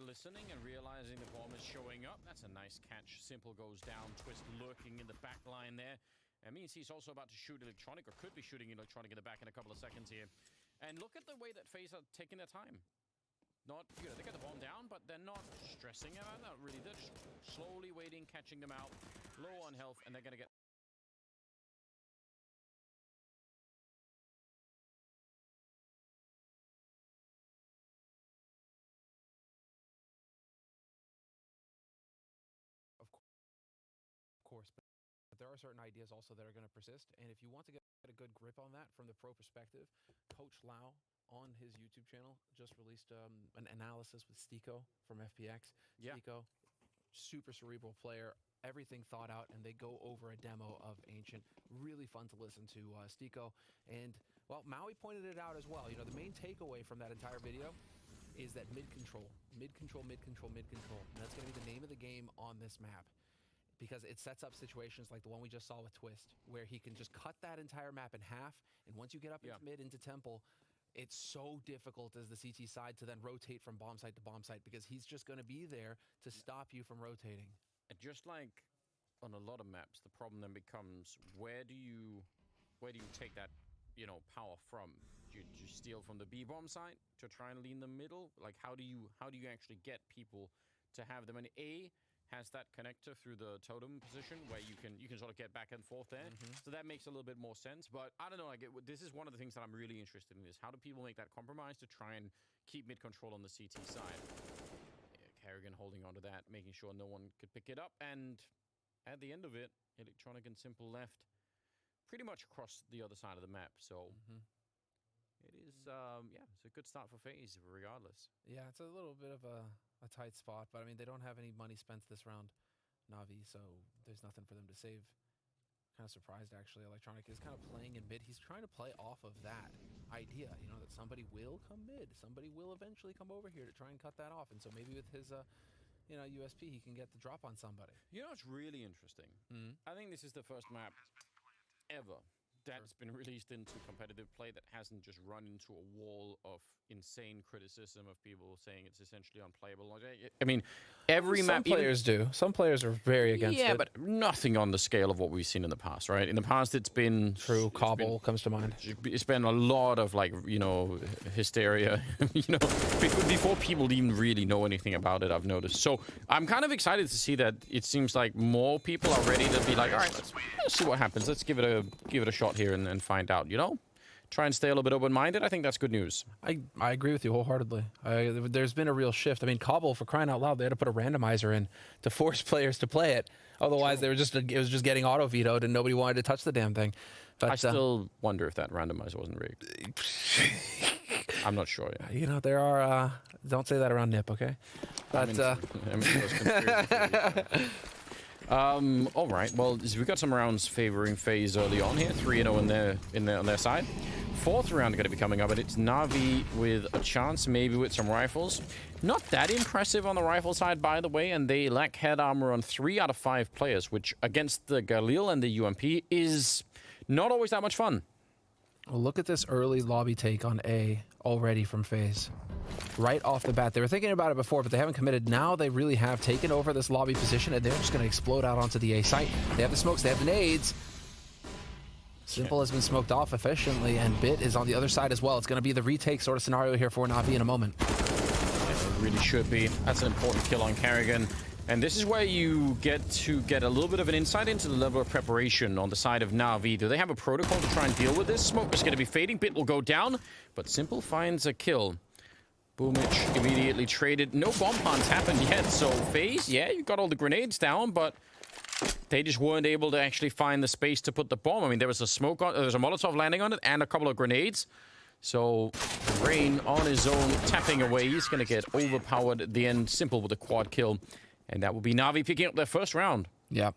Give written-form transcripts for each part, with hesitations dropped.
listening and realizing the bomb is showing up. That's a nice catch. Simple goes down. Twist lurking in the back line there. That means he's also about to shoot Electronic, or could be shooting Electronic in the back in a couple of seconds here. And look at the way that FaZe are taking their time. Not, you know, they get the bomb down, but they're not stressing it out. Not really. They're just slowly waiting, catching them out, low on health, and they're going to get... Of course, but there are certain ideas also that are going to persist. And if you want to get a good grip on that from the pro perspective, Coach Lau on his YouTube channel just released an analysis with Stiko from FPX. Yeah. Stiko, super cerebral player, everything thought out, and they go over a demo of Ancient. Really fun to listen to Stiko. And, well, Maui pointed it out as well. You know, the main takeaway from that entire video is that mid-control. Mid-control, mid-control, mid-control. And that's going to be the name of the game on this map, because it sets up situations like the one we just saw with Twist, where he can just cut that entire map in half, and once you get up into mid, into Temple, it's so difficult as the CT side to then rotate from bomb site to bomb site, because he's just going to be there to stop you from rotating. And just like on a lot of maps, the problem then becomes, where do you take that, you know, power from? Do you steal from the B bomb site to try and lean the middle? Like, how do you actually get people to have them? And A has that connector through the totem position where you can sort of get back and forth there. So that makes a little bit more sense. But I don't know, like this is one of the things that I'm really interested in, is how do people make that compromise to try and keep mid control on the CT side? Yeah, Kerrigan holding onto that, making sure no one could pick it up. And at the end of it, Electronic and Simple left pretty much across the other side of the map. So it is, yeah, it's a good start for FaZe regardless. Yeah, it's a little bit of a tight spot, but I mean, they don't have any money spent this round, Navi, so there's nothing for them to save. Kind of surprised, actually. Electronic is kind of playing in mid. He's trying to play off of that idea, you know, that somebody will come mid. Somebody will eventually come over here to try and cut that off. And so maybe with his, you know, USP, he can get the drop on somebody. You know, it's really interesting. I think this is the first map ever that's been released into competitive play that hasn't just run into a wall of insane criticism of people saying it's essentially unplayable. I mean, every map... Some players do. Some players are very against it. Yeah, but nothing on the scale of what we've seen in the past, right? In the past, it's been... True, Cobble comes to mind. It's been a lot of, like, you know, hysteria, you know, before people even really know anything about it, I've noticed. So I'm kind of excited to see that it seems like more people are ready to be like, all right, let's see what happens. Let's give it a shot here and find out, you know? Try and stay a little bit open-minded. I think that's good news. I agree with you wholeheartedly. There's been a real shift. I mean, Cobble, for crying out loud, they had to put a randomizer in to force players to play it. Otherwise, they were it was just getting auto-vetoed, and nobody wanted to touch the damn thing. But I still wonder if that randomizer wasn't rigged. I'm not sure. Yeah. You know, there are... don't say that around Nip, okay? But... all right. Well, we got some rounds favoring FaZe early on here. 3-0 on their side. Fourth round going to be coming up, and it's Navi with a chance, maybe with some rifles. Not that impressive on the rifle side, by the way, and they lack head armor on 3 out of 5 players, which against the Galil and the UMP is not always that much fun. Well, look at this early lobby take on A already from FaZe. Right off the bat. They were thinking about it before, but they haven't committed. Now they really have taken over this lobby position, and they're just going to explode out onto the A site. They have the smokes, they have the nades. Simple has been smoked off efficiently, and Bit is on the other side as well. It's going to be the retake sort of scenario here for Navi in a moment. Yeah, it really should be. That's an important kill on Kerrigan. And this is where you get a little bit of an insight into the level of preparation on the side of Navi. Do they have a protocol to try and deal with this? Smoke is going to be fading. Bit will go down, but Simple finds a kill. Boomich immediately traded. No bomb plants happened yet, so FaZe, yeah, you got all the grenades down, but they just weren't able to actually find the space to put the bomb. I mean, there was a smoke on, there was a Molotov landing on it, and a couple of grenades. So Rain on his own, tapping away. He's going to get overpowered at the end. Simple with a quad kill, and that will be Navi picking up their first round. Yeah.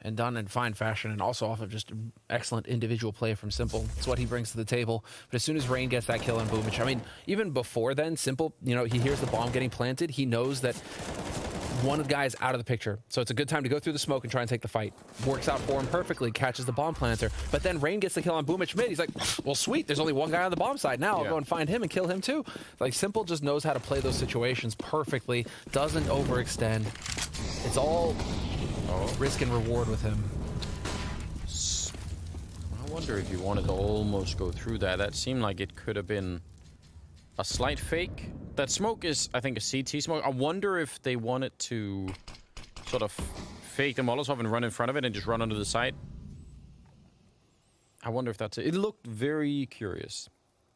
And done in fine fashion, and also off of just excellent individual play from Simple. It's what he brings to the table. But as soon as Rain gets that kill on Boomich, I mean, even before then, Simple, you know, he hears the bomb getting planted. He knows that one guy's out of the picture. So it's a good time to go through the smoke and try and take the fight. Works out for him perfectly, catches the bomb planter. But then Rain gets the kill on Boomich mid. He's like, well, sweet, there's only one guy on the bomb side. Now I'll go and find him and kill him too. Like, Simple just knows how to play those situations perfectly, doesn't overextend. It's all risk and reward with him. I wonder if you wanted to almost go through that. That seemed like it could have been a slight fake. That smoke is, I think, a CT smoke. I wonder if they wanted to sort of fake the Molotov and run in front of it and just run under the side. I wonder if that's it. It looked very curious.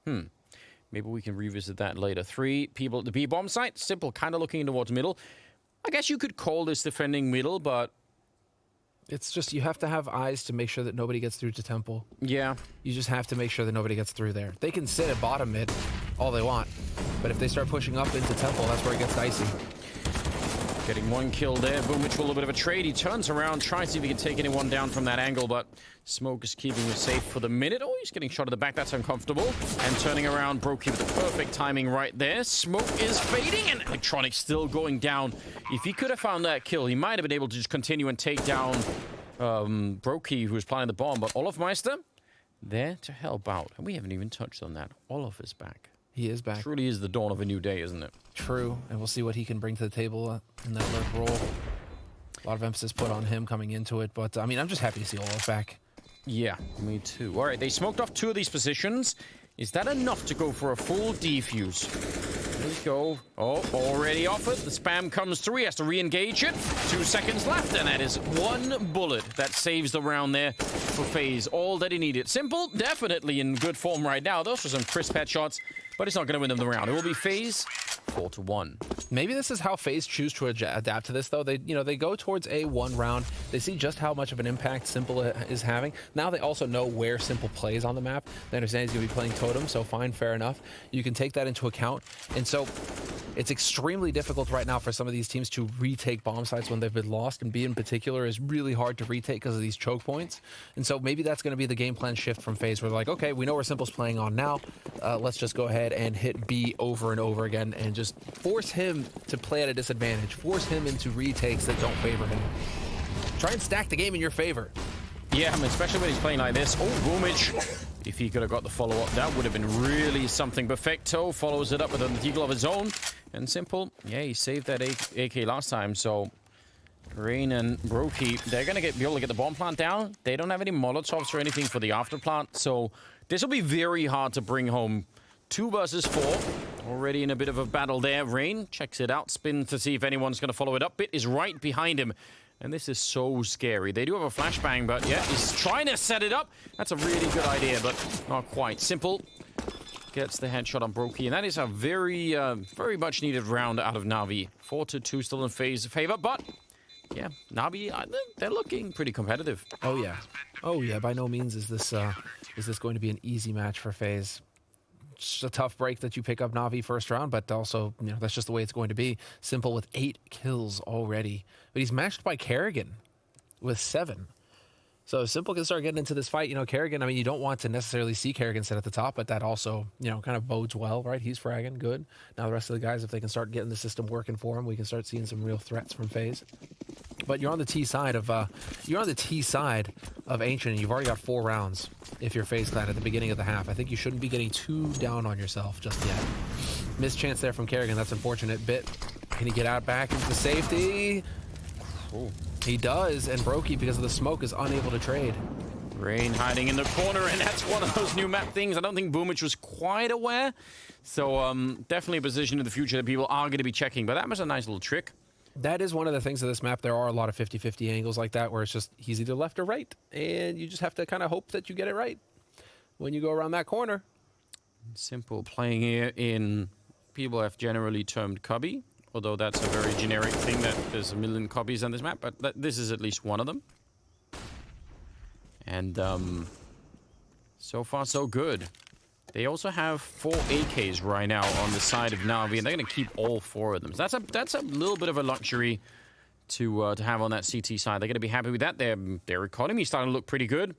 Maybe we can revisit that later. 3 people at the B-bomb site. Simple, kind of looking towards middle. I guess you could call this defending middle, but it's just, you have to have eyes to make sure that nobody gets through to Temple. Yeah. You just have to make sure that nobody gets through there. They can sit at bottom mid all they want, but if they start pushing up into Temple, that's where it gets dicey. Getting 1 kill there. Boomich with a little bit of a trade. He turns around, tries to see if he can take anyone down from that angle, but Smoke is keeping him safe for the minute. Oh, he's getting shot at the back. That's uncomfortable. And turning around, Brokey with the perfect timing right there. Smoke is fading, and Electronic still going down. If he could have found that kill, he might have been able to just continue and take down Brokey, who was planting the bomb. But Olofmeister there to help out. And we haven't even touched on that. Olof is back. He is back. Truly is the dawn of a new day, isn't it? True, and we'll see what he can bring to the table in that lurk role. A lot of emphasis put on him coming into it, but I mean, I'm just happy to see Olaf back. Yeah, me too. All right, they smoked off 2 of these positions. Is that enough to go for a full defuse? There we go. Oh, already offered. The spam comes through. He has to re-engage it. 2 seconds left, and that is 1 bullet that saves the round there for FaZe. All that he needed. Simple, definitely in good form right now. Those were some crisp headshots, but it's not going to win them the round. It will be FaZe 4-1. Maybe this is how FaZe choose to adapt to this, though. They go towards a 1 round. They see just how much of an impact Simple is having. Now they also know where Simple plays on the map. They understand he's going to be playing Totem, so fine, fair enough. You can take that into account. And so it's extremely difficult right now for some of these teams to retake bomb sites when they've been lost, and B in particular is really hard to retake because of these choke points. And so maybe that's going to be the game plan shift from FaZe, where they're like, okay, we know where Simple's playing on now. Let's just go ahead and hit B over and over again and just force him to play at a disadvantage. Force him into retakes that don't favor him. Try and stack the game in your favor. Yeah, I mean, especially when he's playing like this. Oh, Boomich. If he could have got the follow-up, that would have been really something. Perfecto follows it up with a deagle of his own. And Simple, yeah, he saved that AK last time. So Rain and Brokey, they're going to be able to get the bomb plant down. They don't have any Molotovs or anything for the after plant. So this will be very hard to bring home. 2 versus 4. Already in a bit of a battle there. Rain checks it out, spins to see if anyone's going to follow it up. Bit is right behind him. And this is so scary. They do have a flashbang, but yeah, he's trying to set it up. That's a really good idea, but not quite. Simple gets the headshot on Brokey, and that is a very, very much needed round out of Na'Vi. 4-2 still in FaZe favor, but yeah, Na'Vi, they're looking pretty competitive. Oh yeah. Oh yeah, by no means is this going to be an easy match for FaZe. It's a tough break that you pick up Na'Vi first round, but also, you know, that's just the way it's going to be. Simple with 8 kills already. But he's matched by Kerrigan with 7. So Simple can start getting into this fight. You know, Kerrigan, I mean, you don't want to necessarily see Kerrigan sit at the top, but that also, you know, kind of bodes well, right? He's fragging, good. Now the rest of the guys, if they can start getting the system working for him, we can start seeing some real threats from FaZe. But you're on the T side of Ancient, and you've already got 4 rounds if you're FaZe Clan at the beginning of the half. I think you shouldn't be getting too down on yourself just yet. Missed chance there from Kerrigan. That's unfortunate. Bit. Can he get out back into safety? Ooh. He does, and Brokey, because of the smoke, is unable to trade. Rain hiding in the corner, and that's one of those new map things. I don't think Boomich was quite aware. So definitely a position in the future that people are going to be checking. But that was a nice little trick. That is one of the things of this map. There are a lot of 50-50 angles like that where it's just he's either left or right, and you just have to kind of hope that you get it right when you go around that corner. Simple playing here in people have generally termed cubby, although that's a very generic thing that there's a million copies on this map, but this is at least one of them. And so far so good. They also have 4 AKs right now on the side of Na'Vi, and they're going to keep all 4 of them. So that's a little bit of a luxury to have on that CT side. They're going to be happy with that. Their economy is starting to look pretty good.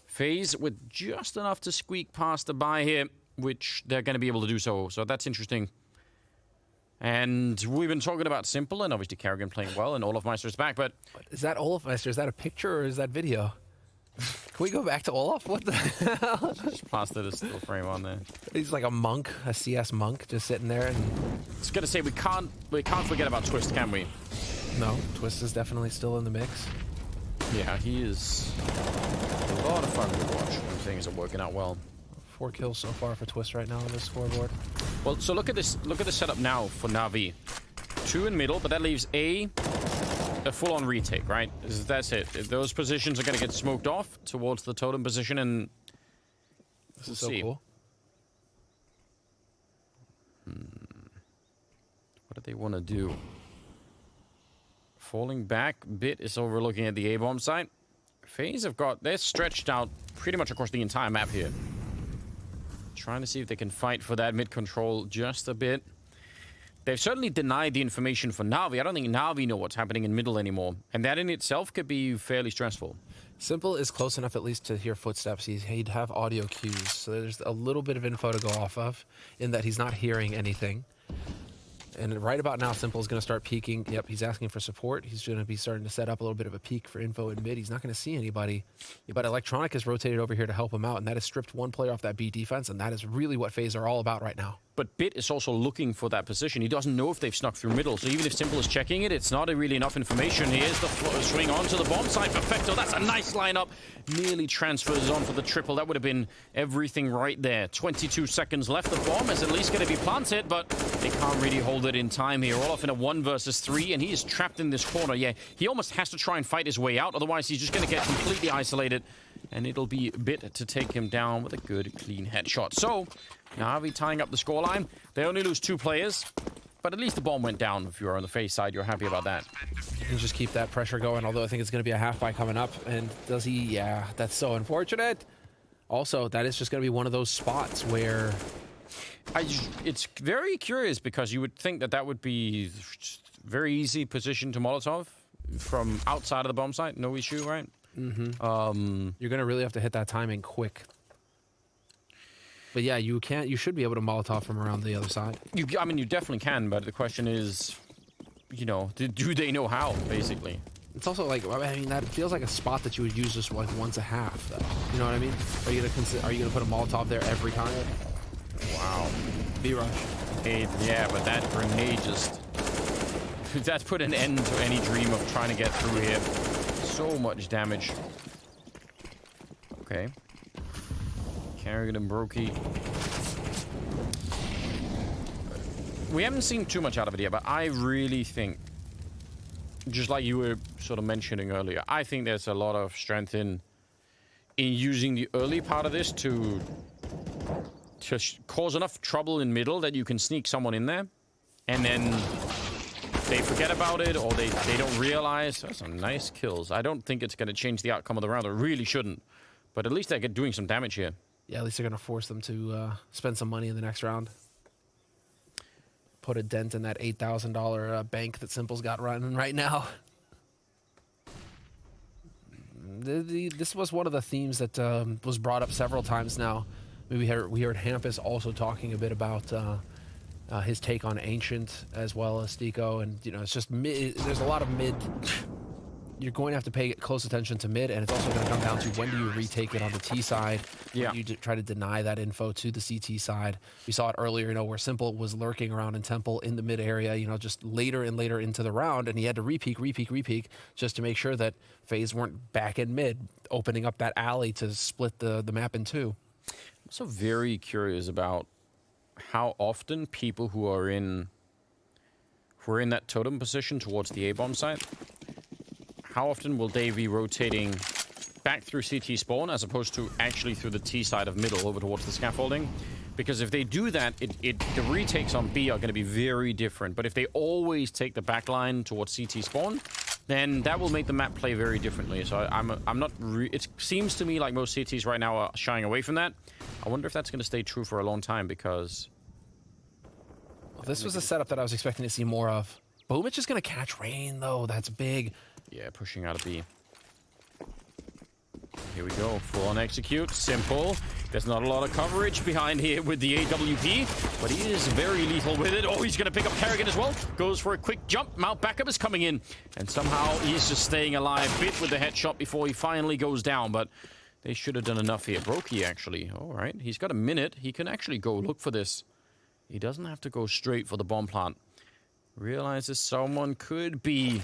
FaZe with just enough to squeak past the buy here, which they're going to be able to do so. So that's interesting. And we've been talking about Simple and obviously Kerrigan playing well and Olafmeister's back, but... Is that Olafmeister? Is that a picture or is that video? Can we go back to Olaf? What the hell? Just plastered a still frame on there. He's like a monk, a CS monk, just sitting there. And I was gonna say, we can't forget about Twist, can we? no, Twist is definitely still in the mix. Yeah, he is a lot of fun to watch when things are working out well. 4 kills so far for Twist right now on the scoreboard. Well, so look at this. Look at the setup now for Na'Vi. 2 in middle, but that leaves a full-on retake, right? That's it. Those positions are going to get smoked off towards the totem position, and This is so cool. What do they want to do? Falling back, Bit is overlooking at the A-bomb site. FaZe have got... They're stretched out pretty much across the entire map here. Trying to see if they can fight for that mid-control just a bit. They've certainly denied the information for Na'Vi. I don't think Na'Vi know what's happening in middle anymore. And that in itself could be fairly stressful. Simple is close enough at least to hear footsteps. He'd have audio cues. So there's a little bit of info to go off of in that he's not hearing anything. And right about now, Simple is going to start peeking. Yep, he's asking for support. He's going to be starting to set up a little bit of a peek for info in mid. He's not going to see anybody. But Electronic has rotated over here to help him out, and that has stripped one player off that B defense, and that is really what FaZe are all about right now. But Bit is also looking for that position. He doesn't know if they've snuck through middle, so even if Simple is checking it, it's not really enough information. Here's the swing onto the bomb side. Perfecto, that's a nice lineup. Nearly transfers on for the triple. That would have been everything right there. 22 seconds left. The bomb is at least going to be planted, but they can't really hold it in time here. Olaf in a 1 versus 3, and he is trapped in this corner. Yeah, he almost has to try and fight his way out, otherwise he's just going to get completely isolated, and it'll be Bit to take him down with a good, clean headshot. So, Na'Vi tying up the scoreline. They only lose 2 players, but at least the bomb went down. If you're on the FaZe side, you're happy about that. You can just keep that pressure going, although I think it's going to be a half-buy coming up. And does he? Yeah, that's so unfortunate. Also, that is just going to be one of those spots where... It's very curious because you would think that that would be very easy position to Molotov from outside of the bomb site. No issue, right? Mm-hmm. You're going to really have to hit that timing quick. But yeah, you can't. You should be able to Molotov from around the other side. I mean, you definitely can, but the question is, you know, do they know how, basically? It's also like, I mean, that feels like a spot that you would use just like once a half, though. You know what I mean? Are you gonna put a Molotov there every time? Wow. B-rush. Hey, yeah, but that grenade just... That's put an end to any dream of trying to get through here. So much damage. Okay. Kerrigan and Brokey. We haven't seen too much out of it yet, but I really think, just like you were sort of mentioning earlier, I think there's a lot of strength in using the early part of this to cause enough trouble in middle that you can sneak someone in there, and then they forget about it, or they don't realize. That's some nice kills. I don't think it's going to change the outcome of the round. It really shouldn't. But at least they're doing some damage here. Yeah, at least they're going to force them to spend some money in the next round. Put a dent in that $8,000 bank that Simple's got running right now. This was one of the themes that was brought up several times now. We heard Hampus also talking a bit about his take on Ancient as well as Stico, and you know, it's just there's a lot of mid. You're going to have to pay close attention to mid, and it's also going to come down to when do you retake it on the T side. Yeah. When you try to deny that info to the CT side. We saw it earlier, you know, where Simple was lurking around in Temple in the mid area, you know, just later and later into the round, and he had to repeak just to make sure that FaZe weren't back in mid, opening up that alley to split the map in 2. I'm also very curious about how often people who are in that totem position towards the A-bomb site, how often will they be rotating back through CT spawn as opposed to actually through the T side of middle over towards the scaffolding? Because if they do that, the retakes on B are going to be very different. But if they always take the back line towards CT spawn, then that will make the map play very differently. So I'm not... It seems to me like most CTs right now are shying away from that. I wonder if that's going to stay true for a long time, because... Well, this was a setup that I was expecting to see more of. Boomich is going to catch rain, though. That's big. Yeah, pushing out of B. Here we go. Full on execute. Simple. There's not a lot of coverage behind here with the AWP, but he is very lethal with it. Oh, he's going to pick up Kerrigan as well. Goes for a quick jump. Mount backup is coming in, and somehow he's just staying alive. Bit with the headshot before he finally goes down, but they should have done enough here. Brokey, actually. All right. He's got a minute. He can actually go look for this. He doesn't have to go straight for the bomb plant. Realizes someone could be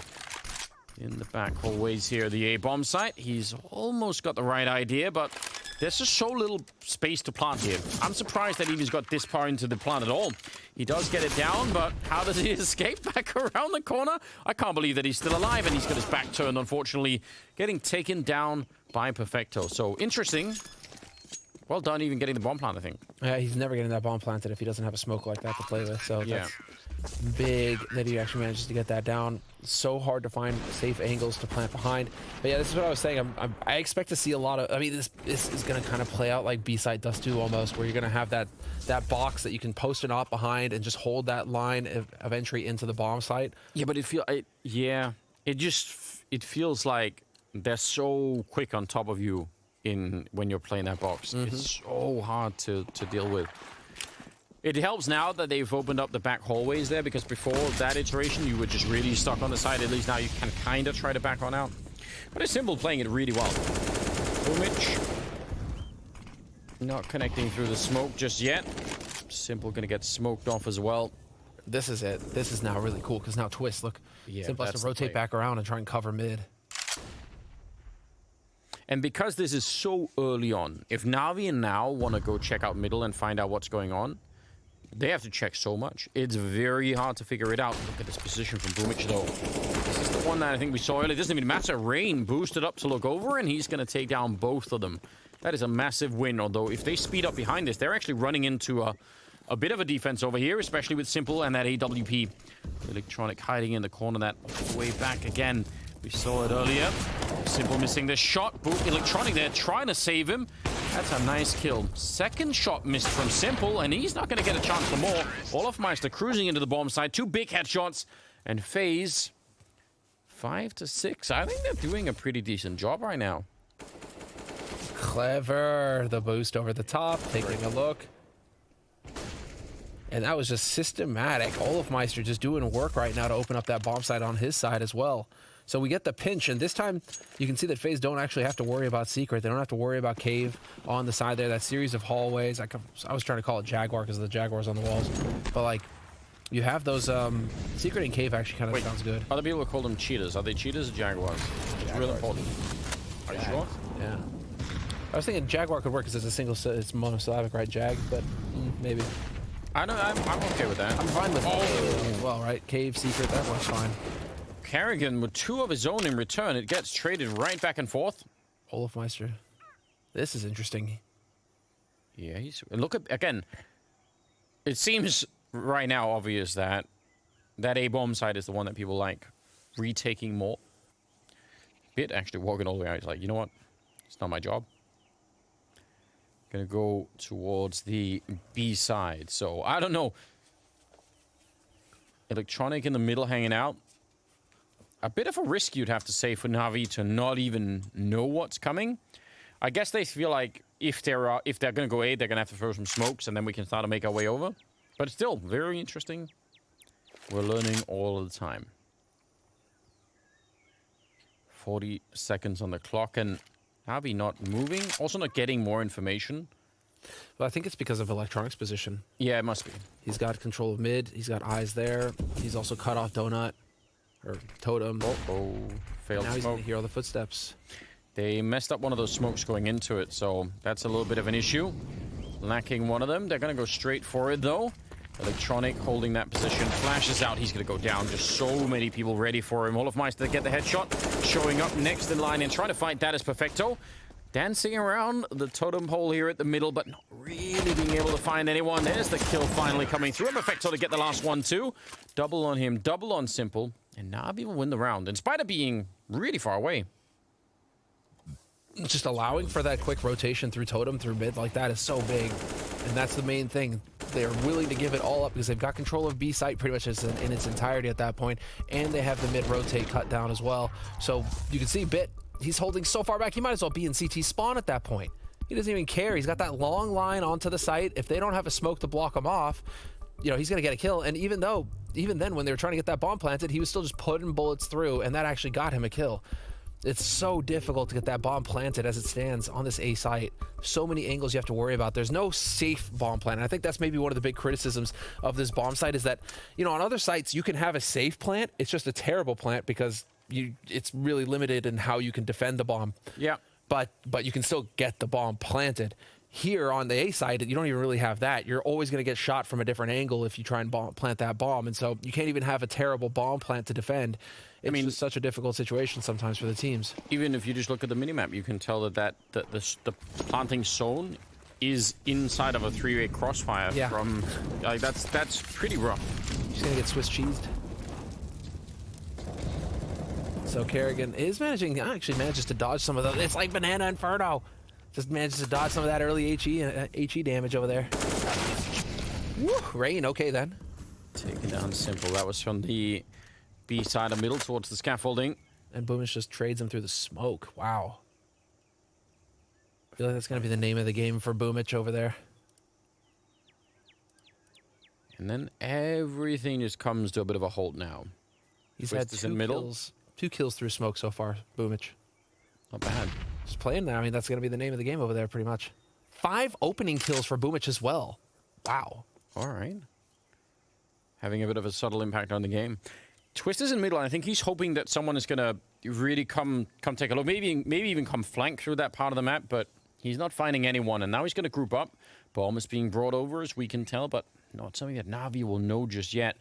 in the back hallways here. The A-bomb site. He's almost got the right idea, but there's just so little space to plant here. I'm surprised that he's got this far into the plant at all. He does get it down, but how does he escape back around the corner? I can't believe that he's still alive, and he's got his back turned, unfortunately, getting taken down by Perfecto. So, interesting. Well done even getting the bomb plant, I think. Yeah, he's never getting that bomb planted if he doesn't have a smoke like that to play with. So yeah, that's big that he actually manages to get that down. So hard to find safe angles to plant behind. But yeah, this is what I was saying. I expect to see a lot of... I mean, this is going to kind of play out like B-side Dust 2 almost, where you're going to have that box that you can post an op behind and just hold that line of entry into the bomb site. Yeah, but it feels like they're so quick on top of you when you're playing that box. It's so hard to deal with. It helps now that they've opened up the back hallways there, because before that iteration you were just really stuck on the side. At least now you can kind of try to back on out. But it's Simple playing it really well. Boomich not connecting through the smoke just yet. Simple gonna get smoked off as well. This is it. This is now really cool, because now Twist, look, yeah, Simple has to rotate back around and try and cover mid. And because this is so early on, if Navi and Now want to go check out middle and find out what's going on, they have to check so much. It's very hard to figure it out. Look at this position from Boomich, though. This is the one that I think we saw earlier. It doesn't even matter. Rain boosted up to look over, and he's going to take down both of them. That is a massive win, although if they speed up behind this, they're actually running into a bit of a defense over here, especially with Simple and that AWP. Electronic hiding in the corner, that way back again. We saw it earlier. Simple missing the shot. Boom, Electronic there trying to save him. That's a nice kill. Second shot missed from Simple, and he's not going to get a chance for more. Olofmeister cruising into the bomb side. 2 big headshots. And FaZe, 5 to 6. I think they're doing a pretty decent job right now. Clever. The boost over the top. Taking a look. And that was just systematic. Olofmeister just doing work right now to open up that bomb site on his side as well. So we get the pinch, and this time you can see that FaZe don't actually have to worry about Secret. They don't have to worry about Cave on the side there. That series of hallways. I was trying to call it Jaguar because of the Jaguars on the walls. But, like, you have those... Secret and Cave actually kind of sounds good. Other people call them cheaters. Are they cheaters or Jaguars? It's really important. Are you sure? Yeah. I was thinking Jaguar could work because it's a single... It's monosyllabic, right? Jag, but maybe. I'm okay with that. I'm fine with it as well, right? Cave, Secret, that works fine. Kerrigan with 2 of his own in return. It gets traded right back and forth. Olofmeister. This is interesting. Yeah, look at again. It seems right now obvious that A-bomb side is the one that people like retaking more. Bit actually walking all the way out. He's like, you know what? It's not my job. Gonna go towards the B side. So I don't know. Electronic in the middle hanging out. A bit of a risk, you'd have to say, for Navi to not even know what's coming. I guess they feel like if they're going to go A, they're going to have to throw some smokes, and then we can start to make our way over. But still, very interesting. We're learning all the time. 40 seconds on the clock, and Navi not moving. Also not getting more information. Well, I think it's because of Electronic's position. Yeah, it must be. He's got control of mid. He's got eyes there. He's also cut off Donut. Or Totem. Oh, failed now smoke. He's going to hear all the footsteps. They messed up one of those smokes going into it, so that's a little bit of an issue. Lacking one of them. They're going to go straight for it, though. Electronic holding that position. Flashes out. He's going to go down. Just so many people ready for him. Olofmeister to get the headshot. Showing up next in line and trying to fight that is Perfecto. Dancing around the totem pole here at the middle, but not really being able to find anyone. There's the kill finally coming through. Perfecto to get the last one, too. Double on him. Double on Simple. And Navi will win the round, in spite of being really far away. Just allowing for that quick rotation through Totem, through mid, like that is so big. And that's the main thing. They're willing to give it all up because they've got control of B site pretty much in its entirety at that point. And they have the mid rotate cut down as well. So you can see Bit, he's holding so far back, he might as well be in CT spawn at that point. He doesn't even care. He's got that long line onto the site. If they don't have a smoke to block him off, you know, he's going to get a kill. And even then, when they were trying to get that bomb planted, he was still just putting bullets through, and that actually got him a kill. It's so difficult to get that bomb planted as it stands on this A site. So many angles you have to worry about. There's no safe bomb plant. And I think that's maybe one of the big criticisms of this bomb site is that, you know, on other sites, you can have a safe plant. It's just a terrible plant because it's really limited in how you can defend the bomb. Yeah. But you can still get the bomb planted. Here on the A side, you don't even really have that. You're always going to get shot from a different angle if you try and plant that bomb. And so you can't even have a terrible bomb plant to defend. It's just such a difficult situation sometimes for the teams. Even if you just look at the minimap, you can tell that the planting zone is inside of a 3-way crossfire. Yeah. From like that's pretty rough. He's going to get Swiss cheesed. So Kerrigan is actually manages to dodge some of those. It's like Banana Inferno. Just manages to dodge some of that early HE damage over there. Woo, Rain, okay then. Taken down simple. That was from the B side of middle towards the scaffolding. And Boomish just trades him through the smoke. Wow. I feel like that's going to be the name of the game for Boomich over there. And then everything just comes to a bit of a halt now. He's had two kills through smoke so far, Boomich. Not bad. Just playing there. I mean, that's going to be the name of the game over there, pretty much. 5 opening kills for Boomich as well. Wow. All right. Having a bit of a subtle impact on the game. Twist is in middle, and I think he's hoping that someone is going to really come take a look. Maybe even come flank through that part of the map, but he's not finding anyone. And now he's going to group up. Bomb is being brought over, as we can tell, but not something that Navi will know just yet.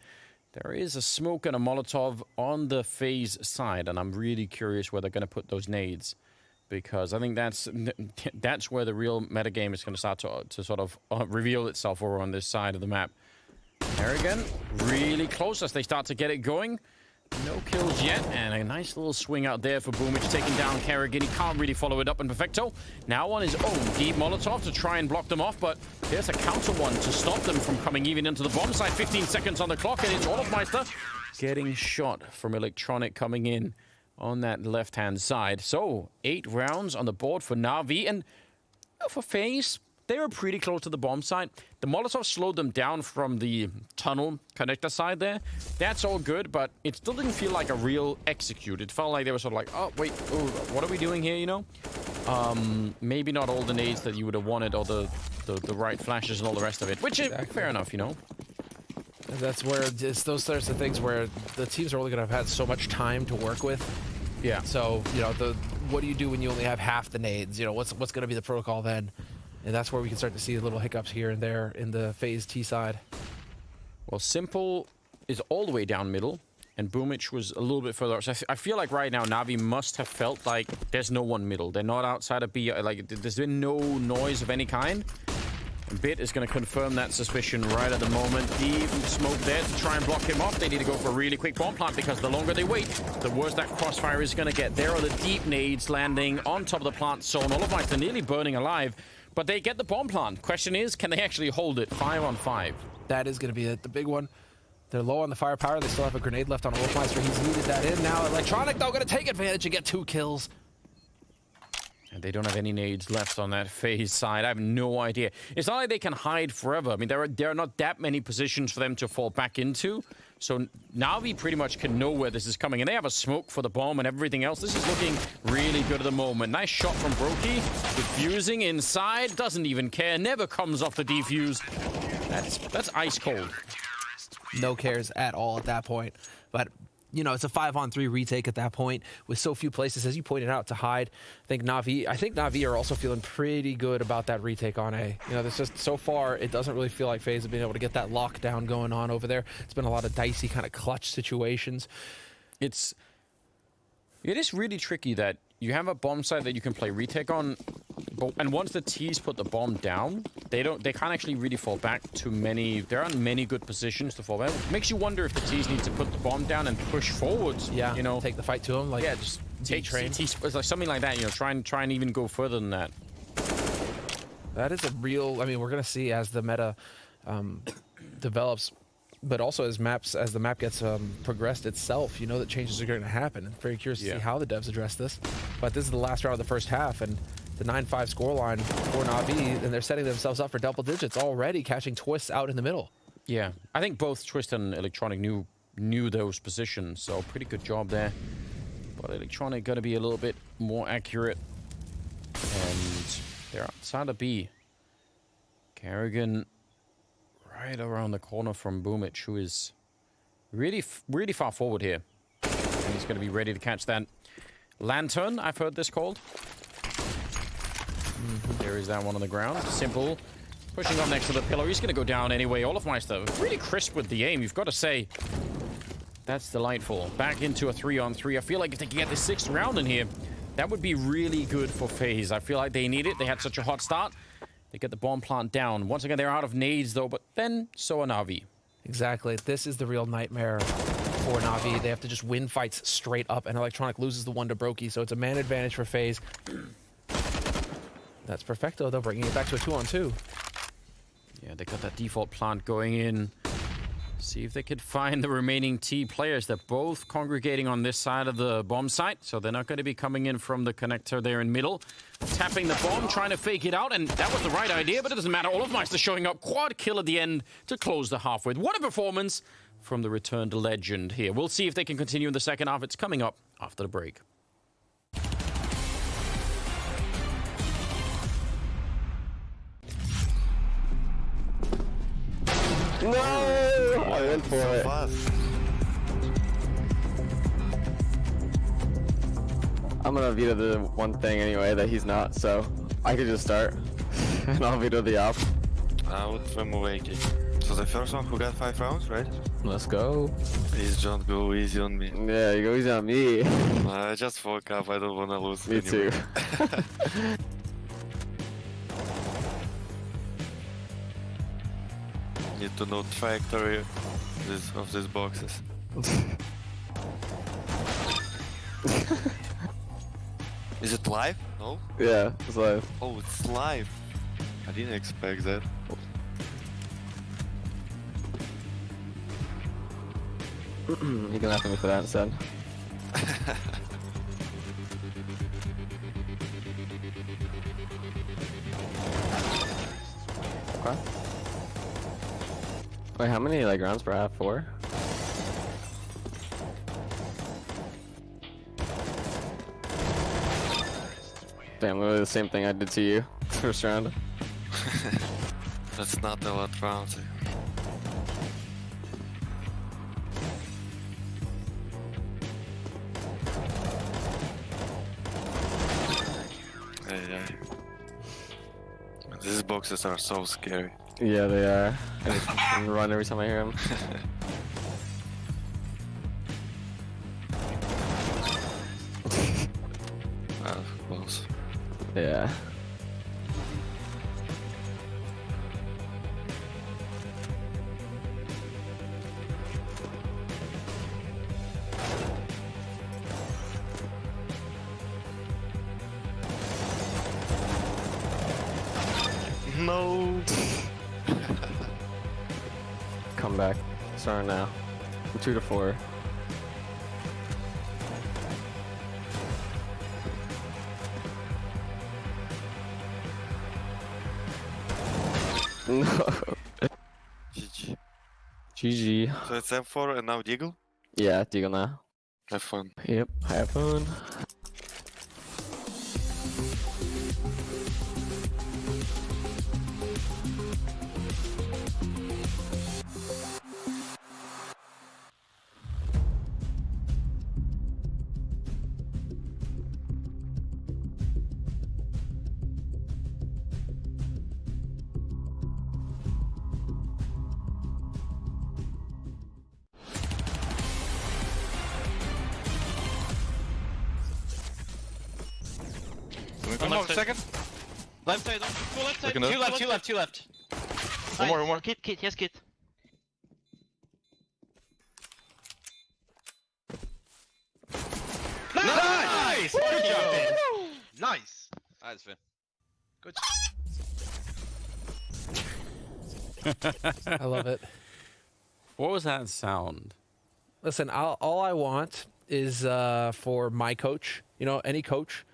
There is a smoke and a Molotov on the FaZe side, and I'm really curious where they're going to put those nades, because I think that's where the real metagame is going to start to sort of reveal itself over on this side of the map. Kerrigan, really close as they start to get it going. No kills yet, and a nice little swing out there for Boomich, taking down Kerrigan. He can't really follow it up in Perfecto. Now on his own, deep Molotov to try and block them off, but there's a counter one to stop them from coming even into the bomb site. 15 seconds on the clock, and it's Olofmeister getting shot from Electronic coming in on that left-hand side. So, 8 rounds on the board for Na'Vi, and for FaZe, they were pretty close to the bomb site. The Molotov slowed them down from the tunnel connector side there. That's all good, but it still didn't feel like a real execute. It felt like they were sort of like, oh, wait, what are we doing here, you know? Maybe not all the nades that you would have wanted, or the right flashes and all the rest of it, which is fair enough, you know? That's where it's those sorts of things where the teams are only going to have had so much time to work with. Yeah. So, you know, what do you do when you only have half the nades? You know, what's going to be the protocol then? And that's where we can start to see little hiccups here and there in the FaZe T side. Well, Simple is all the way down middle, and Boomich was a little bit further. So I feel like right now Na'Vi must have felt like there's no one middle. They're not outside of B. Like, there's been no noise of any kind. And Bit is going to confirm that suspicion right at the moment. Deep smoke there to try and block him off. They need to go for a really quick bomb plant, because the longer they wait, the worse that crossfire is going to get. There are the deep nades landing on top of the plant zone. Olofmeister nearly burning alive. But they get the bomb plant. Question is, can they actually hold it 5 on 5? That is going to be the big one. They're low on the firepower. They still have a grenade left on Olofmeister. He's needed that in now. Electronic, though, going to take advantage and get 2 kills. And they don't have any nades left on that FaZe side. I have no idea. It's not like they can hide forever. I mean, there are not that many positions for them to fall back into. So Na'Vi pretty much can know where this is coming. And they have a smoke for the bomb and everything else. This is looking really good at the moment. Nice shot from Brokey. Defusing inside. Doesn't even care. Never comes off the defuse. That's ice cold. No cares at all at that point. But, you know, it's a 5-on-3 retake at that point with so few places, as you pointed out, to hide. I think Na'Vi are also feeling pretty good about that retake on A. You know, there's just, so far, it doesn't really feel like FaZe have been able to get that lockdown going on over there. It's been a lot of dicey kind of clutch situations. It is really tricky that you have a bomb site that you can play retake on, and once the T's put the bomb down, they can't actually really fall back to many. There aren't many good positions to fall back. It makes you wonder if the T's need to put the bomb down and push forwards. Yeah, you know, take the fight to them. Like, yeah, just take like something like that. You know, try and even go further than that. That is a real. I mean, we're gonna see as the meta develops. but also as the map gets progressed itself, you know that changes are going to happen. I'm very curious to see how the devs address this. But this is the last round of the first half, and the 9-5 scoreline for Na'Vi, and they're setting themselves up for double digits already, catching Twists out in the middle. Yeah, I think both Twist and Electronic knew those positions, so pretty good job there. But Electronic got to be a little bit more accurate. And they're outside of B. Kerrigan right around the corner from Boomich, who is really far forward here. And he's going to be ready to catch that Lantern, I've heard this called. There is that one on the ground. Simple. Pushing up next to the pillar. He's going to go down anyway. Olofmeister, really crisp with the aim, you've got to say. That's delightful. Back into a 3-on-3. I feel like if they can get the 6th round in here, that would be really good for FaZe. I feel like they need it. They had such a hot start. They get the bomb plant down. Once again, they're out of nades, though, but then so are Na'Vi. Exactly. This is the real nightmare for Na'Vi. They have to just win fights straight up, and Electronic loses the one to Brokey, so it's a man advantage for FaZe. That's perfecto, though, bringing it back to a 2-on-2. Yeah, they got that default plant going in. See if they could find the remaining T players. They're both congregating on this side of the bomb site, so they're not going to be coming in from the connector there in middle. Tapping the bomb, trying to fake it out, and that was the right idea, but it doesn't matter. Olofmeister showing up, quad kill at the end to close the half with. What a performance from the returned legend here. We'll see if they can continue in the second half. It's coming up after the break. No! I went for it. I'm gonna veto the one thing anyway that he's not, so I could just start. And I'll veto the op. I would remove AK. So the first one who got 5 rounds, right? Let's go. Please don't go easy on me. Yeah, you go easy on me. I just woke up, I don't wanna lose Me anymore. too. Need to know trajectory of these boxes. Is it live? No? Yeah, it's live. Oh, it's live. I didn't expect that. You can laugh at me for that instead. Okay. Wait, how many like rounds per half? 4? Damn, literally the same thing I did to you first round. That's not a lot of rounds. Yeah. These boxes are so scary. Yeah, they are. I just run every time I hear them. Close. Yeah. No. Come back. Starting now. From 2 to 4. No. GG. GG. So it's M4 and now Deagle? Yeah, Deagle now. Have fun. Yep, have fun. One more second. Left side, go left side. Two left. One more. Kit, yes, kit. Nice! Good job, Ben. Nice. That's fair. Good. I love it. What was that sound? Listen, all I want is for my coach, any coach,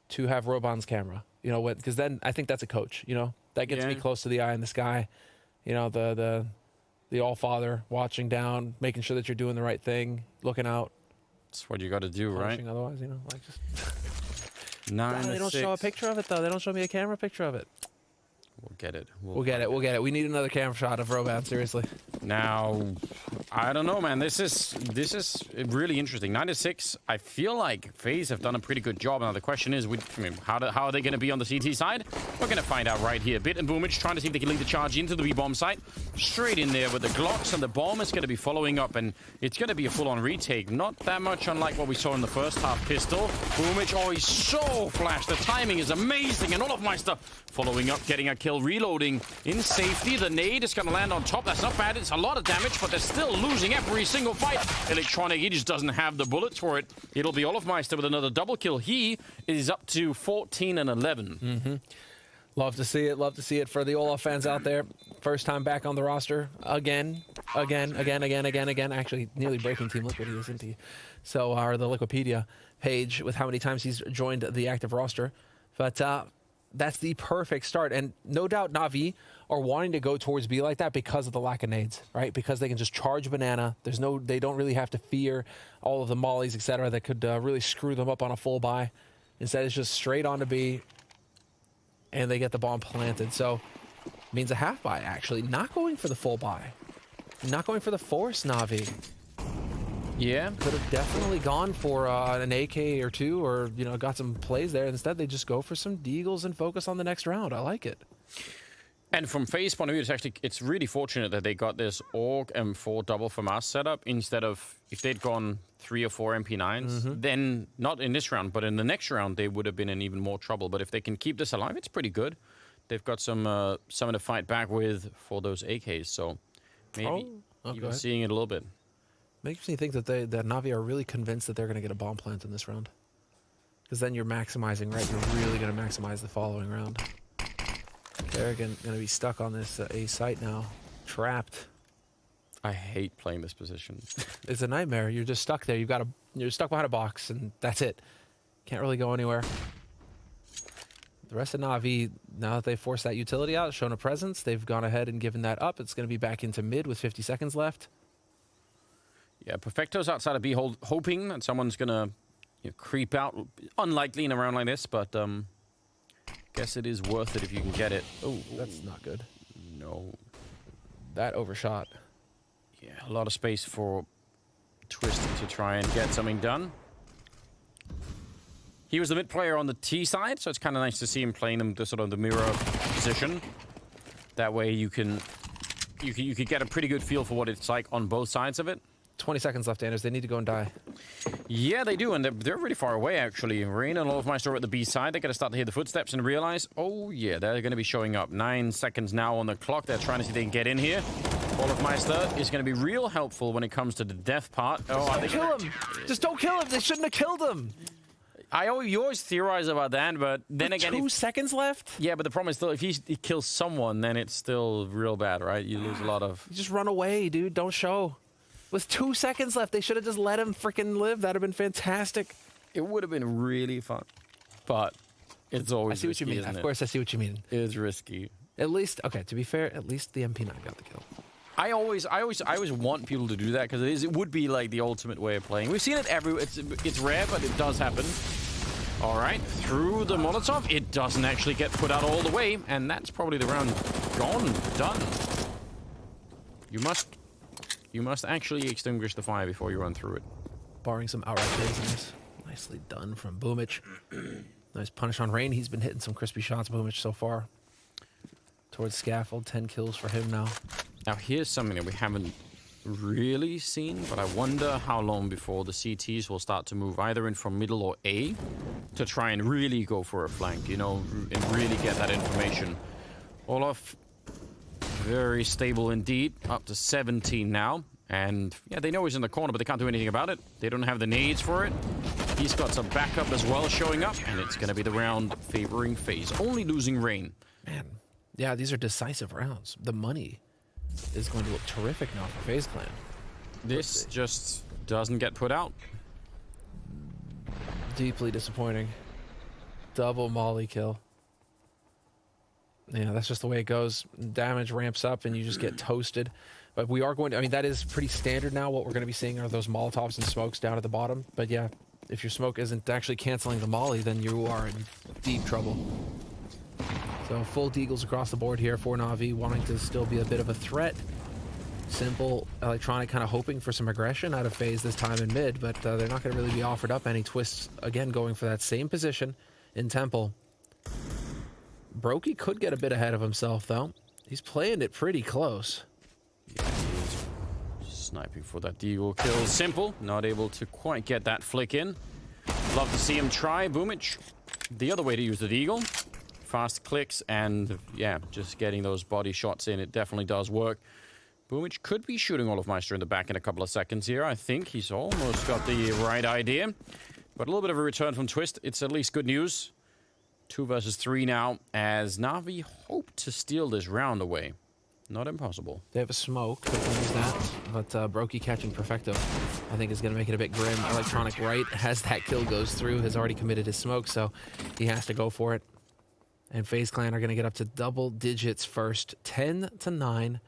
to have Robon's camera. Because then I think that's a coach. That gets me close to the eye in the sky. The All-Father watching down, making sure that you're doing the right thing, looking out. That's what you got to do, right? Otherwise, just 9 they don't show a picture of it though. They don't show me a camera picture of it. We'll get it. We'll get it. We need another camera shot of Robon, seriously. Now, I don't know, man. This is really interesting. 9-6. I feel like FaZe have done a pretty good job. Now, the question is, how are they going to be on the CT side? We're going to find out right here. Bit and Boomage trying to see if they can lead the charge into the B-bomb site. Straight in there with the Glocks, and the bomb is going to be following up, and it's going to be a full-on retake. Not that much unlike what we saw in the first half. Pistol. Boomage, he's so flashed. The timing is amazing, and Olofmeister following up, getting a kill, reloading in safety. The nade is going to land on top. That's not bad. It's a lot of damage, but they're still losing every single fight. Electronic, he just doesn't have the bullets for it. It'll be Olofmeister with another double kill. He is up to 14 and 11. Love to see it. Love to see it for the Olaf fans out there. First time back on the roster. Again. Actually, nearly breaking Team Liquid, isn't he? So, or the Liquipedia page with how many times he's joined the active roster. But that's the perfect start. And no doubt Navi are wanting to go towards B like that because of the lack of nades, right? Because they can just charge banana. They don't really have to fear all of the mollies, etc., that could really screw them up on a full buy. Instead, it's just straight on to B, and they get the bomb planted. So, means a half buy, actually. Not going for the full buy. Not going for the force, Navi. Yeah. Could have definitely gone for an AK or two, or, got some plays there. Instead, they just go for some deagles and focus on the next round. I like it. And from FaZe point of view, it's really fortunate that they got this AUG M4 double from us setup instead of if they'd gone 3 or 4 MP9s, then not in this round, but in the next round, they would have been in even more trouble. But if they can keep this alive, it's pretty good. They've got someone to fight back with for those AKs, so maybe even seeing it a little bit. Makes me think that that Navi are really convinced that they're going to get a bomb plant in this round. Because then you're maximizing, right? You're really going to maximize the following round. They're going to be stuck on this A site now. Trapped. I hate playing this position. It's a nightmare. You're just stuck there. You're stuck behind a box, and that's it. Can't really go anywhere. The rest of Navi, now that they've forced that utility out, shown a presence, they've gone ahead and given that up. It's going to be back into mid with 50 seconds left. Yeah, Perfecto's outside of B, hoping that someone's going to creep out. Unlikely in a round like this, but guess it is worth it if you can get it. Oh, that's not good. No. That overshot. Yeah, a lot of space for Twisted to try and get something done. He was the mid player on the T side, so it's kind of nice to see him playing them the sort of the mirror position. That way you could get a pretty good feel for what it's like on both sides of it. 20 seconds left, Anders. They need to go and die. Yeah, they do, and they're really far away, actually. Rain and Olofmeister are at the B side. They're going to start to hear the footsteps and realize, oh, yeah, they're going to be showing up. 9 seconds now on the clock. They're trying to see if they can get in here. Olofmeister is going to be real helpful when it comes to the death part. Oh, don't kill him. Just don't kill him. They shouldn't have killed him. You always theorize about that, but then again... 2 seconds left? Yeah, but the problem is still, if he kills someone, then it's still real bad, right? You lose a lot of... You just run away, dude. Don't show. With 2 seconds left, they should have just let him freaking live. That'd have been fantastic. It would have been really fun, but it's always risky, I see what you mean. Of course, I see what you mean. It's risky. At least, okay, to be fair, at least the MP9 got the kill. I always want people to do that because it would be like the ultimate way of playing. We've seen it everywhere. It's rare, but it does happen. All right, through the Molotov, it doesn't actually get put out all the way, and that's probably the round gone, done. You must actually extinguish the fire before you run through it. Barring some outright kills. Nicely done from Boomich. Nice punish on Rain. He's been hitting some crispy shots, Boomich, so far. Towards Scaffold, 10 kills for him now. Now, here's something that we haven't really seen, but I wonder how long before the CTs will start to move either in from middle or A to try and really go for a flank, and really get that information. Olaf, very stable indeed, up to 17 now. And yeah, they know he's in the corner, but they can't do anything about it. They don't have the nades for it. He's got some backup as well showing up, and it's going to be the round favoring FaZe, only losing Rain. Man, yeah, these are decisive rounds. The money is going to look terrific now for FaZe Clan. This just doesn't get put out. Deeply disappointing. Double molly kill. Yeah, that's just the way it goes. Damage ramps up and you just get toasted. But we are going to, I mean, that is pretty standard now. What we're going to be seeing are those Molotovs and smokes down at the bottom. But yeah, if your smoke isn't actually canceling the molly, then you are in deep trouble. So full deagles across the board here for Na'Vi, wanting to still be a bit of a threat. Simple Electronic kind of hoping for some aggression out of FaZe this time in mid, but they're not going to really be offered up any twists. Again, going for that same position in Temple. Brokey could get a bit ahead of himself, though. He's playing it pretty close. Yeah, he is sniping for that deagle kill. Simple, not able to quite get that flick in. Love to see him try. Boomich, the other way to use the deagle. Fast clicks and, yeah, just getting those body shots in. It definitely does work. Boomich could be shooting Olofmeister in the back in a couple of seconds here. I think he's almost got the right idea. But a little bit of a return from Twist. It's at least good news. 2 versus 3 now, as Na'Vi hope to steal this round away. Not impossible. They have a smoke, they can use that. But Brokey catching Perfecto, I think, is going to make it a bit grim. Electronic right, as that kill goes through, has already committed his smoke, so he has to go for it. And FaZe Clan are going to get up to double digits first. 10-9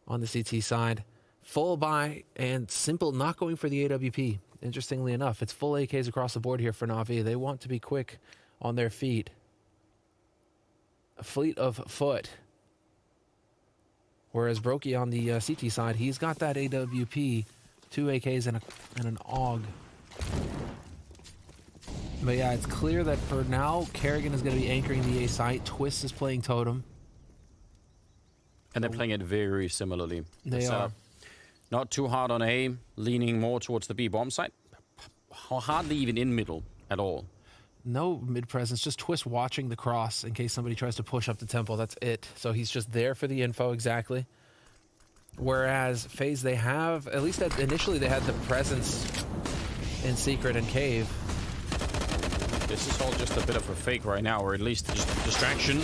on the CT side. Full buy, and Simple not going for the AWP. Interestingly enough, it's full AKs across the board here for Na'Vi. They want to be quick on their feet. A fleet of foot. Whereas Brokey on the CT side, he's got that AWP, 2 AKs and an AUG. But yeah, it's clear that for now, Kerrigan is going to be anchoring the A site. Twist is playing Totem. And they're playing it very similarly. They are. Not too hard on A, leaning more towards the B bomb site. Hardly even in middle at all. No mid presence, just Twist watching the cross in case somebody tries to push up the temple. That's it. So he's just there for the info, exactly. Whereas FaZe, they have, at least initially, they had the presence in Secret and Cave. This is all just a bit of a fake right now, or at least just a distraction.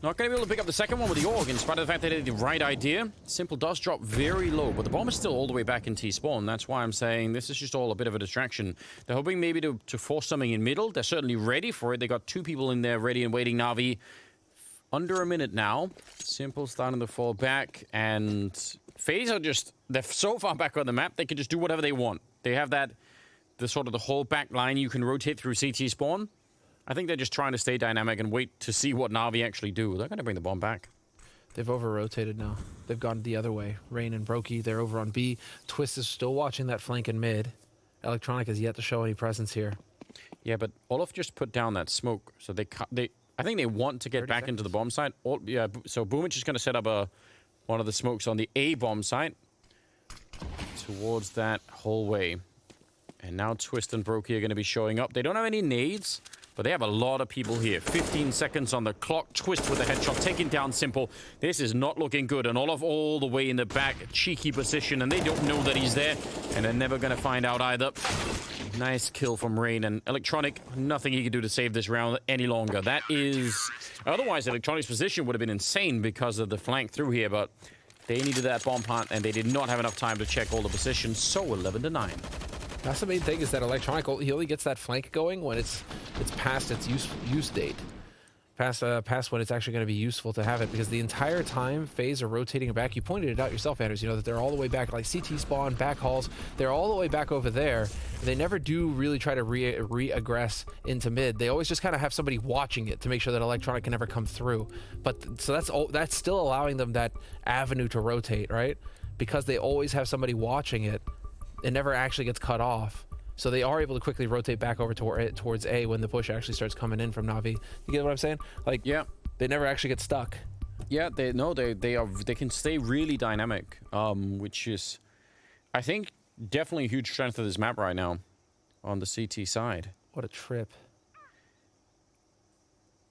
Not going to be able to pick up the second one with the AUG, in spite of the fact that they had the right idea. Simple does drop very low, but the bomb is still all the way back in T-spawn. That's why I'm saying this is just all a bit of a distraction. They're hoping maybe to force something in middle. They're certainly ready for it. They got 2 people in there ready and waiting. Na'Vi under a minute now. Simple starting to fall back, and FaZe are just, they're so far back on the map, they can just do whatever they want. They have that, the sort of the whole back line you can rotate through CT spawn. I think they're just trying to stay dynamic and wait to see what Na'Vi actually do. They're going to bring the bomb back. They've over-rotated now. They've gone the other way. Rain and Brokey, they're over on B. Twist is still watching that flank in mid. Electronic has yet to show any presence here. Yeah, but Olof just put down that smoke, so I think they want to get back into the bomb site. Yeah, so Boomich is going to set up one of the smokes on the A bomb site towards that hallway. And now Twist and Brokey are going to be showing up. They don't have any nades, but they have a lot of people here. 15 seconds on the clock. Twist with a headshot, taking down Simple. This is not looking good. And Olof all the way in the back, cheeky position, and they don't know that he's there, and they're never going to find out either. Nice kill from Rain, and Electronic, nothing he can do to save this round any longer. That is... Otherwise, Electronic's position would have been insane because of the flank through here, but they needed that bomb plant, and they did not have enough time to check all the positions, so 11-9. That's the main thing, is that Electronic, he only gets that flank going when it's past its use date. Past when it's actually going to be useful to have it, because the entire time FaZe are rotating back. You pointed it out yourself, Anders, you know, that they're all the way back, like CT spawn, back halls, they're all the way back over there. They never do really try to re-aggress into mid. They always just kind of have somebody watching it to make sure that Electronic can never come through. But so that's still allowing them that avenue to rotate, right? Because they always have somebody watching it. It never actually gets cut off. So they are able to quickly rotate back over towards A when the push actually starts coming in from Na'Vi. You get what I'm saying? Like, yeah, they never actually get stuck. Yeah, they can stay really dynamic, which is, I think, definitely a huge strength of this map right now on the CT side. What a trip.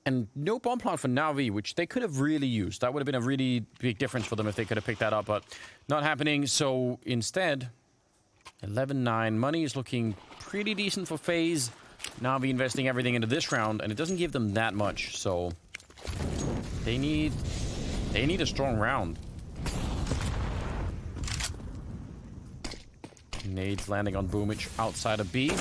And no bomb plant for Na'Vi, which they could have really used. That would have been a really big difference for them if they could have picked that up, but not happening. So instead, 11-9. Money is looking pretty decent for FaZe. Na'Vi investing everything into this round, and it doesn't give them that much. So they need a strong round. Nades landing on Boomich outside of B.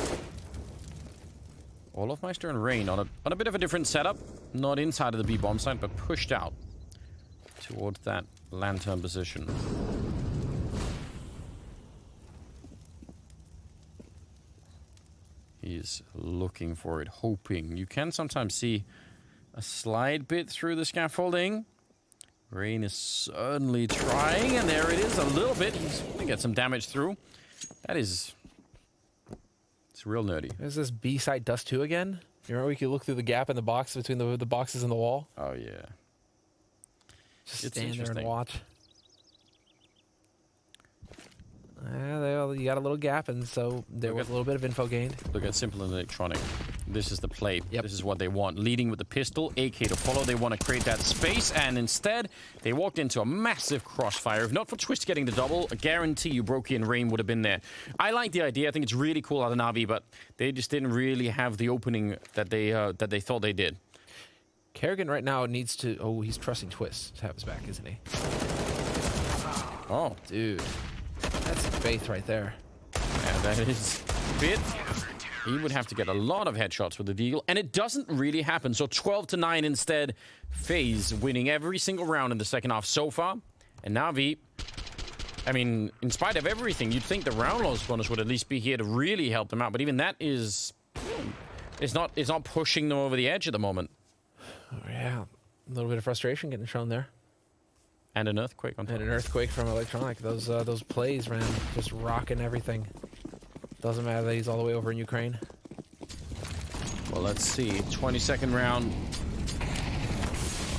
Olofmeister and Rain on a bit of a different setup. Not inside of the B bomb site, but pushed out towards that lantern position. He's looking for it, hoping. You can sometimes see a slide bit through the scaffolding. Rain is certainly trying, and there it is, a little bit. He's going to get some damage through. That is... It's real nerdy. Is this B-side dust 2 again? You remember we could look through the gap in the box between the boxes and the wall? Oh, yeah. Just It's stand there and interesting. watch. You got a little gap, and so there was a little bit of info gained. Look at Simple and Electronic. This is the play. Yep. This is what they want. Leading with the pistol, AK to follow. They want to create that space, and instead, they walked into a massive crossfire. If not for Twist getting the double, I guarantee you Brokey and Rain would have been there. I like the idea. I think it's really cool out of Navi, but they just didn't really have the opening that they thought they did. Kerrigan right now needs to... Oh, he's trusting Twist to have his back, isn't he? Oh, Dude. That's faith right there. yeah, that is bit. He would have to get a lot of headshots with the deagle, and it doesn't really happen. So 12-9 instead. FaZe winning every single round in the second half so far. And Navi, I mean, in spite of everything, you'd think the round loss bonus would at least be here to really help them out. But even that is... It's not pushing them over the edge at the moment. Oh, yeah. A little bit of frustration getting shown there. And an earthquake on top. And an earthquake from Electronic. Those plays, man, just rocking everything. Doesn't matter that he's all the way over in Ukraine. Well, let's see. 22nd round.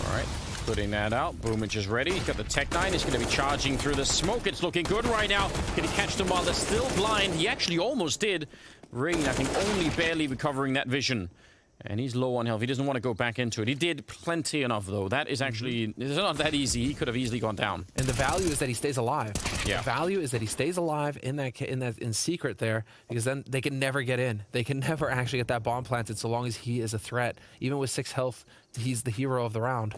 All right. Putting that out. Boomich is ready. He's got the Tech 9. He's going to be charging through the smoke. It's looking good right now. Can he catch them while they're still blind? He actually almost did. Rain, I think, only barely recovering that vision. And he's low on health. He doesn't want to go back into it. He did plenty enough, though. That is actually... It's not that easy. He could have easily gone down. And the value is that he stays alive. Yeah. The value is that he stays alive in secret there, because then they can never get in. They can never actually get that bomb planted so long as he is a threat. Even with 6 health, he's the hero of the round.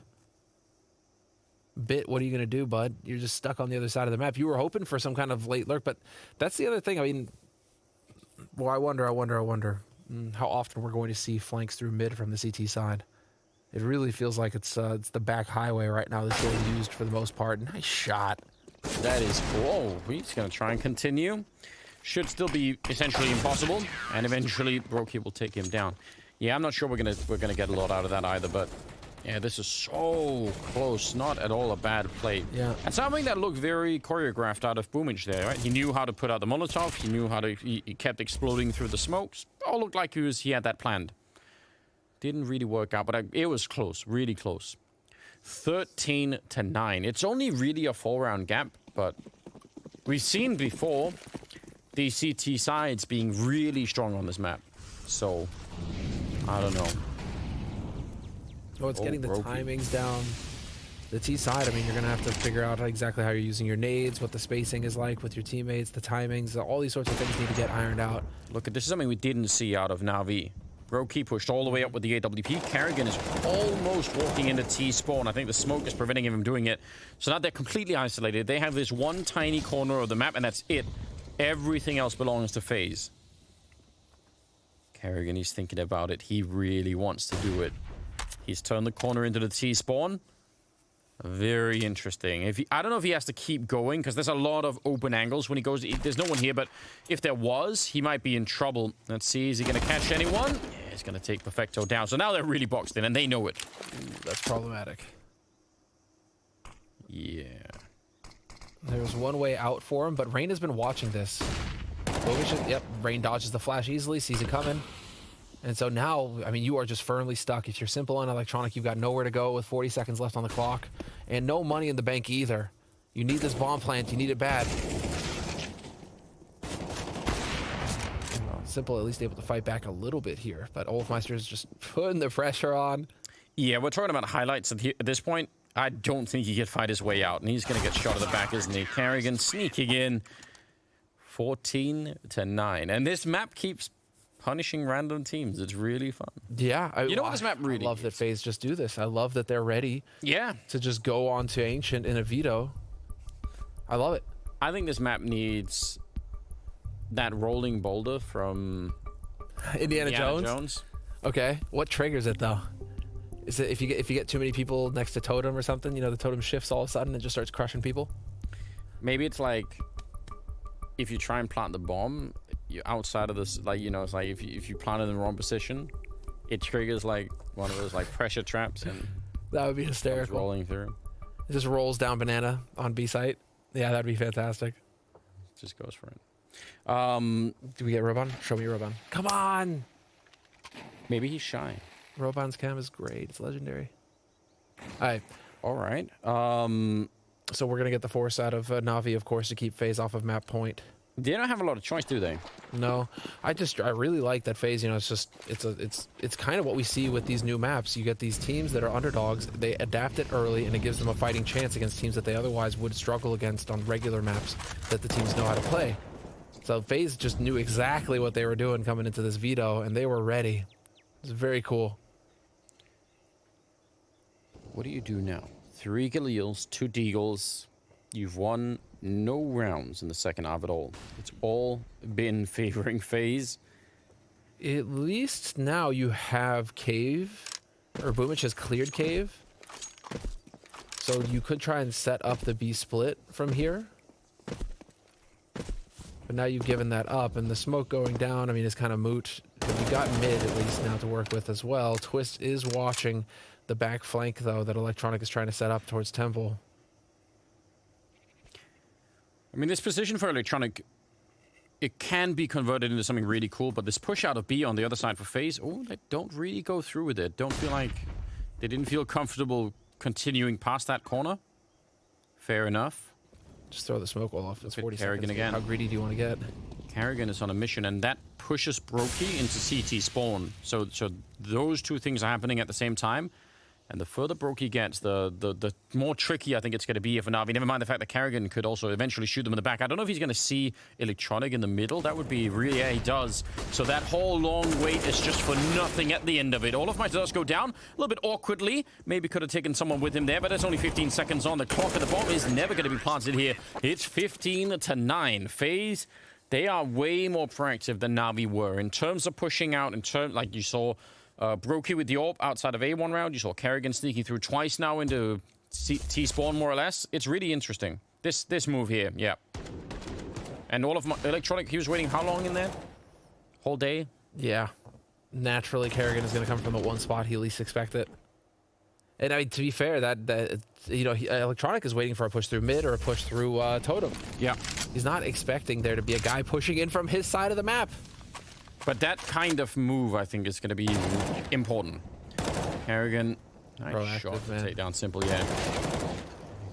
Bit, what are you going to do, bud? You're just stuck on the other side of the map. You were hoping for some kind of late lurk, but that's the other thing. I mean, well, I wonder how often we're going to see flanks through mid from the CT side. It really feels like it's the back highway right now that's getting used for the most part. Nice shot. That is cool. He's going to try and continue. Should still be essentially impossible, and eventually Brokey will take him down. Yeah, I'm not sure we're gonna get a lot out of that either, but yeah, this is so close. Not at all a bad play. Yeah. And something that looked very choreographed out of Boomich there, right? He knew how to put out the Molotov. He knew how to... He kept exploding through the smokes. All looked like he had that planned. Didn't really work out, but it was close. Really close. 13-9. It's only really a 4-round gap, but we've seen before the CT sides being really strong on this map. So, I don't know. Oh, it's getting the Brokey. timings down. The T side, I mean, you're going to have to figure out exactly how you're using your nades, what the spacing is like with your teammates, the timings, all these sorts of things need to get ironed out. Look, this is something we didn't see out of Navi. Brokey pushed all the way up with the AWP. Kerrigan is almost walking into T-spawn. I think the smoke is preventing him from doing it. So now they're completely isolated. They have this one tiny corner of the map, and that's it. Everything else belongs to FaZe. Kerrigan, he's thinking about it. He really wants to do it. He's turned the corner into the T-spawn. Very interesting. I don't know if he has to keep going, because there's a lot of open angles when he goes. There's no one here, but if there was, he might be in trouble. Let's see, is he going to catch anyone? Yeah, he's going to take Perfecto down. So now they're really boxed in, and they know it. That's problematic. Yeah. There's one way out for him, but Rain has been watching this. Yep, Rain dodges the flash easily, sees it coming. And so now, I mean, you are just firmly stuck. If you're Simple on Electronic, you've got nowhere to go with 40 seconds left on the clock. And no money in the bank either. You need this bomb plant. You need it bad. Simple at least able to fight back a little bit here. But Olofmeister is just putting the pressure on. Yeah, we're talking about highlights at this point. I don't think he could fight his way out. And he's going to get shot at the back, isn't he? Kerrigan sneaking in. 14-9. And this map keeps... punishing random teams. It's really fun. Yeah. You know what this map really I love that FaZe just do this. I love that they're ready to just go on to Ancient in a veto. I love it. I think this map needs that rolling boulder from Indiana Jones? Okay. What triggers it though? Is it if you get too many people next to totem or something? You know, the totem shifts all of a sudden and just starts crushing people. Maybe it's like if you try and plant the bomb, you're outside of this. Like, you know, it's like if you plant it in the wrong position, it triggers like one of those like pressure traps and That would be comes hysterical. rolling through. It just rolls down banana on B site. Yeah, that'd be fantastic. Just goes for it. Do we get Robon? Show me Robon. Come on! Maybe he's shy. Robon's cam is great. It's legendary. Alright, All right. so we're gonna get the force out of Navi, of course, to keep FaZe off of map point. They don't have a lot of choice, do they? No, I really like that FaZe. You know, it's kind of what we see with these new maps. You get these teams that are underdogs. They adapt it early, and it gives them a fighting chance against teams that they otherwise would struggle against on regular maps that the teams know how to play. So FaZe just knew exactly what they were doing coming into this veto, and they were ready. It's very cool. What do you do now? 3 Galils, 2 Deagles. You've won no rounds in the second half at all. It's all been favoring FaZe. At least now you have Cave, or Boomich has cleared Cave. So you could try and set up the B split from here. But now you've given that up, and the smoke going down, I mean, it's kind of moot. But you got mid at least now to work with as well. Twist is watching the back flank, though, that Electronic is trying to set up towards Temple. I mean, this position for Electronic, it can be converted into something really cool, but this push out of B on the other side for FaZe, oh, they don't really go through with it. Don't feel like they didn't feel comfortable continuing past that corner. Fair enough. Just throw the smoke wall off. It's Look 40 at Kerrigan seconds. again. How greedy do you want to get? Kerrigan is on a mission, and that pushes Brokey into CT spawn. So those two things are happening at the same time. And the further Brokey gets, the more tricky I think it's going to be for Navi. Never mind the fact that Kerrigan could also eventually shoot them in the back. I don't know if he's going to see Electronic in the middle. That would be really... Yeah, he does. So that whole long wait is just for nothing at the end of it. All of my does go down a little bit awkwardly. Maybe could have taken someone with him there, but there's only 15 seconds on. The clock and the bomb is never going to be planted here. It's 15-9. FaZe, they are way more proactive than Navi were in terms of pushing out, in terms, like you saw... Brokey with the AWP outside of A one round. You saw Kerrigan sneaking through twice now into T-spawn, more or less. It's really interesting. This move here, yeah. And all of my Electronic, he was waiting how long in there? Whole day? Yeah. Naturally, Kerrigan is going to come from the one spot he least expected. And I mean, to be fair, that you know, Electronic is waiting for a push through mid or a push through Totem. Yeah. He's not expecting there to be a guy pushing in from his side of the map. But that kind of move, I think, is going to be important. Kerrigan, nice Proactive, shot to man. take down Simple, yeah.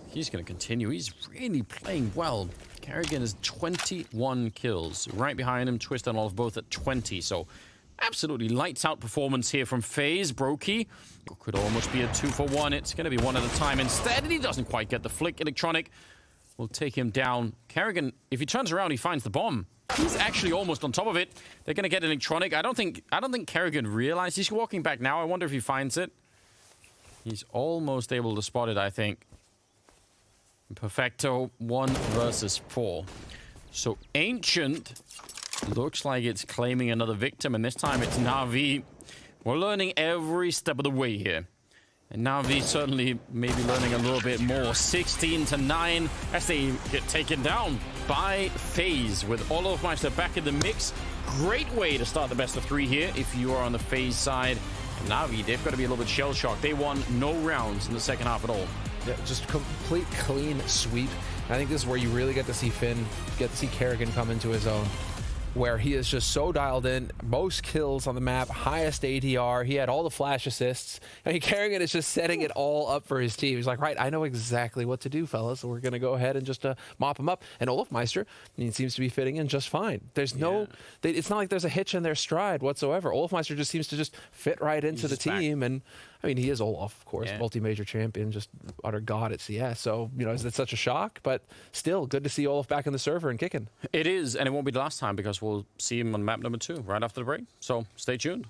He's going to continue. He's really playing well. Kerrigan has 21 kills. Right behind him, Twist and Olaf both at 20. So absolutely lights out performance here from FaZe. Brokey could almost be a 2-for-1. It's going to be one at a time instead, and he doesn't quite get the flick. Electronic will take him down. Kerrigan, if he turns around, he finds the bomb. He's actually almost on top of it. They're going to get Electronic. I don't think Kerrigan realized he's walking back now. I wonder if he finds it. He's almost able to spot it, I think. Perfecto, 1 versus 4. So Ancient looks like it's claiming another victim, and this time it's Navi. We're learning every step of the way here. And Navi certainly maybe learning a little bit more. 16-9 as they get taken down by FaZe with Olofmeister back in the mix. Great way to start the best of 3 here if you are on the FaZe side. And Navi, they've got to be a little bit shell-shocked. They won no rounds in the second half at all. Yeah, just complete clean sweep. And I think this is where you really get to see Finn, get to see Kerrigan come into his own, where he is just so dialed in, most kills on the map, highest ADR, he had all the flash assists. I mean, Kerrigan is just setting it all up for his team. He's like, right, I know exactly what to do, fellas, so we're going to go ahead and just mop him up. And Olofmeister, he seems to be fitting in just fine. There's no, it's not like there's a hitch in their stride whatsoever. Olofmeister just seems to just fit right into the team. And I mean, he is Olaf, of course, multi-major champion, just utter god at CS. So, you know, is that such a shock? But still, good to see Olaf back in the server and kicking. It is, and it won't be the last time because we'll see him on map number 2 right after the break. So stay tuned.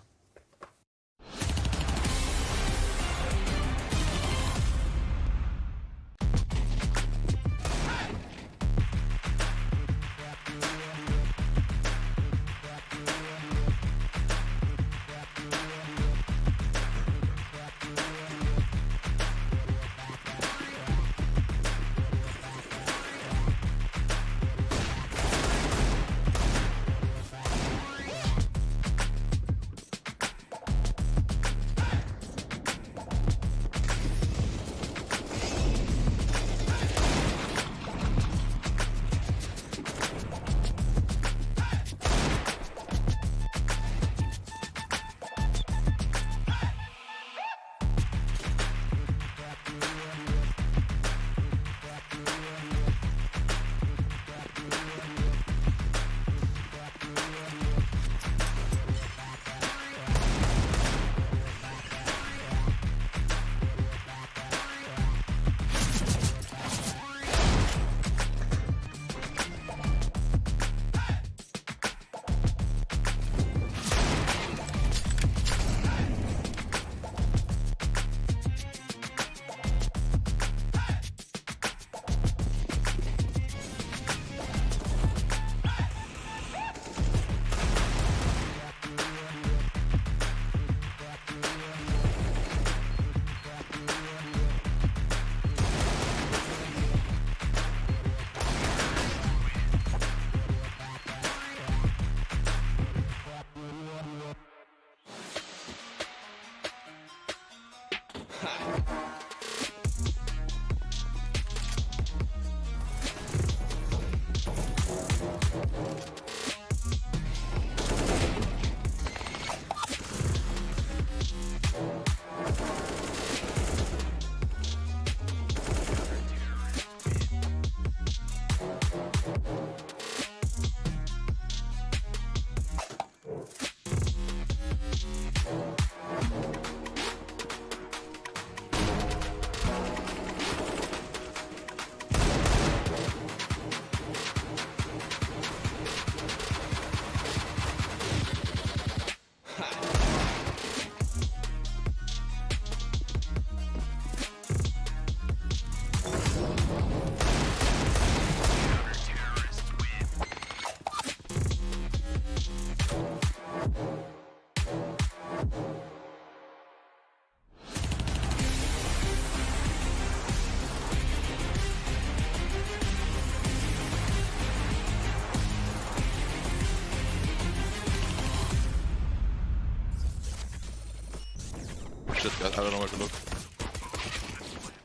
shit, guys. I don't know where to look.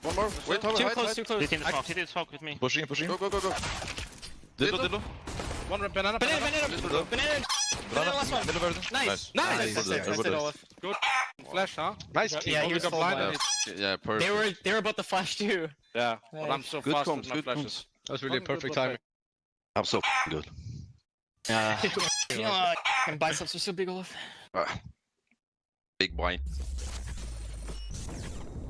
One more. Wait, hold Too on. close, too close. He's in the smoke. He did smoke with me. Pushing. Go. Dildo. One banana. Banana last one. Middle version. Nice. Good flash, huh? Nice. Yeah, he was full blind. Yeah, perfect. They were about to flash too. Yeah, but I'm so Good fast comms, with my good flashes. comms. That was really a perfect timing. I'm so good. You know, my biceps are so big, Olaf. Big boy.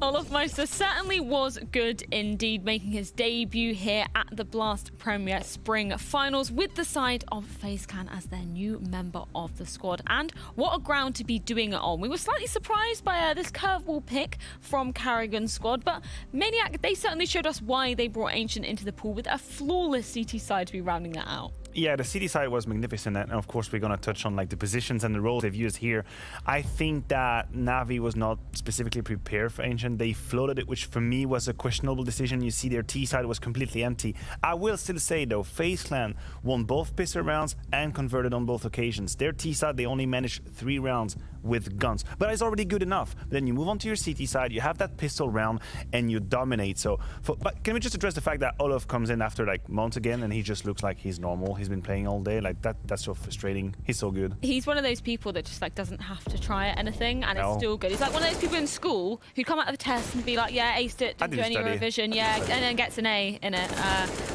Olaf Meister certainly was good indeed, making his debut here at the Blast Premier Spring Finals with the side of FaZe Clan as their new member of the squad. And what a ground to be doing it on. We were slightly surprised by this curveball pick from Carrigan's squad, but Maniac, they certainly showed us why they brought Ancient into the pool with a flawless CT side to be rounding that out. Yeah, the city side was magnificent, and of course we're going to touch on like the positions and the roles they've used here. I think that Navi was not specifically prepared for Ancient. They floated it, which for me was a questionable decision. You see their T side was completely empty. I will still say though, FaZe Clan won both pistol rounds and converted on both occasions. Their T side, they only managed 3 rounds with guns, but it's already good enough. Then you move on to your CT side, you have that pistol round and you dominate. So, but can we just address the fact that Olaf comes in after like months again and he just looks like he's normal. He's been playing all day. Like that's so frustrating. He's so good. He's one of those people that just like doesn't have to try anything and No. it's still good. He's like one of those people in school who'd come out of the test and be like, yeah, aced it, didn't do any revision, yeah, and then gets an A in it.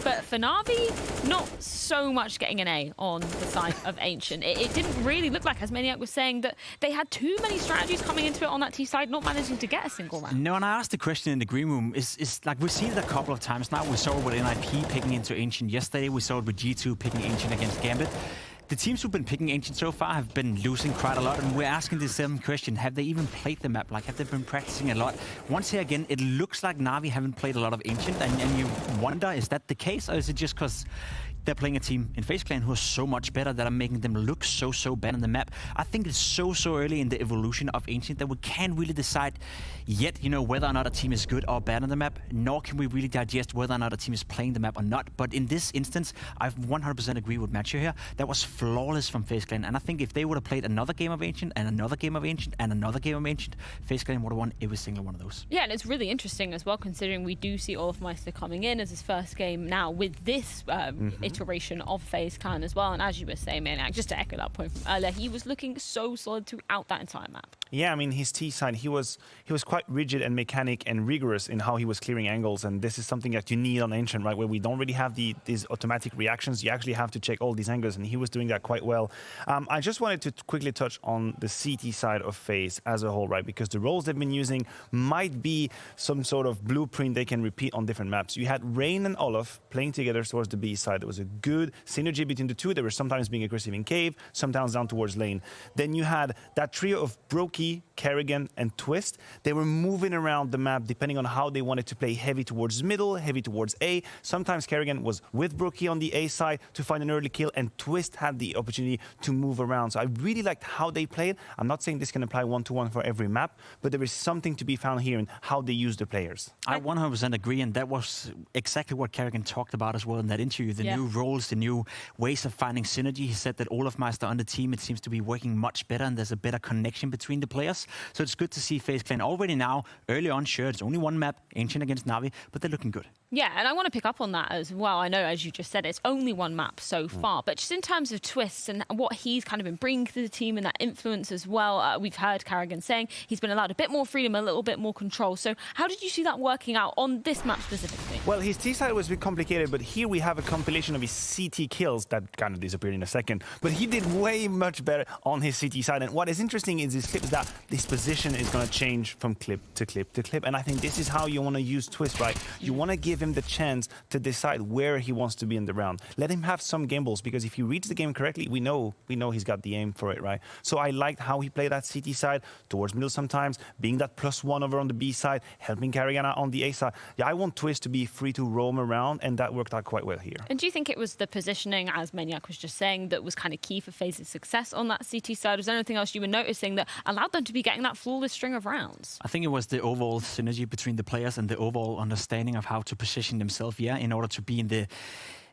But for Navi, not so much getting an A on the side of Ancient. It didn't really look like, as Maniac was saying, that they had too many strategies coming into it on that T side, not managing to get a single round. No, and I asked the question in the green room, is like we've seen it a couple of times now. We saw it with NIP picking into Ancient yesterday. We saw it with G2 picking Ancient against Gambit. The teams who've been picking Ancient so far have been losing quite a lot, and we're asking the same question. Have they even played the map? Like, have they been practicing a lot? Once here again, it looks like Navi haven't played a lot of Ancient, and you wonder, is that the case, or is it just because they're playing a team in FaZe Clan who are so much better that are making them look so bad on the map? I think it's so early in the evolution of Ancient that we can't really decide yet, you know, whether or not a team is good or bad on the map, nor can we really digest whether or not a team is playing the map or not. But in this instance, I 100% agree with Matthew here. That was flawless from FaZe Clan, and I think if they would have played another game of Ancient and another game of Ancient and another game of Ancient, FaZe Clan would have won every single one of those. Yeah, and it's really interesting as well, considering we do see Olaf Meister coming in as his first game now with this iteration of FaZe Clan as well. And as you were saying, Maniac, just to echo that point from earlier, he was looking so solid throughout that entire map. Yeah, I mean, his T side, he was quite rigid and mechanic and rigorous in how he was clearing angles, and this is something that you need on Ancient, right, where we don't really have these automatic reactions. You actually have to check all these angles, and he was doing that quite well. I just wanted to quickly touch on the CT side of FaZe as a whole, right, because the roles they've been using might be some sort of blueprint they can repeat on different maps. You had Rain and Olaf playing together towards the B side. There was a good synergy between the two. They were sometimes being aggressive in cave, sometimes down towards lane. Then you had that trio of Brokey, Kerrigan, and Twist. They were moving around the map depending on how they wanted to play, heavy towards middle, heavy towards A. Sometimes Kerrigan was with Brokey on the A side to find an early kill, and Twist had the opportunity to move around. So I really liked how they played. I'm not saying this can apply one-to-one for every map, but there is something to be found here in how they use the players. I 100% agree, and that was exactly what Kerrigan talked about as well in that interview. The new roles, the new ways of finding synergy. He said that Olaf Meister on the team, it seems to be working much better, and there's a better connection between the players. So it's good to see FaZe Clan already now, early on, sure, it's only one map, Ancient against Navi, but they're looking good. Yeah, and I want to pick up on that as well. I know, as you just said, it's only one map so far, but just in terms of Twists and what he's kind of been bringing to the team and that influence as well, we've heard Kerrigan saying he's been allowed a bit more freedom, a little bit more control. So how did you see that working out on this map specifically? Well, his T side was a bit complicated, but here we have a compilation of his CT kills that kind of disappeared in a second. But he did way much better on his CT side. And what is interesting is his clips that this position is going to change from clip to clip to clip. And I think this is how you want to use Twist, right? You want to give him the chance to decide where he wants to be in the round. Let him have some gambles, because if he reads the game correctly, we know he's got the aim for it, right? So I liked how he played that CT side towards middle sometimes, being that +1 over on the B side, helping Kerrigan out on the A side. Yeah, I want Twist to be free to roam around, and that worked out quite well here. And do you think it was the positioning, as Maniac was just saying, that was kind of key for FaZe's success on that CT side? Was there anything else you were noticing that allowed them to be getting that flawless string of rounds? I think it was the overall synergy between the players and the overall understanding of how to position themselves, in order to be in the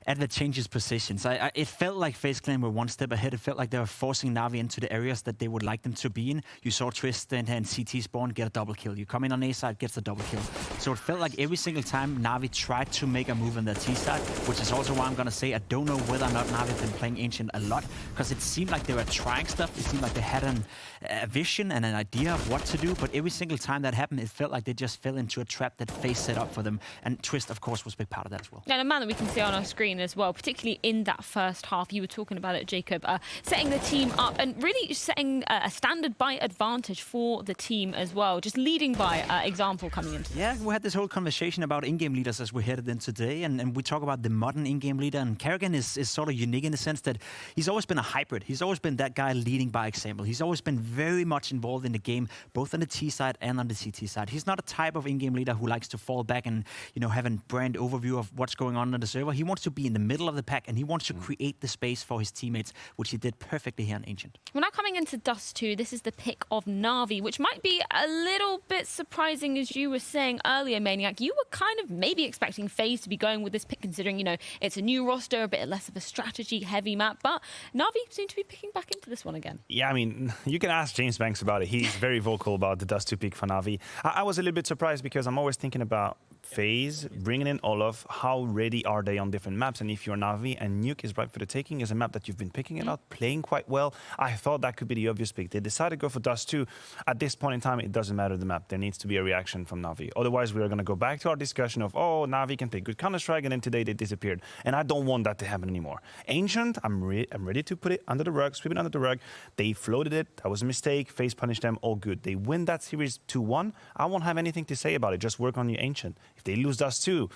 advantageous positions. It felt like FaZe Clan were one step ahead. It felt like they were forcing Na'Vi into the areas that they would like them to be in. You saw Tristan and CT spawn get a double kill. You come in on A side, gets a double kill. So it felt like every single time Na'Vi tried to make a move on their T side, which is also why I'm going to say I don't know whether or not Na'Vi have been playing Ancient a lot, because it seemed like they were trying stuff. It seemed like they had a vision and an idea of what to do, but every single time that happened, it felt like they just fell into a trap that FaZe set up for them. And Twist, of course, was a big part of that as well. And a man that we can see on our screen as well, particularly in that first half, you were talking about it, Jacob, setting the team up and really setting a standard by advantage for the team as well, just leading by example coming into this. Yeah, we had this whole conversation about in-game leaders as we headed in today, and we talk about the modern in-game leader, and Karrigan is sort of unique in the sense that he's always been a hybrid. He's always been that guy leading by example. He's always been very much involved in the game, both on the T side and on the CT side. He's not a type of in-game leader who likes to fall back and, you know, have a brand overview of what's going on the server. He wants to be in the middle of the pack, and he wants to create the space for his teammates, which he did perfectly here in Ancient. We're now coming into Dust 2. This is the pick of Na'Vi, which might be a little bit surprising, as you were saying earlier, Maniac. You were kind of maybe expecting FaZe to be going with this pick, considering, you know, it's a new roster, a bit less of a strategy-heavy map, but Na'Vi seem to be picking back into this one again. Yeah, I mean, you can ask James Banks about it. He's very vocal about the Dust 2 pick for Na'Vi. I was a little bit surprised because I'm always thinking about FaZe, bringing in Olaf, how ready are they on different maps? And if you're Na'Vi and Nuke is right for the taking, is a map that you've been picking a lot, playing quite well, I thought that could be the obvious pick. They decided to go for Dust 2. At this point in time, it doesn't matter the map. There needs to be a reaction from Na'Vi. Otherwise, we're going to go back to our discussion of, oh, Na'Vi can play good Counter-Strike, and then today they disappeared. And I don't want that to happen anymore. Ancient, I'm ready to put it under the rug, sweep it under the rug. They floated it. That was a mistake. FaZe punished them. All good. They win that series 2-1. I won't have anything to say about it. Just work on your Ancient. If they lose Dust 2,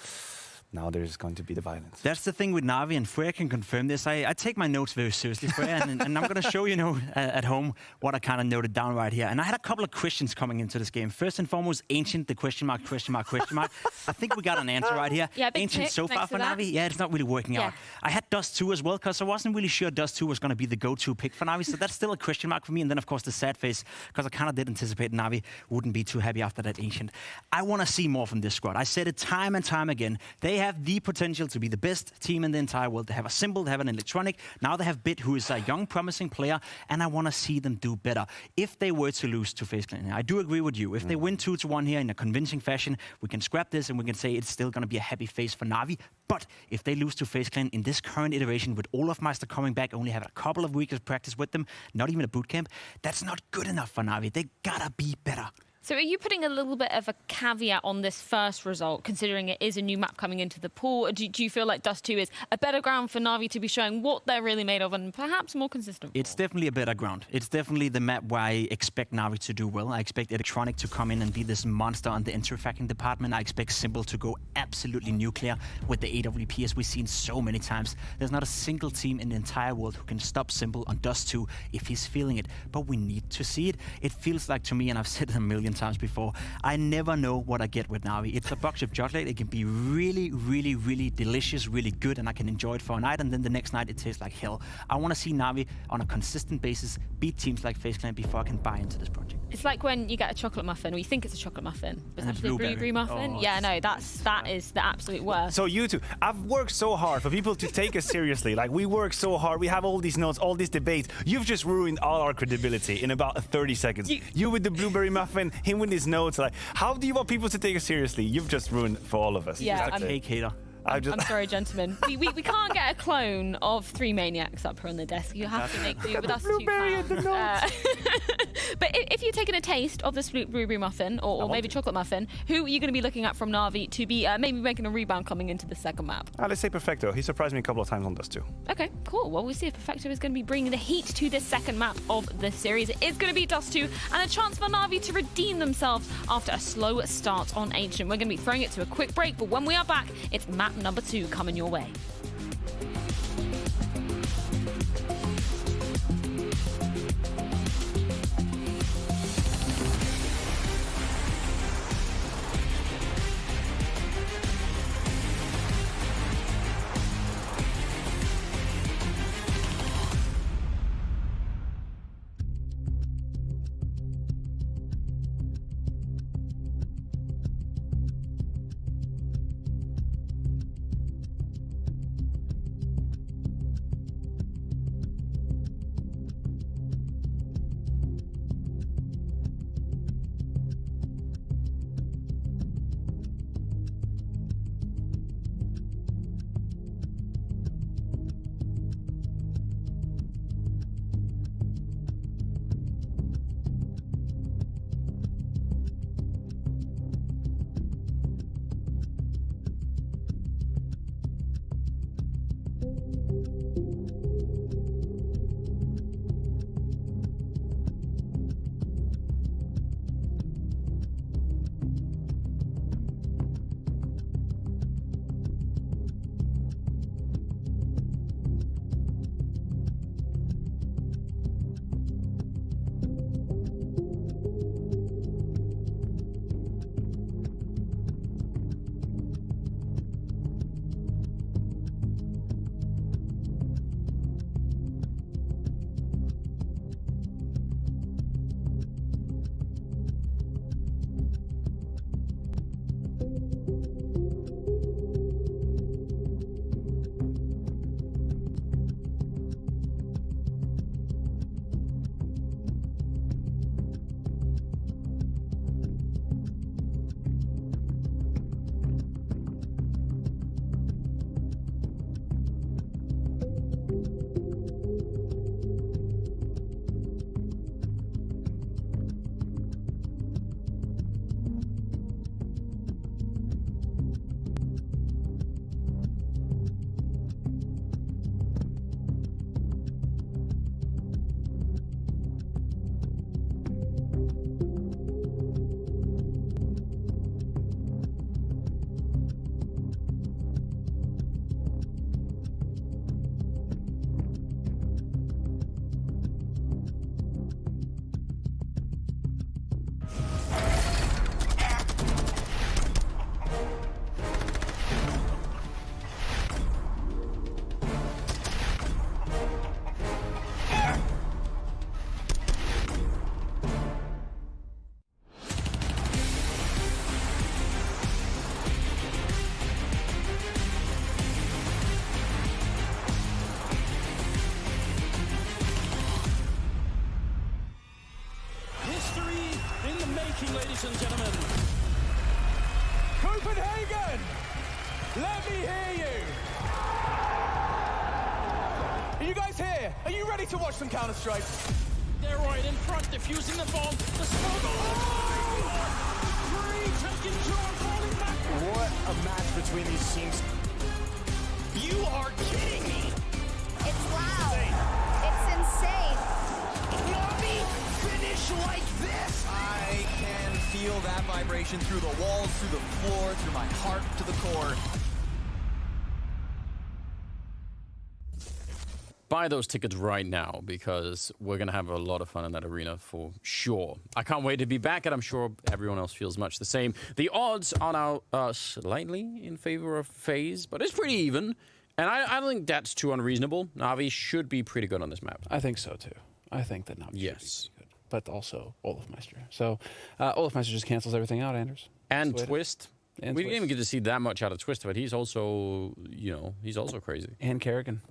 now there's going to be the violence. That's the thing with Na'Vi, and Freya can confirm this. I take my notes very seriously, Freya, and I'm going to show you, at home what I kind of noted down right here. And I had a couple of questions coming into this game. First and foremost, Ancient, the question mark, question mark, question mark. I think we got an answer right here. Yeah, Ancient so far for Na'Vi, yeah, it's not really working out. I had Dust 2 as well, because I wasn't really sure Dust 2 was going to be the go-to pick for Na'Vi, so that's still a question mark for me. And then, of course, the sad face, because I kind of did anticipate Na'Vi wouldn't be too happy after that Ancient. I want to see more from this squad. I said it time and time again. They have the potential to be the best team in the entire world. They have a Symbol, they have an Electronic. Now they have Bit, who is a young, promising player, and I want to see them do better. If they were to lose to FaZe Clan, I do agree with you. If they win 2-1 here in a convincing fashion, we can scrap this and we can say it's still going to be a happy phase for Na'Vi. But if they lose to FaZe Clan in this current iteration, with Olaf Meister coming back, only having a couple of weeks of practice with them, not even a boot camp, that's not good enough for Na'Vi. They gotta be better. So are you putting a little bit of a caveat on this first result, considering it is a new map coming into the pool? Do you feel like Dust 2 is a better ground for Na'Vi to be showing what they're really made of and perhaps more consistent? It's definitely a better ground. It's definitely the map where I expect Na'Vi to do well. I expect Electronic to come in and be this monster on the interfacting department. I expect Symbol to go absolutely nuclear with the AWP, as we've seen so many times. There's not a single team in the entire world who can stop Symbol on Dust 2 if he's feeling it. But we need to see it. It feels like to me, and I've said it a million times before, I never know what I get with Na'Vi. It's a box of chocolate. It can be really, really, really delicious, really good, and I can enjoy it for a night, and then the next night it tastes like hell. I want to see Na'Vi on a consistent basis beat teams like FaZe Clan before I can buy into this project. It's like when you get a chocolate muffin, or you think it's a chocolate muffin, but it's actually a blueberry muffin. Oh, yeah, no, that is the absolute worst. So you two, I've worked so hard for people to take us seriously. Like, we work so hard. We have all these notes, all these debates. You've just ruined all our credibility in about 30 seconds. You with the blueberry muffin, him with his notes. Like, how do you want people to take us seriously? You've just ruined for all of us. Yeah, I'm a cake hater. I'm sorry, gentlemen. We can't get a clone of 3 maniacs up here on the desk. You have to make do with us 2 clowns. But if you're taking a taste of this blueberry muffin, or maybe chocolate muffin, who are you going to be looking at from Na'Vi to be maybe making a rebound coming into the second map? Let's say Perfecto. He surprised me a couple of times on Dust 2. Okay, cool. Well, we'll see if Perfecto is going to be bringing the heat to this second map of the series. It is going to be Dust 2, and a chance for Na'Vi to redeem themselves after a slow start on Ancient. We're going to be throwing it to a quick break, but when we are back, it's map number 2 coming your way. ladies and gentlemen. Copenhagen, let me hear you. Are you guys here? Are you ready to watch some Counter-Strike? They're right in front, defusing the bomb. The smoke. Oh! Three taking two and falling back. What a match between these teams. You are kidding me. It's loud. It's insane. Nobby finish like this. I can feel that vibration through the walls, through the floor, through my heart to the core. Buy those tickets right now because we're going to have a lot of fun in that arena for sure. I can't wait to be back, and I'm sure everyone else feels much the same. The odds are now slightly in favor of FaZe, but it's pretty even. And I don't think that's too unreasonable. Navi should be pretty good on this map. I think so, too. I think that Navi yes. should be good. But also Olafmeister. So Olafmeister just cancels everything out, Anders. And Twist. And we didn't even get to see that much out of Twist, but he's also, you know, he's also crazy. And Kerrigan.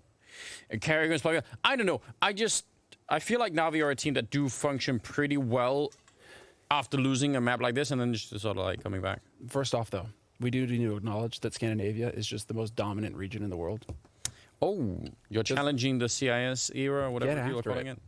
And Kerrigan's playing. I don't know. I feel like Navi are a team that do function pretty well after losing a map like this and then just sort of like coming back. First off, though, we do need to acknowledge that Scandinavia is just the most dominant region in the world. Oh, you're challenging the CIS era or whatever people are calling it.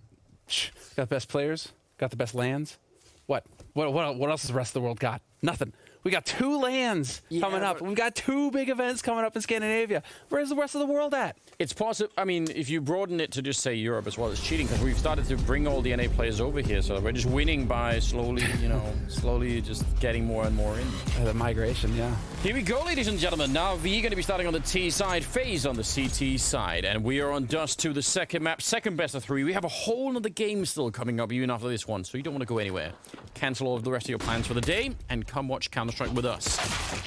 Got the best players. Got the best lands. What else has the rest of the world got? Nothing. We got 2 lands coming up. We've got 2 big events coming up in Scandinavia. Where's the rest of the world at? It's possible. I mean, if you broaden it to just say Europe as well, it's cheating because we've started to bring all the NA players over here. So we're just winning by slowly, you know, slowly just getting more and more in. The migration, yeah. Here we go, ladies and gentlemen. Navi going to be starting on the T side, FaZe on the CT side. And we are on Dust 2, the second map, second best of 3. We have a whole other game still coming up even after this one, so you don't want to go anywhere. Cancel all of the rest of your plans for the day and come watch Counter-Strike with us.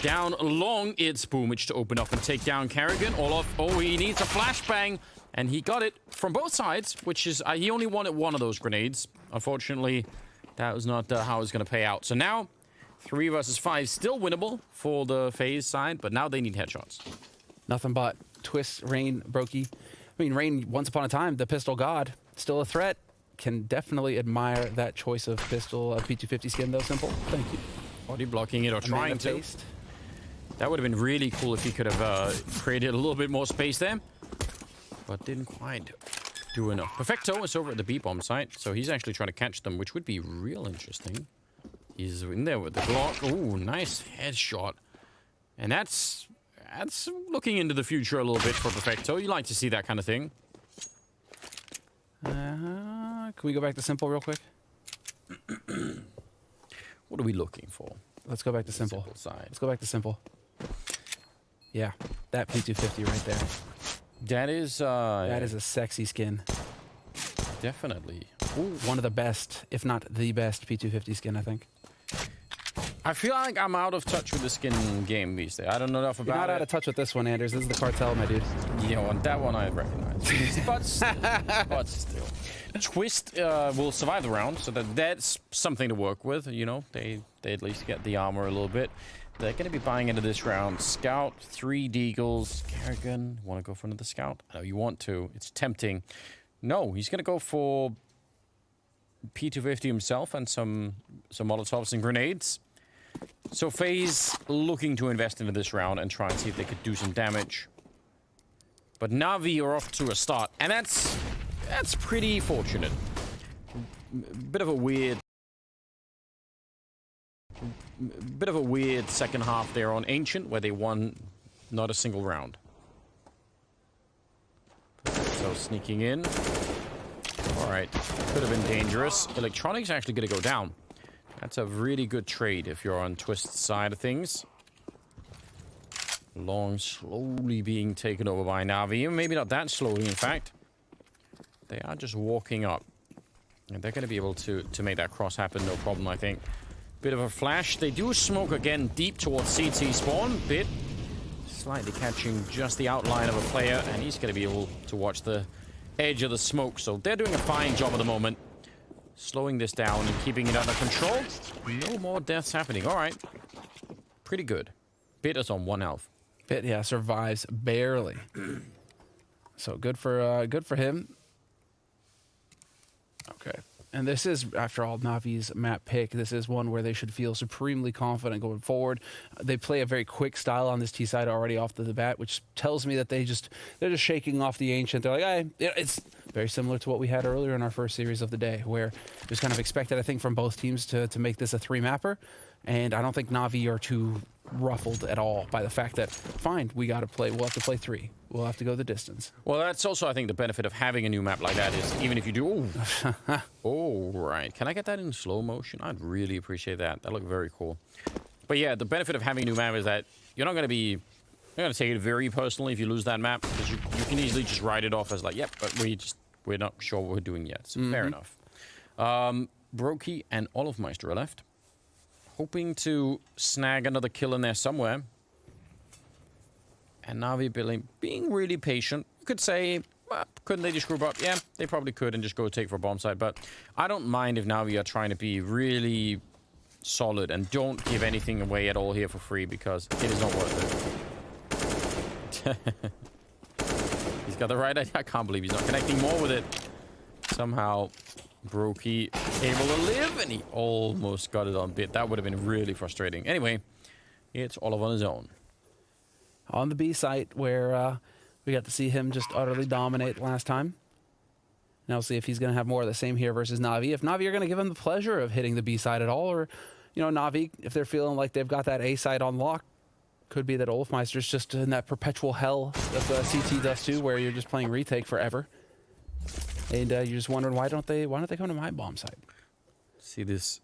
Down long, it's Boomich to open up and take down Kerrigan. Oh, he needs a flashbang, and he got it from both sides, which is, he only wanted one of those grenades. Unfortunately, that was not how it was going to pay out. So now, 3 versus 5, still winnable for the FaZe side, but now they need headshots. Nothing but Twist, Rain, Brokey. I mean, Rain, once upon a time, the pistol god, still a threat. Can definitely admire that choice of pistol P250 skin, though. Simple. Thank you. Body blocking it or trying to. That would have been really cool if he could have created a little bit more space there, but didn't quite do enough. Perfecto is over at the B-bomb site, so he's actually trying to catch them, which would be real interesting. He's in there with the Glock. Ooh, nice headshot. And that's looking into the future a little bit for Perfecto. You like to see that kind of thing. Can we go back to Simple real quick? What are we looking for? Let's go back to Simple. Simple side. Let's go back to Simple. Yeah, that P250 right there. That is a sexy skin. Definitely. Ooh, one of the best, if not the best P250 skin, I think. I feel like I'm out of touch with the skin game these days. I don't know enough about it. You're not out of touch with this one, Anders. This is the cartel, my dude. You know, and that one I recognize. but still. Twist will survive the round, so that's something to work with. You know, they at least get the armor a little bit. They're going to be buying into this round. Scout, 3 Deagles. Kerrigan, want to go for another Scout? I know you want to. It's tempting. No, he's going to go for P250 himself and some Molotovs and grenades. So FaZe looking to invest into this round and try and see if they could do some damage. But Navi are off to a start, and that's pretty fortunate. Bit of a weird second half there on Ancient, where they won not a single round. So sneaking in. All right, could have been dangerous. Electronics actually going to go down. That's a really good trade if you're on Twist's side of things. Long slowly being taken over by Navi. Maybe not that slowly, in fact. They are just walking up. And they're going to be able to make that cross happen, no problem, I think. Bit of a flash. They do smoke again deep towards CT spawn. Bit slightly catching just the outline of a player, and he's going to be able to watch the edge of the smoke. So they're doing a fine job at the moment. Slowing this down and keeping it under control. No more deaths happening. All right. Pretty good. Bit is on 1 health. Bit, yeah, survives barely. So good for him. Okay. And this is, after all, Navi's map pick. This is one where they should feel supremely confident going forward. They play a very quick style on this T side already off the bat, which tells me that they're just shaking off the Ancient. They're like, hey, it's very similar to what we had earlier in our first series of the day, where it was kind of expected, I think, from both teams to make this a 3-mapper. And I don't think Navi are too ruffled at all by the fact that, fine, we'll have to play 3. We'll have to go the distance. Well, that's also, I think, the benefit of having a new map like that is even if you do... Oh, right. Can I get that in slow motion? I'd really appreciate that. That looked very cool. But yeah, the benefit of having a new map is that you're not going to take it very personally if you lose that map, because you can easily just write it off as like, yep, but we're not sure what we're doing yet. So fair enough. Brokey and Olofmeister are left. Hoping to snag another kill in there somewhere. And Navi being really patient. You could say, well, couldn't they just group up? Yeah, they probably could and just go take for bomb site. But I don't mind if Navi are trying to be really solid and don't give anything away at all here for free, because it is not worth it. He's got the right idea. I can't believe he's not connecting more with it. Somehow, Brokey able to live, and he almost got it on bit. That would have been really frustrating. Anyway, it's Olive on his own. On the B site, where we got to see him just utterly dominate last time. Now we'll see if he's going to have more of the same here versus Navi. If Navi are going to give him the pleasure of hitting the B side at all, or, Navi, if they're feeling like they've got that A side on lock, could be that Olofmeister's just in that perpetual hell that CT does too, where you're just playing retake forever. And you're just wondering, why don't they come to my bomb site? See this?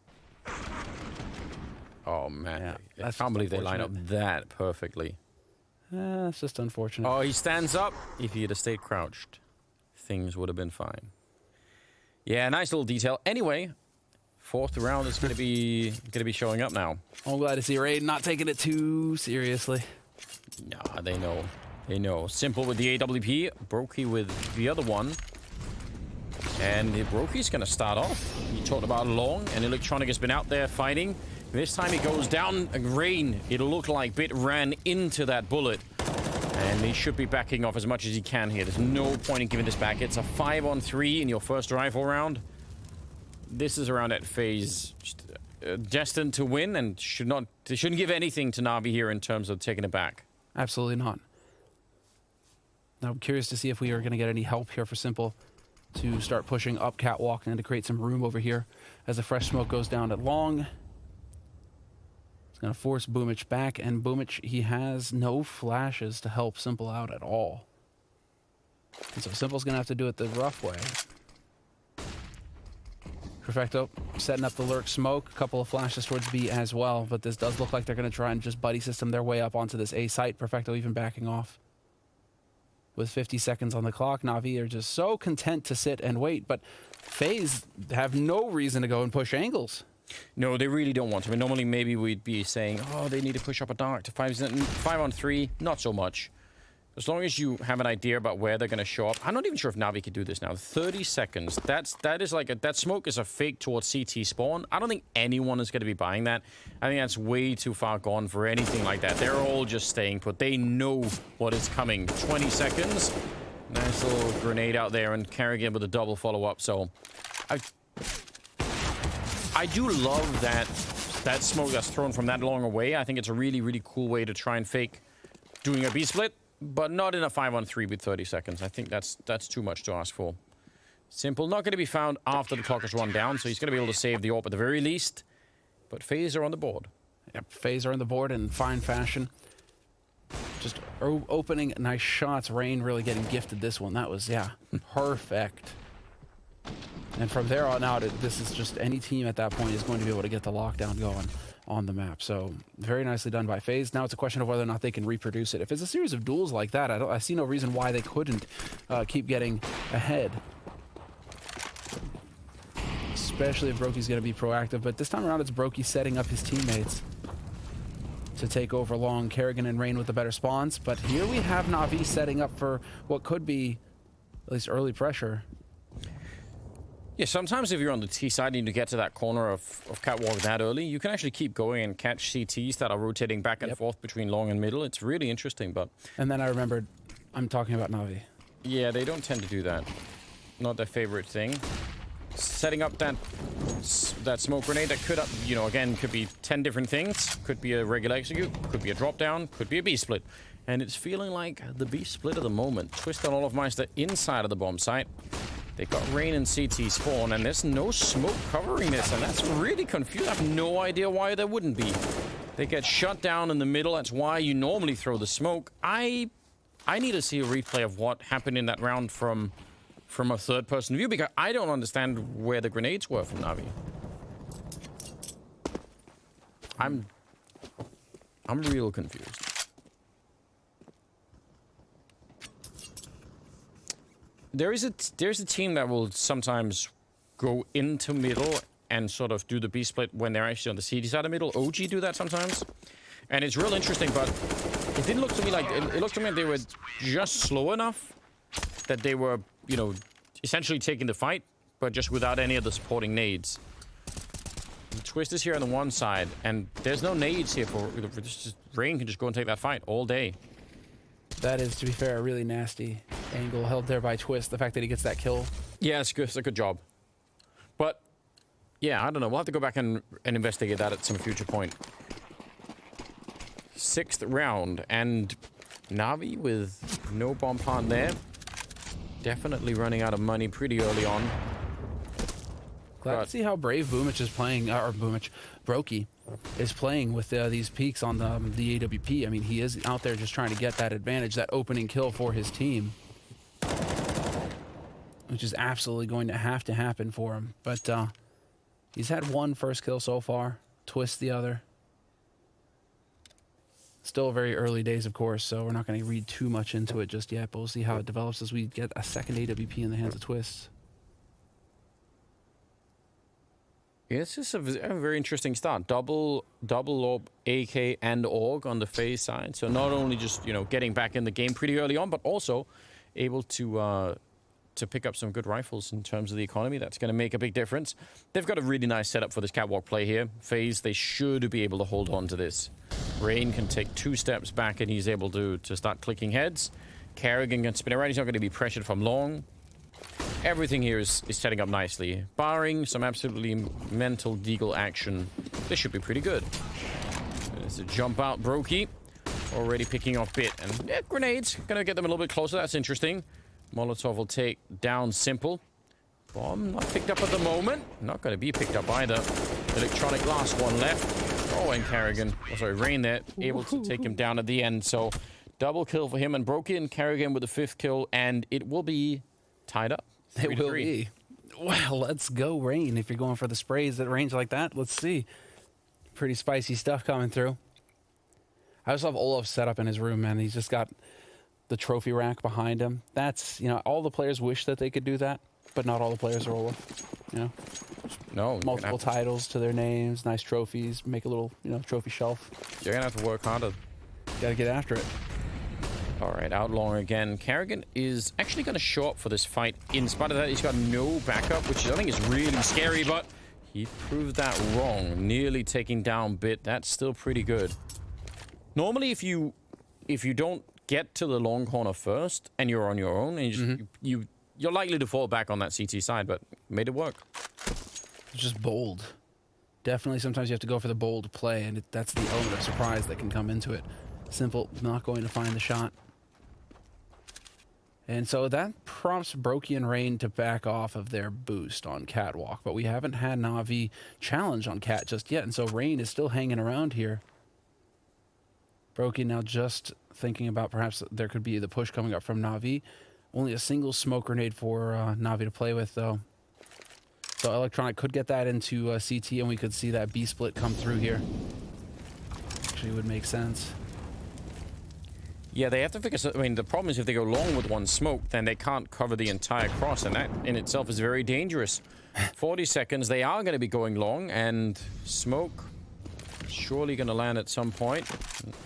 Oh, man. Yeah, I can't believe they line up that perfectly. It's just unfortunate. Oh, he stands up. If he had stayed crouched, things would have been fine. Yeah, nice little detail. Anyway, 4th round is going to be showing up now. I'm glad to see Raiden not taking it too seriously. Nah, they know. They know. Simple with the AWP. Brokey with the other one. And Brokey's going to start off. You talked about Long, and Electronic has been out there fighting. This time he goes down. Rain, it looked like Bit ran into that bullet. And he should be backing off as much as he can here. There's no point in giving this back. It's a 5-on-3 in your first rifle round. This is around at FaZe. Destined to win, and they shouldn't give anything to Navi here in terms of taking it back. Absolutely not. Now, I'm curious to see if we are going to get any help here for Simple to start pushing up catwalk and to create some room over here as the fresh smoke goes down at Long. It's going to force Boomich back, and Boomich, he has no flashes to help Simple out at all. And so Simple's going to have to do it the rough way. Perfecto setting up the lurk smoke, a couple of flashes towards B as well, but this does look like they're going to try and just buddy system their way up onto this A site. Perfecto even backing off. With 50 seconds on the clock, Navi are just so content to sit and wait, but FaZe have no reason to go and push angles. No, they really don't want to. I mean, normally maybe we'd be saying, oh, they need to push up a dark to 5-on-3. Not so much. As long as you have an idea about where they're going to show up. I'm not even sure if Navi could do this now. 30 seconds. That is like that smoke is a fake towards CT spawn. I don't think anyone is going to be buying that. I think that's way too far gone for anything like that. They're all just staying put. They know what is coming. 20 seconds. Nice little grenade out there and carrying it with a double follow-up. So I do love that smoke that's thrown from that long away. I think it's a really, really cool way to try and fake doing a B-split. But not in a 5-on-3 with 30 seconds. I think that's too much to ask for. Simple, not going to be found after the clock is run down, so he's going to be able to save the AWP at the very least. But FaZe are on the board. Yep, FaZe are on the board in fine fashion. Just opening nice shots. Rain really getting gifted this one. That was, yeah, perfect. And from there on out, this is just any team at that point is going to be able to get the lockdown going on the map. So very nicely done by FaZe. Now it's a question of whether or not they can reproduce it. If it's a series of duels like that, I see no reason why they couldn't keep getting ahead. Especially if Brokey's going to be proactive. But this time around, it's Brokey setting up his teammates to take over Long. Kerrigan and Rain with the better spawns. But here we have Na'Vi setting up for what could be at least early pressure. Yeah, sometimes if you're on the T side and you need to get to that corner of catwalk that early, you can actually keep going and catch CTs that are rotating back and forth between long and middle. It's really interesting, but... And then I remembered, I'm talking about Na'Vi. Yeah, they don't tend to do that. Not their favorite thing. setting up that smoke grenade that could, you know, again, could be 10 different things. Could be a regular execute, could be a drop down, could be a B split. And it's feeling like the B split at the moment. Twist and Olofmeister inside of the bomb site. They've got Rain and CT spawn, and there's no smoke covering this, and that's really confusing. I have no idea why there wouldn't be. They get shut down in the middle. That's why you normally throw the smoke. I need to see a replay of what happened in that round from a third-person view, because I don't understand where the grenades were from Navi. I'm real confused. There's a team that will sometimes go into middle and sort of do the B split when they're actually on the CT side of middle. OG do that sometimes, and it's real interesting. But it didn't look to me like it looked to me like they were just slow enough that they were, you know, essentially taking the fight, but just without any of the supporting nades. The Twist is here on the one side, and there's no nades here for just Rain can just go and take that fight all day. That is, to be fair, a really nasty angle held there by Twist. The fact that he gets that kill. Yeah, it's good. It's a good job. But yeah, I don't know. We'll have to go back and investigate that at some future point. 6th round, and Navi with no bomb plant there. Definitely running out of money pretty early on. Glad to see how brave Boomich is playing, or Boomich, Brokey is playing with these peaks on the AWP. I mean, he is out there just trying to get that advantage, that opening kill for his team, which is absolutely going to happen for him. But he's had one first kill so far, Twist the other. Still very early days, of course, so we're not going to read too much into it just yet, but we'll see how it develops as we get a second AWP in the hands of Twist. Yeah, it's just a very interesting start. Double orb, AK, and AUG on the FaZe side. So not only just, you know, getting back in the game pretty early on, but also able to pick up some good rifles in terms of the economy. That's going to make a big difference. They've got a really nice setup for this catwalk play here. FaZe, they should be able to hold on to this. Rain can take 2 steps back, and he's able to start clicking heads. Kerrigan can spin around. He's not going to be pressured from long. Everything here is setting up nicely. Barring some absolutely mental deagle action, this should be pretty good. There's a jump out, Brokey. Already picking off Bit. And yeah, grenades. Gonna get them a little bit closer. That's interesting. Molotov will take down Simple. Bomb not picked up at the moment. Not gonna be picked up either. Electronic last one left. Oh, and Kerrigan. Oh, sorry, Rain there. Able to take him down at the end. So double kill for him, and Brokey and Kerrigan with the 5th kill, and it will be tied up. It will be. Well, let's go, Rain. If you're going for the sprays at range like that, let's see. Pretty spicy stuff coming through. I also have Olaf set up in his room, man. He's just got the trophy rack behind him. That's, you know, all the players wish that they could do that, but not all the players are Olaf. You know? No. Multiple titles to their names, nice trophies, make a little, you know, trophy shelf. You're going to have to work harder. Got to get after it. All right, Outlaw again. Kerrigan is actually going to show up for this fight. In spite of that, he's got no backup, which I think is really scary, but he proved that wrong. Nearly taking down Bit. That's still pretty good. Normally, if you don't get to the long corner first and you're on your own, and you're likely to fall back on that CT side, but made it work. It's just bold. Definitely sometimes you have to go for the bold play, and that's the element of surprise that can come into it. Simple, not going to find the shot. And so that prompts Brokey and Rain to back off of their boost on Catwalk. But we haven't had Na'Vi challenge on Cat just yet. And so Rain is still hanging around here. Brokey now just thinking about perhaps there could be the push coming up from Na'Vi. Only a single smoke grenade for Na'Vi to play with, though. So Electronic could get that into CT, and we could see that B split come through here. Actually would make sense. Yeah, they have to figure. I mean, the problem is if they go long with one smoke, then they can't cover the entire cross, and that in itself is very dangerous. 40 seconds, they are going to be going long, and smoke surely going to land at some point.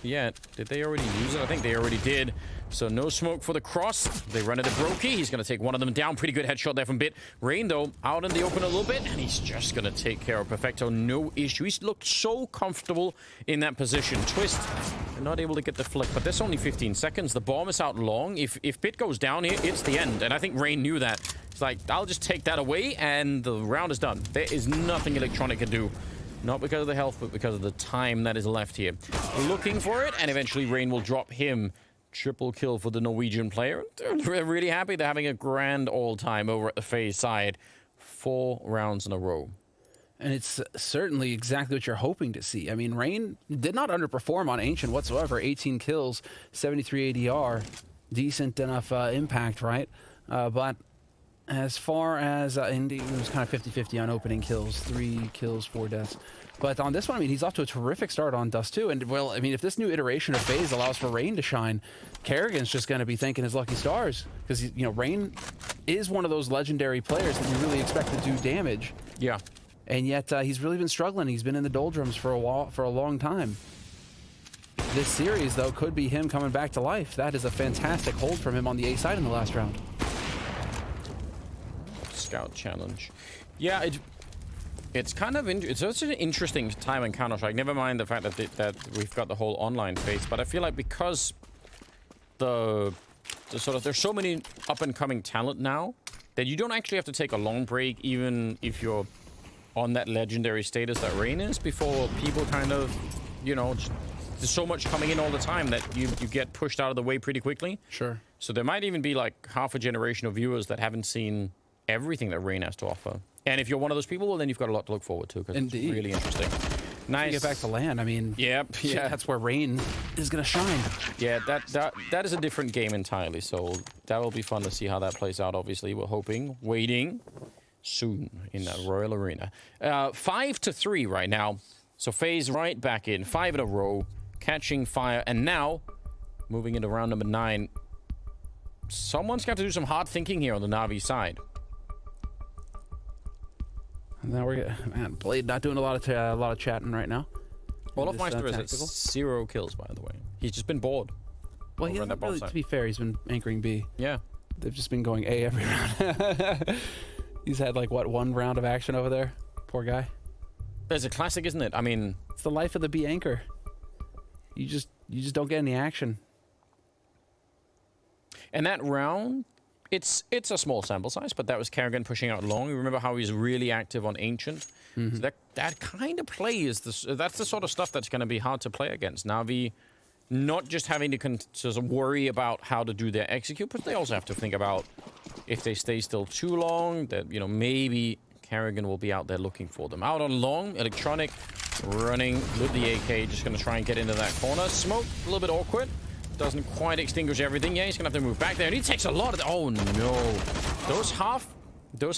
Yeah, did they already use it? I think they already did. So no smoke for the cross. They run into Brokey. He's going to take one of them down. Pretty good headshot there from Bit. Rain, though, out in the open a little bit, and he's just going to take care of Perfecto. No issue. He's looked so comfortable in that position. Twist, they're not able to get the flick, but there's only 15 seconds. The bomb is out long. If Bit goes down here, it's the end, and I think Rain knew that. It's like, I'll just take that away, and the round is done. There is nothing Electronic can do. Not because of the health, but because of the time that is left here. Looking for it, and eventually Rain will drop him. Triple kill for the Norwegian player. They're really happy. They're having a grand all-time over at the FaZe side. 4 rounds in a row. And it's certainly exactly what you're hoping to see. I mean, Rain did not underperform on Ancient whatsoever. 18 kills, 73 ADR. Decent enough impact, right? But as far as... Indy, it was kind of 50-50 on opening kills. 3 kills, 4 deaths. But on this one, I mean, he's off to a terrific start on Dust 2. And, well, I mean, if this new iteration of FaZe allows for Rain to shine, Kerrigan's just going to be thanking his lucky stars. Because, you know, Rain is one of those legendary players that you really expect to do damage. Yeah. And yet, he's really been struggling. He's been in the doldrums for a long time. This series, though, could be him coming back to life. That is a fantastic hold from him on the A side in the last round. Scout challenge. Yeah, it's kind of it's such an interesting time in Counter-Strike. Never mind the fact that we've got the whole online phase, but I feel like because the sort of there's so many up-and-coming talent now that you don't actually have to take a long break, even if you're on that legendary status that Rain is, before people kind of, you know, there's so much coming in all the time that you get pushed out of the way pretty quickly. Sure. So there might even be like half a generation of viewers that haven't seen everything that Rain has to offer. And if you're one of those people, well, then you've got a lot to look forward to, because it's really interesting. Nice. Get back to land. I mean, yeah, that's where Rain is going to shine. Yeah, that is a different game entirely. So that will be fun to see how that plays out. Obviously, we're hoping, waiting soon in that Royal Arena. 5-3 right now. So FaZe right back in, 5 in a row, catching fire, and now moving into round number 9. Someone's got to do some hard thinking here on the Na'Vi side. Now we're Blade not doing a lot of chatting right now. Olofmeister is at 0 kills, by the way. He's just been bored. Well, he hasn't really, to be fair, he's been anchoring B. Yeah. They've just been going A every round. He's had like what, 1 round of action over there. Poor guy. It's a classic, isn't it? I mean, it's the life of the B anchor. You just don't get any action. And that round, it's a small sample size, but that was Kerrigan pushing out long. You remember how he's really active on Ancient? Mm-hmm. So that kind of play is that's the sort of stuff that's going to be hard to play against. Na'Vi not just having to sort of worry about how to do their execute, but they also have to think about if they stay still too long, that, you know, maybe Kerrigan will be out there looking for them. Out on long, Electronic running with the AK, just going to try and get into that corner. Smoke, a little bit awkward. Doesn't quite extinguish everything. Yeah, he's going to have to move back there, and he takes a lot of the... Oh, no. Those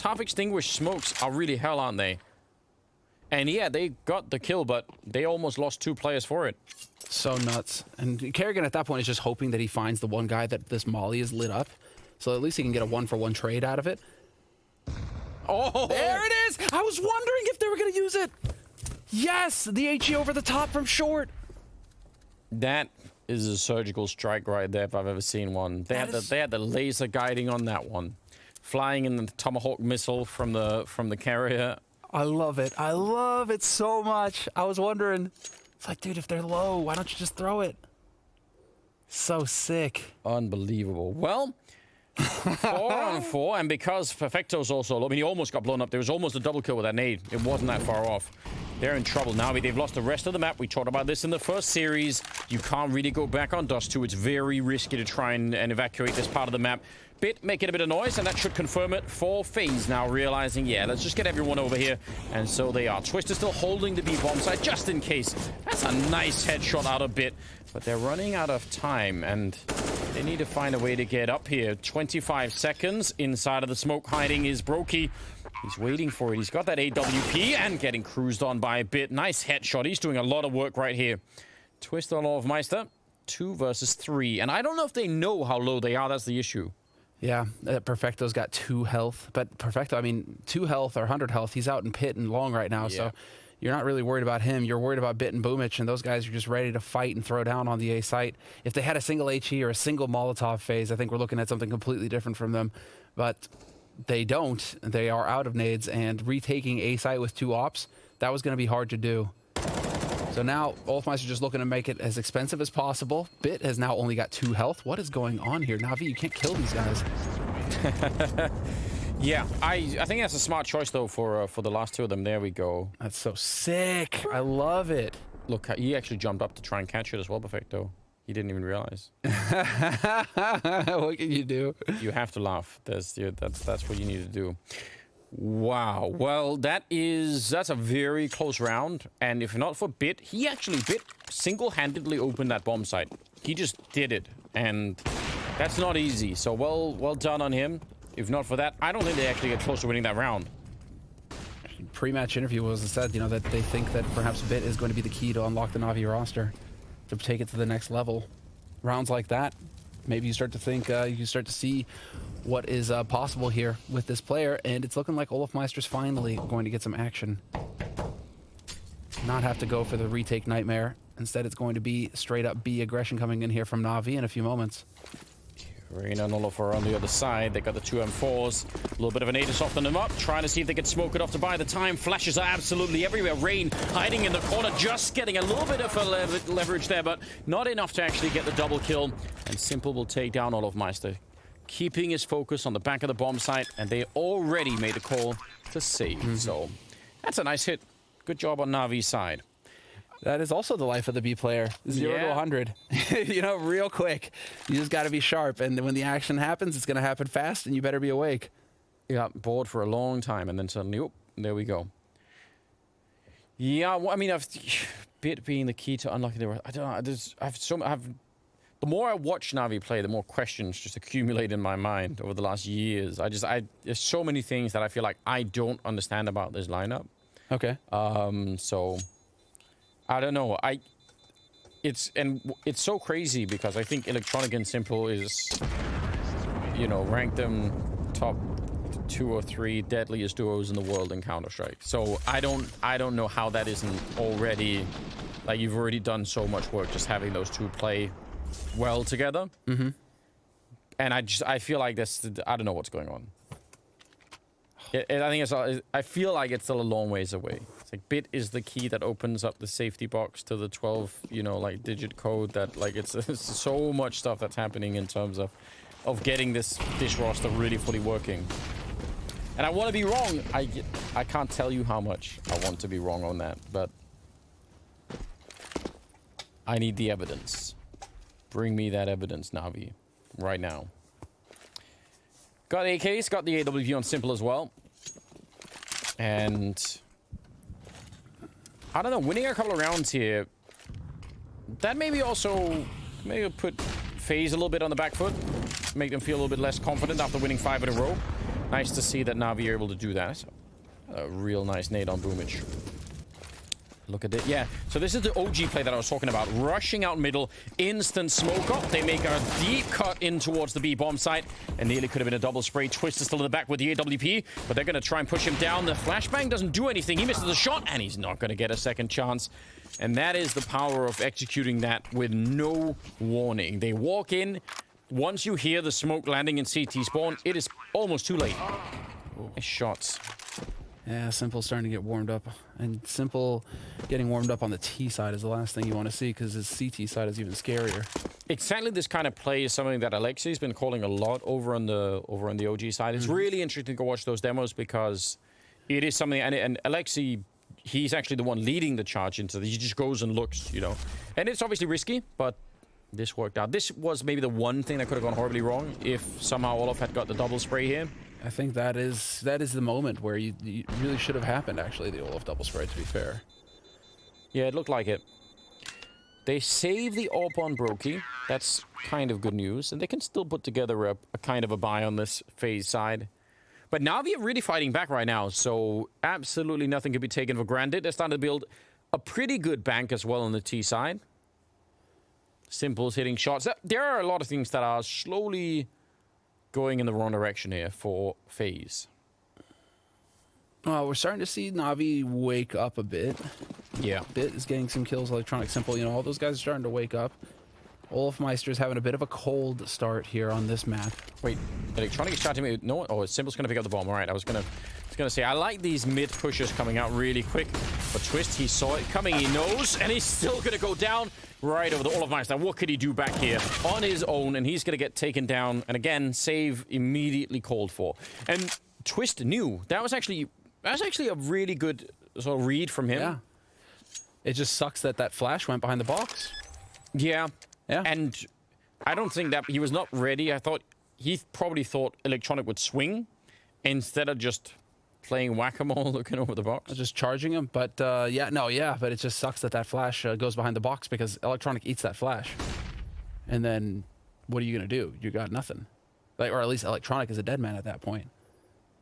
half extinguished smokes are really hell, aren't they? And yeah, they got the kill, but they almost lost 2 players for it. So nuts. And Kerrigan at that point is just hoping that he finds the one guy that this molly is lit up. So at least he can get a 1-for-1 trade out of it. Oh! There it is! I was wondering if they were going to use it! Yes! The HE over the top from short! That is a surgical strike right there if I've ever seen one. They had the laser guiding on that one. Flying in the Tomahawk missile from the carrier. I love it. I love it so much. I was wondering, it's like, dude, if they're low, why don't you just throw it? So sick. Unbelievable. Well, 4 on 4, and because Perfecto's also low, I mean, he almost got blown up. There was almost a double kill with that nade. It wasn't that far off. They're in trouble now. They've lost the rest of the map. We talked about this in the first series. You can't really go back on Dust 2. It's very risky to try and evacuate this part of the map. Bit making a bit of noise, and that should confirm it for FaZe now, realizing, yeah, let's just get everyone over here. And so they are. Twister still holding the B bomb site just in case. That's a nice headshot out of Bit. But they're running out of time, and they need to find a way to get up here. 25 seconds. Inside of the smoke hiding is Brokey. He's waiting for it. He's got that AWP and getting cruised on by a Bit. Nice headshot. He's doing a lot of work right here. Twister and Olofmeister, 2 versus 3. And I don't know if they know how low they are. That's the issue. Yeah, Perfecto's got 2 health. But Perfecto, I mean, 2 health or 100 health. He's out in pit and long right now. Yeah. So you're not really worried about him. You're worried about Bit and Boomich, and those guys are just ready to fight and throw down on the A site. If they had a single HE or a single Molotov phase, I think we're looking at something completely different from them. But they don't. They are out of nades, and retaking A site with 2 ops, that was going to be hard to do. So now Olofmeister just looking to make it as expensive as possible. Bit has now only got 2 health. What is going on here? Navi, you can't kill these guys. Yeah, I think that's a smart choice, though, for the last 2 of them. There we go. That's so sick. I love it. Look, he actually jumped up to try and catch it as well, Perfecto. He didn't even realize. What can you do? You have to laugh. That's what you need to do. Wow. Well, that's a very close round. And if not for Bit single-handedly opened that bomb site. He just did it. And that's not easy. So well done on him. If not for that, I don't think they actually get close to winning that round. Pre-match interview was said, you know, that they think that perhaps Bit is going to be the key to unlock the Navi roster, to take it to the next level. Rounds like that, maybe you start to think, you start to see what is possible here with this player, and it's looking like Olofmeister's finally going to get some action. Not have to go for the retake nightmare. Instead, it's going to be straight up B aggression coming in here from Navi in a few moments. Reina and Olof are on the other side. They got the 2 M4s. A little bit of an A to soften them up. Trying to see if they can smoke it off to buy the time. Flashes are absolutely everywhere. Rain hiding in the corner. Just getting a little bit of a leverage there, but not enough to actually get the double kill. And Simple will take down Olofmeister, keeping his focus on the back of the bomb site. And they already made the call to save. So that's a nice hit. Good job on Navi's side. That is also the life of the B player. 0 to 100. You know, real quick. You just got to be sharp. And when the action happens, it's going to happen fast, and you better be awake. Yeah, bored for a long time, and then suddenly, oh, there we go. Yeah, well, I mean, Bit being the key to unlocking the... I don't know. The more I watch Navi play, the more questions just accumulate in my mind over the last years. There's so many things that I feel like I don't understand about this lineup. Okay. So... I don't know. It's so crazy because I think Electronic and Simple is, you know, rank them top 2 or 3 deadliest duos in the world in Counter-Strike. So I don't know how that isn't already, like, you've already done so much work just having those 2 play well together. Mm-hmm. And I feel like I don't know what's going on. I feel like it's still a long ways away. It's like Bit is the key that opens up the safety box to the 12, you know, like digit code that, like, it's so much stuff that's happening in terms of getting this roster really fully working. And I want to be wrong. I can't tell you how much I want to be wrong on that, but I need the evidence. Bring me that evidence, Navi, right now. Got AKs, got the AWP on Simple as well. And I don't know, winning a couple of rounds here, that maybe put FaZe a little bit on the back foot, make them feel a little bit less confident after winning 5 in a row. Nice to see that Navi are able to do that. A real nice nade on Boomich. Look at it. Yeah, so this is the OG play that I was talking about. Rushing out middle, instant smoke up. They make a deep cut in towards the B bomb site. And nearly could have been a double spray. Twist is still in the back with the AWP, but they're going to try and push him down. The flashbang doesn't do anything. He misses the shot, and he's not going to get a second chance. And that is the power of executing that with no warning. They walk in. Once you hear the smoke landing in CT spawn, it is almost too late. Nice shots. Yeah, Simple's starting to get warmed up. And Simple getting warmed up on the T side is the last thing you want to see, because his CT side is even scarier. Exactly, this kind of play is something that Alexei's been calling a lot over on the OG side. It's really interesting to go watch those demos, because it is something, and Alexei, he's actually the one leading the charge into this. He just goes and looks, you know. And it's obviously risky, but this worked out. This was maybe the one thing that could have gone horribly wrong if somehow Olof had got the double spray here. I think that is the moment where you really should have happened, actually, the Olof double spray, to be fair. Yeah, it looked like it. They save the AWP on Brokey. That's kind of good news. And they can still put together a kind of a buy on this FaZe side. But Navi are really fighting back right now, so absolutely nothing can be taken for granted. They're starting to build a pretty good bank as well on the T side. Simple's hitting shots. There are a lot of things that are slowly going in the wrong direction here for FaZe. We're starting to see Navi wake up a bit. Yeah. Bit is getting some kills. Electronic Simple, all those guys are starting to wake up. Olafmeister's having a bit of a cold start here on this map. Wait, Electronic is shouting me. No, oh, Simple's gonna pick up the bomb. All right, I was gonna say I like these mid pushes coming out really quick, but Twist, he saw it coming, he knows, and he's still gonna go down right over the Olafmeister. What could he do back here on his own? And he's gonna get taken down. And again, save immediately called for. And Twist knew that was actually a really good sort of read from him. Yeah. It just sucks that that flash went behind the box. Yeah. Yeah. And I don't think that he was not ready. He probably thought Electronic would swing instead of just playing whack-a-mole looking over the box. Just charging him. But but it just sucks that that flash goes behind the box because Electronic eats that flash. And then what are you going to do? You got nothing. Or at least Electronic is a dead man at that point.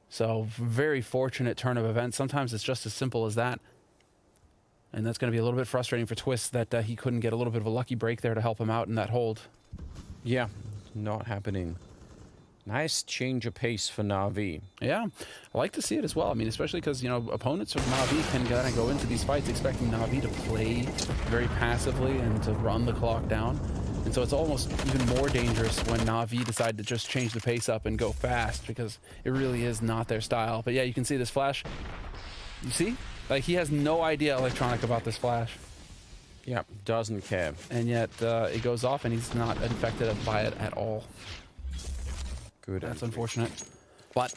So very fortunate turn of events. Sometimes it's just as simple as that. And that's going to be a little bit frustrating for Twist that he couldn't get a little bit of a lucky break there to help him out in that hold. Yeah, not happening. Nice change of pace for Na'Vi. Yeah, I like to see it as well. I mean, especially because, opponents of Na'Vi can kind of go into these fights expecting Na'Vi to play very passively and to run the clock down. And so it's almost even more dangerous when Na'Vi decide to just change the pace up and go fast because it really is not their style. But yeah, you can see this flash. You see? Like, he has no idea Electronic about this flash. Yeah, doesn't care. And yet it goes off and he's not infected by it at all. Good. That's unfortunate. But,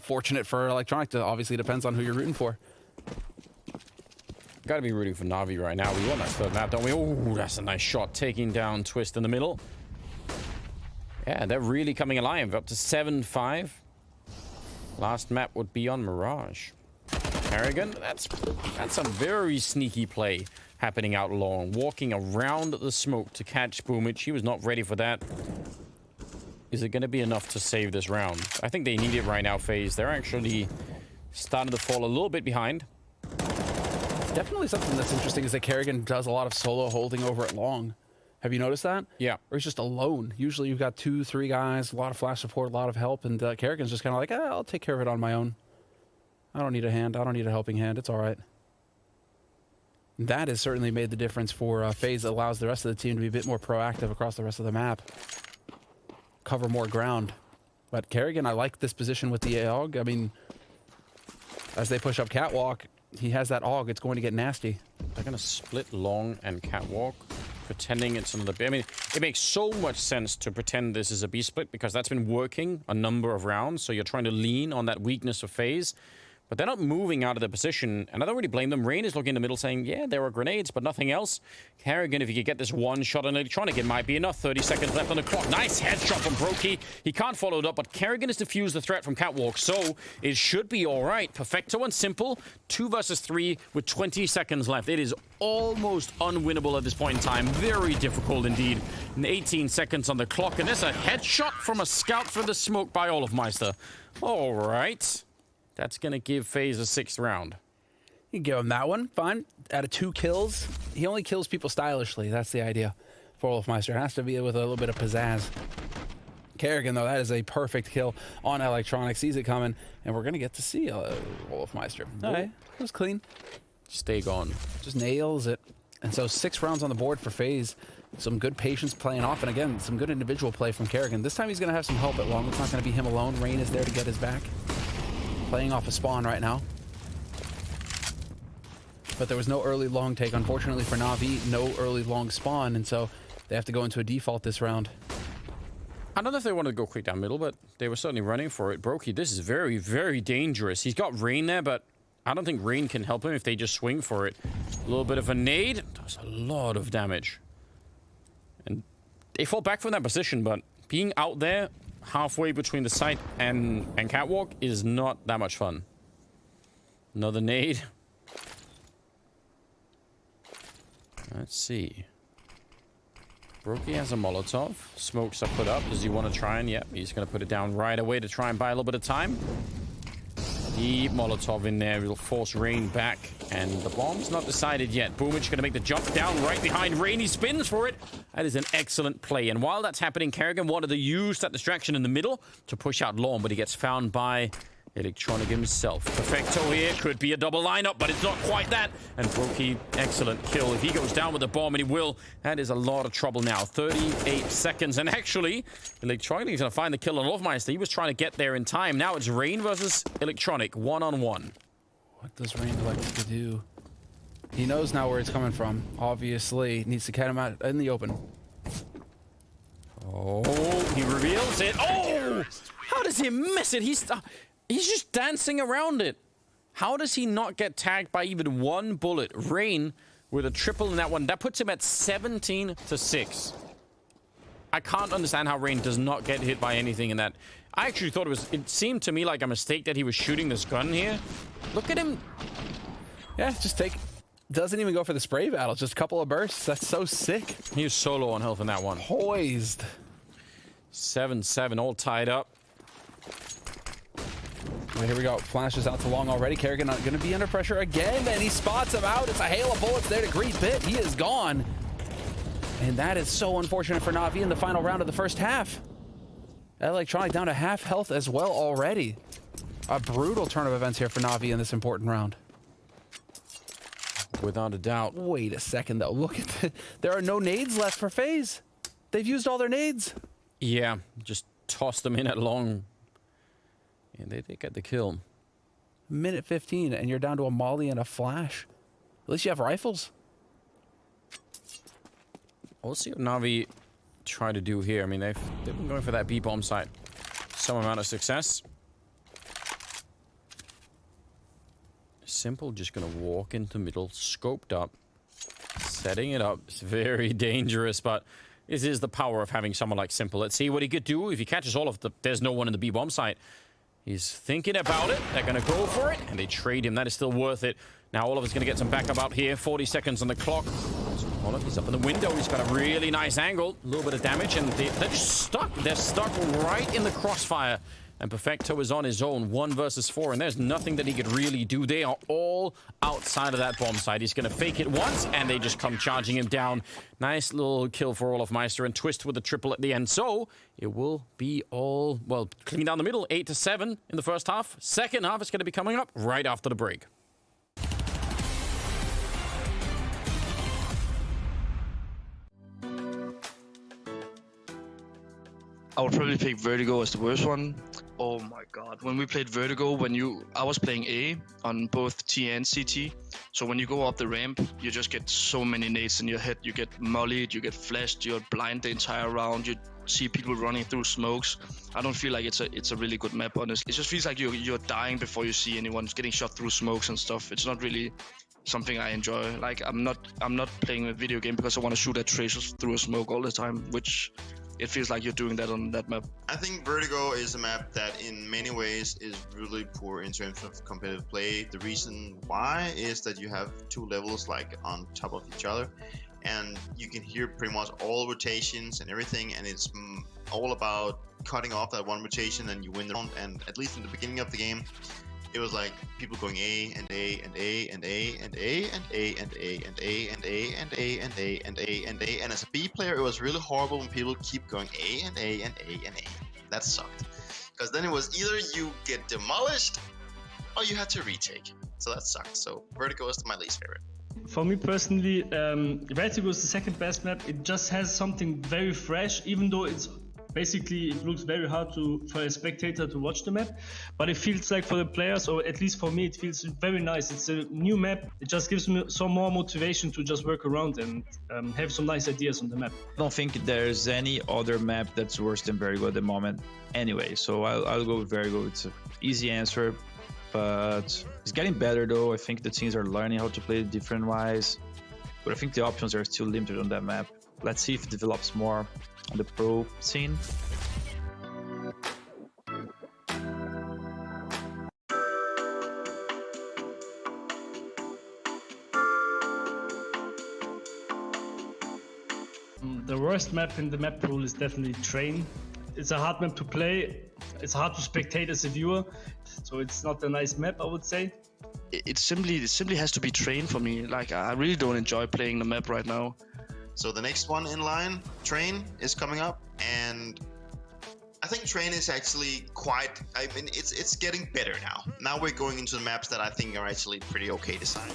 fortunate for Electronic. Obviously depends on who you're rooting for. Got to be rooting for Na'Vi right now. We want that third map, don't we? Oh, that's a nice shot. Taking down Twist in the middle. Yeah, they're really coming alive. Up to 7-5. Last map would be on Mirage. Kerrigan, that's a very sneaky play happening out long. Walking around the smoke to catch Boomich. He was not ready for that. Is it going to be enough to save this round? I think they need it right now, FaZe. They're actually starting to fall a little bit behind. Definitely something that's interesting is that Kerrigan does a lot of solo holding over at long. Have you noticed that? Yeah. Or he's just alone. Usually you've got 2-3 guys, a lot of flash support, a lot of help, and Kerrigan's just kind of like, I'll take care of it on my own. I don't need a hand. I don't need a helping hand. It's all right. That has certainly made the difference for FaZe. It allows the rest of the team to be a bit more proactive across the rest of the map. Cover more ground. But Kerrigan, I like this position with the AUG. I mean, as they push up Catwalk, he has that AUG. It's going to get nasty. They're going to split long and Catwalk, pretending it's another B. I mean, it makes so much sense to pretend this is a B split because that's been working a number of rounds. So you're trying to lean on that weakness of FaZe. But they're not moving out of their position, and I don't really blame them. Rain is looking in the middle saying, yeah, there are grenades, but nothing else. Kerrigan, if he could get this one shot on Electronic, it might be enough. 30 seconds left on the clock. Nice headshot from Brokey. He can't follow it up, but Kerrigan has diffused the threat from Catwalk, so it should be all right. Perfecto and Simple, 2 versus 3 with 20 seconds left. It is almost unwinnable at this point in time. Very difficult indeed. 18 seconds on the clock, and there's a headshot from a scout through the smoke by Olafmeister. All right. That's going to give FaZe a 6th round. You can give him that one. Fine. Out of 2 kills, he only kills people stylishly. That's the idea for Olafmeister. It has to be with a little bit of pizzazz. Kerrigan, though, that is a perfect kill on Electronic. Sees it coming, and we're going to get to see Olafmeister. All right. That was clean. Stay gone. Just nails it. And so 6 rounds on the board for FaZe. Some good patience playing off, and again, some good individual play from Kerrigan. This time he's going to have some help at long. It's not going to be him alone. Rain is there to get his back. Playing off a spawn right now. But there was no early long take. Unfortunately for Na'Vi, no early long spawn, and so they have to go into a default this round. I don't know if they wanted to go quick down middle, but they were certainly running for it. Brokey, this is very, very dangerous. He's got Rain there, but I don't think Rain can help him if they just swing for it. A little bit of a nade. Does a lot of damage. And they fall back from that position, but being out there halfway between the site and Catwalk is not that much fun. Another nade. Let's see. Brokey has a Molotov. Smokes are put up. Does he want to try and... Yep, he's going to put it down right away to try and buy a little bit of time. The Molotov in there will force Rain back. And the bomb's not decided yet. Boomich going to make the jump down right behind Rain. He spins for it. That is an excellent play. And while that's happening, Kerrigan wanted to use that distraction in the middle to push out long, but he gets found by Electronic himself. Perfecto here. Could be a double lineup, but it's not quite that. And Brokey, excellent kill. If he goes down with the bomb, and he will, that is a lot of trouble now. 38 seconds. And actually, Electronic is going to find the kill on Hofmeister. He was trying to get there in time. Now it's Rain versus Electronic, one-on-one. What does Rain like to do? He knows now where it's coming from. Obviously, needs to cut him out in the open. Oh, he reveals it. Oh! How does he miss it? He's just dancing around it. How does he not get tagged by even one bullet? Rain with a triple in that one. That puts him at 17-6. I can't understand how Rain does not get hit by anything in that. I actually thought it seemed to me like a mistake that he was shooting this gun here. Look at him. Yeah, just doesn't even go for the spray battle. Just a couple of bursts. That's so sick. He was so low on health in that one. Poised. 7-7, all tied up. Well, here we go. Flashes out to long already. Kerrigan going to be under pressure again, and he spots him out. It's a hail of bullets there to grease Bit. He is gone. And that is so unfortunate for Na'Vi in the final round of the first half. Electronic down to half health as well already. A brutal turn of events here for Na'Vi in this important round. Without a doubt. Wait a second, though. Look at that. There are no nades left for FaZe. They've used all their nades. Yeah, just toss them in at long. And they get the kill. Minute 15, and you're down to a molly and a flash. At least you have rifles. We'll see what Na'Vi try to do here. I mean, they've been going for that B-bomb site. Some amount of success. Simple just going to walk into middle, scoped up, setting it up. It's very dangerous, but this is the power of having someone like Simple. Let's see what he could do if he catches all of the... There's no one in the B-bomb site. He's thinking about it. They're going to go for it, and they trade him. That is still worth it. Now Oliver's going to get some backup out here. 40 seconds on the clock. Oliver, he's up in the window. He's got a really nice angle. A little bit of damage, and they're just stuck. They're stuck right in the crossfire. And Perfecto is on his own, 1 versus 4, and there's nothing that he could really do. They are all outside of that bomb site. He's going to fake it once, and they just come charging him down. Nice little kill for Hofmeister, and Twist with the triple at the end. So it will be all, well, clean down the middle, 8-7 in the first half. Second half is going to be coming up right after the break. I would probably pick Vertigo as the worst one. Oh my god. When we played Vertigo, I was playing A on both T and CT. So when you go up the ramp, you just get so many nades in your head. You get mollied, you get flashed, you're blind the entire round. You see people running through smokes. I don't feel like it's a really good map, honestly. It just feels like you're dying before you see anyone getting shot through smokes and stuff. It's not really something I enjoy. Like I'm not playing a video game because I want to shoot at tracers through a smoke all the time, which it feels like you're doing that on that map. I think Vertigo is a map that in many ways is really poor in terms of competitive play. The reason why is that you have 2 levels like on top of each other, and you can hear pretty much all rotations and everything, and it's all about cutting off that one rotation and you win the round. And at least in the beginning of the game, it was like people going A and A and A and A and A and A and A and A and A and A and A and A and A. And as a B player, it was really horrible when people keep going A and A and A and A. That sucked. Because then it was either you get demolished or you had to retake. So that sucked. So Vertigo is my least favorite. For me personally, Vertigo is the second best map. It just has something very fresh, even though it looks very hard for a spectator to watch the map, but it feels like for the players, or at least for me, it feels very nice. It's a new map. It just gives me some more motivation to just work around and have some nice ideas on the map. I don't think there's any other map that's worse than Vertigo at the moment anyway, so I'll go with Vertigo. It's an easy answer, but it's getting better though. I think the teams are learning how to play different wise, but I think the options are still limited on that map. Let's see if it develops more on the pro scene. The worst map in the map pool is definitely Train. It's a hard map to play. It's hard to spectate as a viewer, so it's not a nice map, I would say. It simply has to be Train for me. Like, I really don't enjoy playing the map right now. So the next one in line, Train, is coming up, and I think Train is actually quite. I mean, it's getting better now. Now we're going into the maps that I think are actually pretty okay designed.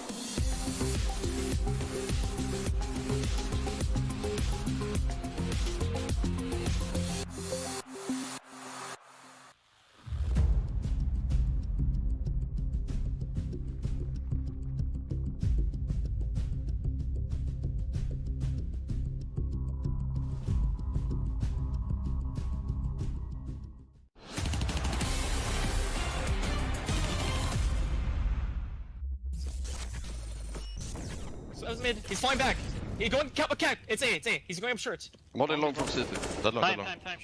Mid. He's flying back. He's going cap. It's A. He's going up short. Molly long from city. Dead long, dead long. Time.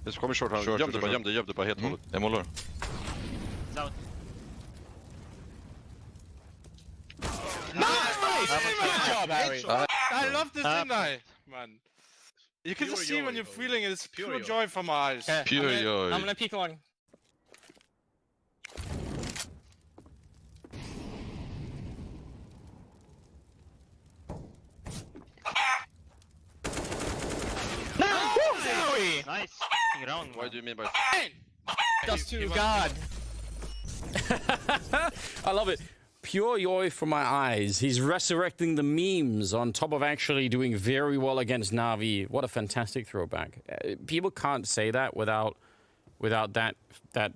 Det kommer short här. Göm dig bara helt hållet. Jag målar. Out. Nice! Good job, Harry. I love this, didn't I? Man. You can just see when you're feeling it, it's pure joy from my eyes. Pure joy. I'm gonna peek one. Nice. What do you mean by? Dust to God. I love it. Pure joy from my eyes. He's resurrecting the memes on top of actually doing very well against Navi. What a fantastic throwback. People can't say that without that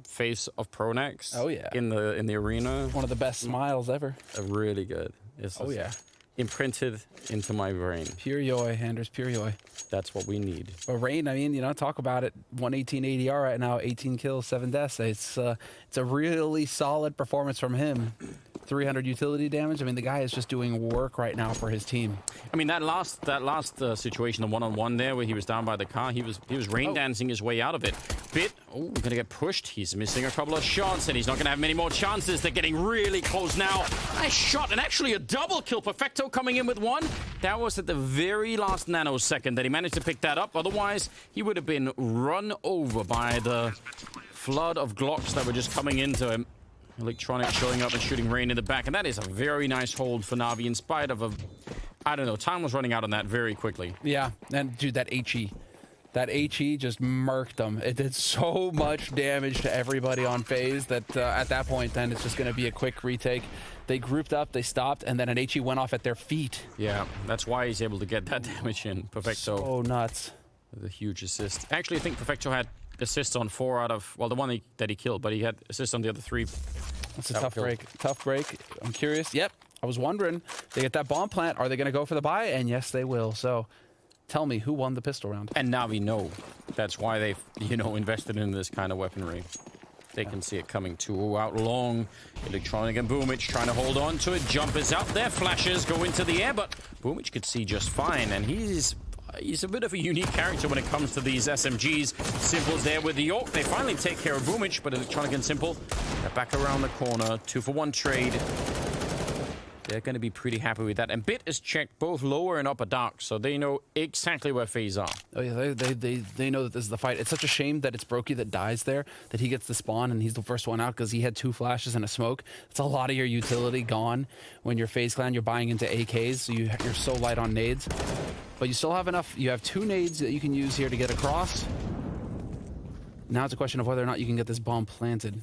face of Pronax. Oh yeah. In the arena. One of the best smiles ever. Really good. Oh yeah. Imprinted into my brain. Pure joy, Anders. Pure joy. That's what we need. But Rain, I mean, talk about it. 118 ADR right now, 18 kills, 7 deaths. It's a really solid performance from him. 300 utility damage. I mean, the guy is just doing work right now for his team. I mean, that last situation, the one-on-one there where he was down by the car, he was rain dancing his way out of it. Bit, gonna get pushed. He's missing a couple of shots, and he's not gonna have many more chances. They're getting really close now. Nice shot, and actually a double kill. Perfecto coming in with one. That was at the very last nanosecond that he managed to pick that up. Otherwise, he would have been run over by the flood of Glocks that were just coming into him. Electronic showing up and shooting Rain in the back, and that is a very nice hold for Navi in spite of I don't know, time was running out on that very quickly. Yeah, and dude, that HE just murked them. It did so much damage to everybody on FaZe that at that point, then it's just going to be a quick retake. They grouped up, they stopped, and then an HE went off at their feet. Yeah, that's why he's able to get that damage in. Perfecto. So nuts. With a huge assist. Actually, I think Perfecto had assists on 4 out of, well, the one that he killed, but he had assists on the other 3. That's a tough break. Tough break. I'm curious. Yep, I was wondering. They get that bomb plant. Are they going to go for the buy? And yes, they will. So tell me, who won the pistol round? And now we know. That's why they've, invested in this kind of weaponry. They can see it coming too out long. Electronic and Boomich trying to hold on to it. Jumpers out there. Flashes go into the air, but Boomich could see just fine. And he's a bit of a unique character when it comes to these SMGs. Simple's there with the York. They finally take care of Boomich, but Electronic and Simple, they're back around the corner. 2-for-1 trade. They're going to be pretty happy with that. And Bit is checked both lower and upper dark, so they know exactly where FaZe are. Oh yeah, they know that this is the fight. It's such a shame that it's Brokey that dies there, that he gets the spawn and he's the first one out because he had 2 flashes and a smoke. It's a lot of your utility gone when you're FaZe Clan. You're buying into AKs, so you're so light on nades. But you still have enough. You have 2 nades that you can use here to get across. Now it's a question of whether or not you can get this bomb planted.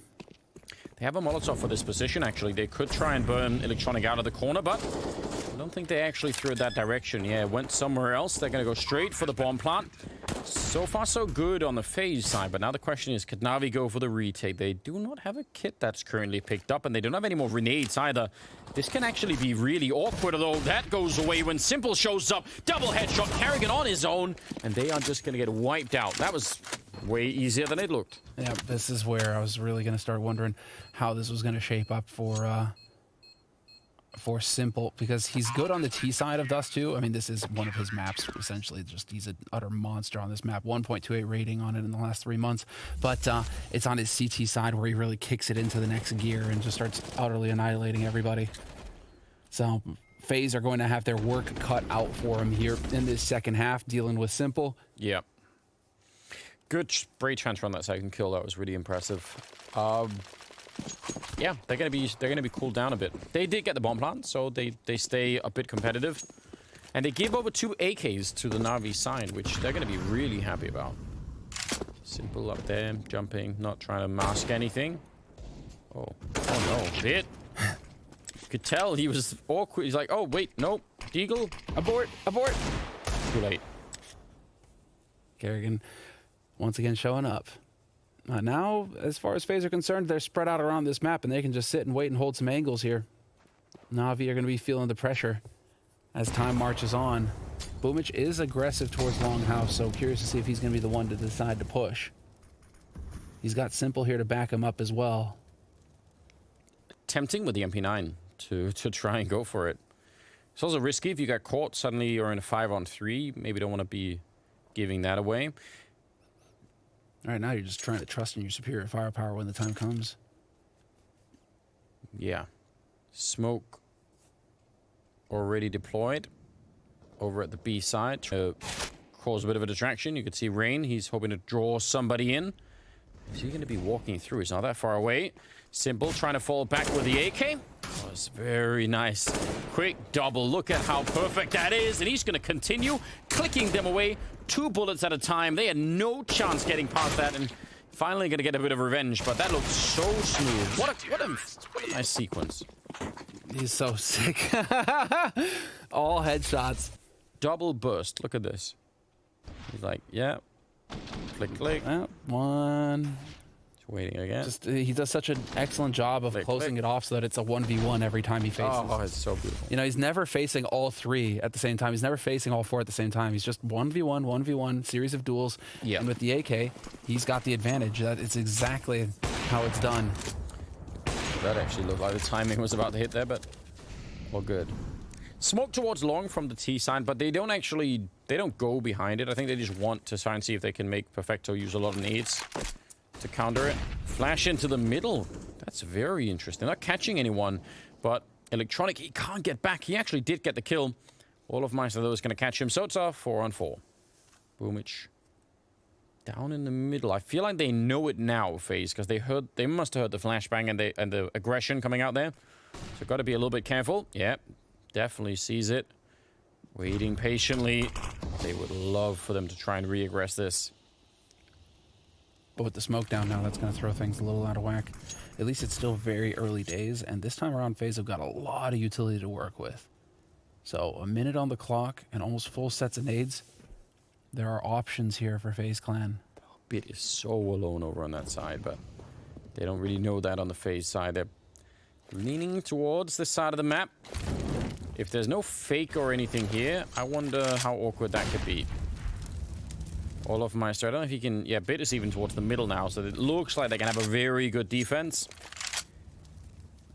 They have a Molotov for this position, actually. They could try and burn Electronic out of the corner, but I don't think they actually threw it that direction. Yeah, it went somewhere else. They're going to go straight for the bomb plant. So far, so good on the FaZe side, but now the question is, could Navi go for the retake? They do not have a kit that's currently picked up, and they don't have any more grenades either. This can actually be really awkward, although that goes away when Simple shows up. Double headshot, Carrigan on his own, and they are just going to get wiped out. That was way easier than it looked. Yeah, this is where I was really going to start wondering how this was going to shape up for Simple, because he's good on the T side of Dust 2. I mean, this is one of his maps, essentially. Just he's an utter monster on this map. 1.28 rating on it in the last 3 months. But it's on his CT side where he really kicks it into the next gear and just starts utterly annihilating everybody. So FaZe are going to have their work cut out for him here in this second half, dealing with Simple. Yep. Good spray transfer on that second kill. That was really impressive. Yeah, they're gonna be cooled down a bit. They did get the bomb plant, so they stay a bit competitive, and they give over 2 AKs to the Navi side, which they're gonna be really happy about. Simple up there, jumping, not trying to mask anything. Oh no, bit. You could tell he was awkward. He's like, oh wait, nope, Deagle, abort. Too late. Kerrigan once again showing up. Now, as far as FaZe are concerned, they're spread out around this map, and they can just sit and wait and hold some angles here. Na'Vi are going to be feeling the pressure as time marches on. Boomich is aggressive towards Longhouse, so curious to see if he's going to be the one to decide to push. He's got Simple here to back him up as well. Tempting with the MP9 to try and go for it. It's also risky if you get caught. Suddenly you're in a 5-on-3. Maybe don't want to be giving that away. All right, now you're just trying to trust in your superior firepower when the time comes. Yeah. Smoke already deployed over at the B side. Cause a bit of a distraction. You could see Rain. He's hoping to draw somebody in. Is he going to be walking through? He's not that far away. Simple trying to fall back with the AK. Oh, it's very nice. Quick double. Look at how perfect that is. And he's going to continue clicking them away. 2 bullets at a time. They had no chance getting past that. And finally going to get a bit of revenge. But that looks so smooth. What a nice sequence. He's so sick. All headshots. Double burst. Look at this. He's like, yeah. Click, click. One. Waiting again. He does such an excellent job of closing it off so that it's a 1v1 every time he faces. Oh, it's so beautiful. You know, he's never facing all 3 at the same time. He's never facing all 4 at the same time. He's just 1v1, 1v1, series of duels. Yeah. And with the AK, he's got the advantage. That it's exactly how it's done. That actually looked like the timing was about to hit there, but all good. Smoke towards long from the T side, but they don't go behind it. I think they just want to try and see if they can make Perfecto use a lot of nades to counter it. Flash into the middle. That's very interesting. Not catching anyone, but Electronic, he can't get back. He actually did get the kill. All of Meister, though, is going to catch him. So it's a 4-on-4. Boomich down in the middle. I feel like they know it now, FaZe, because they must have heard the flashbang and the aggression coming out there. So got to be a little bit careful. Yep, definitely sees it. Waiting patiently. They would love for them to try and re-aggress this. But with the smoke down now, that's going to throw things a little out of whack. At least it's still very early days, and this time around, FaZe have got a lot of utility to work with. So a minute on the clock and almost full sets of nades. There are options here for FaZe Clan. Bit is so alone over on that side, but they don't really know that on the FaZe side. They're leaning towards this side of the map. If there's no fake or anything here, I wonder how awkward that could be. Olaf Meister, I don't know if he can... Yeah, Bit is even towards the middle now, so it looks like they can have a very good defense.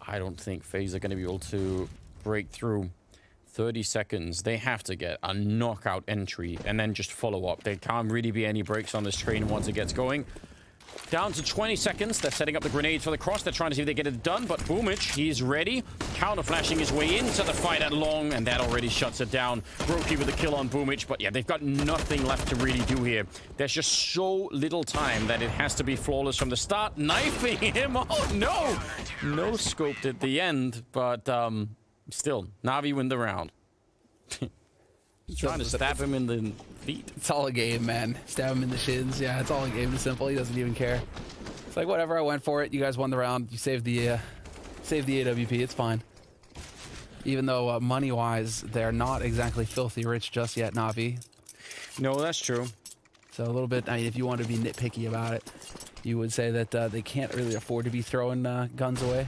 I don't think FaZe are going to be able to break through. 30 seconds. They have to get a knockout entry and then just follow up. There can't really be any breaks on this train once it gets going. Down to 20 seconds. They're setting up the grenades for the cross. They're trying to see if they get it done, but Boomich, he's ready. Counter-flashing his way into the fight at long, and that already shuts it down. Brokey with a kill on Boomich, but yeah, they've got nothing left to really do here. There's just so little time that it has to be flawless from the start. Knifing him. Oh, no! No scoped at the end, but still, Na'Vi win the round. He's trying to stab him in the feet. It's all a game, man. Stab him in the shins. Yeah, it's all a game. It's simple. He doesn't even care. It's like, whatever, I went for it. You guys won the round. You saved the AWP. It's fine. Even though money-wise, they're not exactly filthy rich just yet, Na'Vi. No, that's true. So a little bit, I mean, if you want to be nitpicky about it, you would say that they can't really afford to be throwing guns away.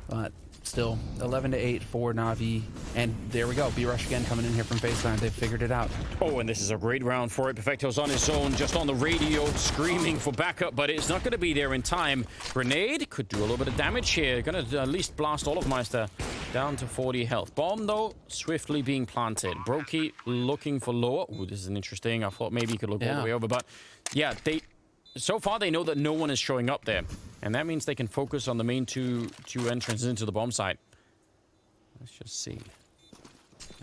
But still, 11-8 for Na'Vi. And there we go. B-Rush again coming in here from FaceTime. They've figured it out. Oh, and this is a great round for it. Perfecto's on his own, just on the radio, screaming for backup, but it's not going to be there in time. Grenade could do a little bit of damage here. Going to at least blast all of Meister down to 40 health. Bomb, though, swiftly being planted. Brokey looking for lower. Ooh, this is an interesting. I thought maybe he could look all the way over, but yeah, so far they know that no one is showing up there. And that means they can focus on the main two entrances into the bomb site. Let's just see.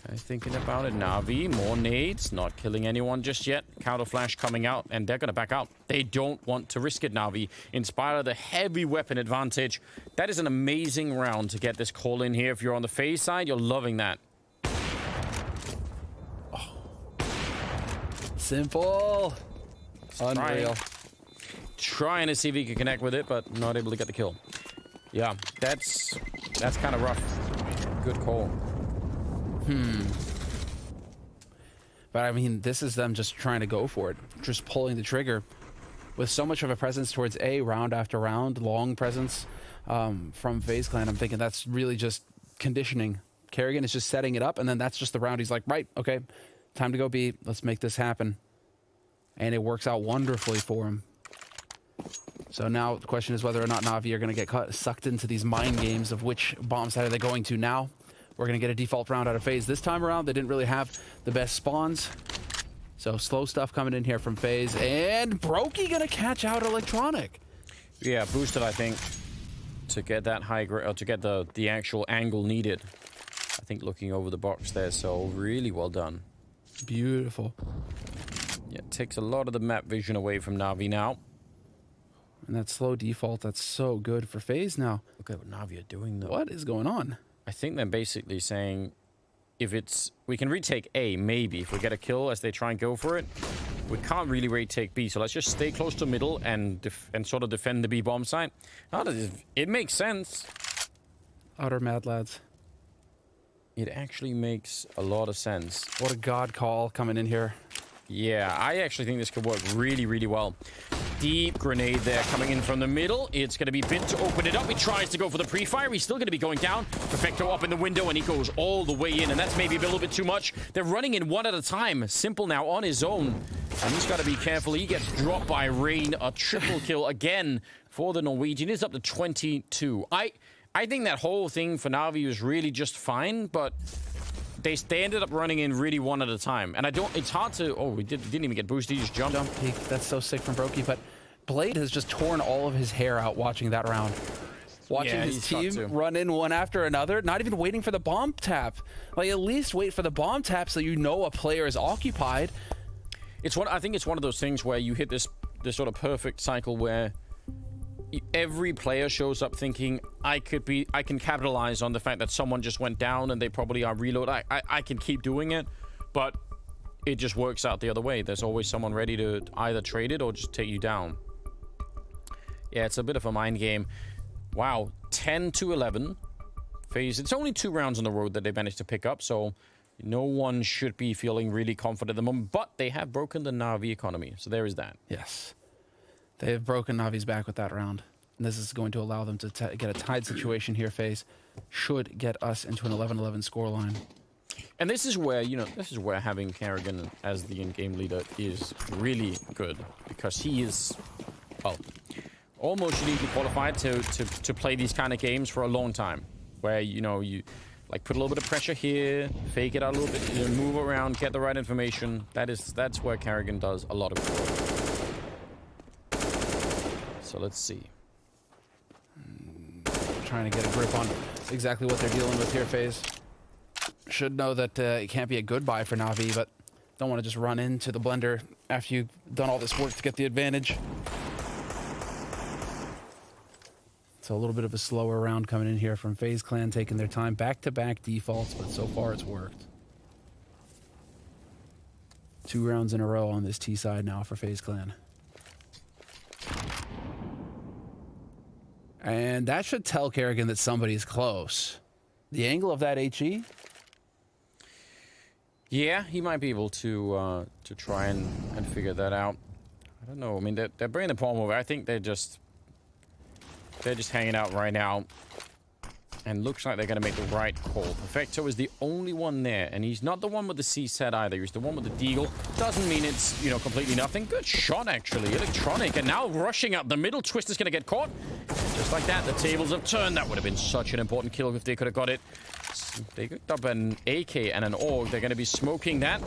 Thinking about it. Na'Vi, more nades, not killing anyone just yet. Counter flash coming out, and they're going to back out. They don't want to risk it, Na'Vi. In spite of the heavy weapon advantage, that is an amazing round to get this call in here. If you're on the FaZe side, you're loving that. Oh. Simple. Unreal. trying to see if he can connect with it, but not able to get the kill. Yeah, that's kind of rough. Good call. But I mean, this is them just trying to go for it, just pulling the trigger with so much of a presence towards A, round after round, long presence from FaZe Clan. I'm thinking that's really just conditioning. Kerrigan is just setting it up, and then that's just the round. He's like, right, okay, time to go B. Let's make this happen. And it works out wonderfully for him. So now the question is whether or not Na'Vi are going to get sucked into these mind games of which bomb side are they going to now. We're going to get a default round out of FaZe. This time around, they didn't really have the best spawns. So slow stuff coming in here from FaZe. And Brokey going to catch out Electronic. Yeah, boosted, I think, to get that high grade, or to get the actual angle needed. I think looking over the box there, so really well done. Beautiful. Yeah, it takes a lot of the map vision away from Na'Vi now. And that slow default, that's so good for FaZe now. Look at what Na'Vi are doing, though. What is going on? I think they're basically saying, if it's... We can retake A, maybe, if we get a kill as they try and go for it. We can't really retake B, so let's just stay close to middle and sort of defend the B bomb site. It makes sense. Utter mad lads. It actually makes a lot of sense. What a god call coming in here. Yeah, I actually think this could work really, really well. Deep grenade there coming in from the middle. It's going to be Bit to open it up. He tries to go for the pre-fire. He's still going to be going down. Perfecto up in the window, and he goes all the way in, and that's maybe a little bit too much. They're running in one at a time. Simple now on his own, and he's got to be careful. He gets dropped by Rain. A triple kill again for the Norwegian. It's up to 22. I think that whole thing for Na'Vi was really just fine, but they ended up running in really one at a time. And it's hard to... Oh, we didn't even get boosted. He just jumped. Jump peek. That's so sick from Brokey. But Blade has just torn all of his hair out watching that round. Watching his team run in one after another. Not even waiting for the bomb tap. Like, at least wait for the bomb tap so you know a player is occupied. I think it's one of those things where you hit this sort of perfect cycle where every player shows up thinking, I can capitalize on the fact that someone just went down and they probably are reload. I can keep doing it, but it just works out the other way. There's always someone ready to either trade it or just take you down. Yeah, it's a bit of a mind game. Wow, 10-11. FaZe, it's only 2 rounds on the road that they managed to pick up, so no one should be feeling really confident at the moment, but they have broken the Na'Vi economy, so there is that. Yes. They have broken Navi's back with that round. And this is going to allow them to get a tied situation here, FaZe. Should get us into an 11-11 scoreline. And this is where, this is where having Kerrigan as the in-game leader is really good. Because he is, well, almost uniquely qualified to play these kind of games for a long time. Where, you like put a little bit of pressure here, fake it out a little bit, move around, get the right information. That's where Kerrigan does a lot of good work. So let's see. Trying to get a grip on exactly what they're dealing with here, FaZe. Should know that it can't be a good buy for Na'Vi, but don't want to just run into the blender after you've done all this work to get the advantage. So a little bit of a slower round coming in here from FaZe Clan, taking their time. Back-to-back defaults, but so far it's worked. 2 rounds in a row on this T side now for FaZe Clan. And that should tell Kerrigan that somebody's close. The angle of that HE? Yeah, he might be able to try and figure that out. I don't know. I mean, they're bringing the palm over. I think they're just hanging out right now. And looks like they're going to make the right call. Perfecto is the only one there. And he's not the one with the C set either. He's the one with the deagle. Doesn't mean it's, completely nothing. Good shot, actually. Electronic. And now rushing up the middle. Twist is going to get caught. Just like that, the tables have turned. That would have been such an important kill if they could have got it. They picked up an AK and an AUG. They're going to be smoking that.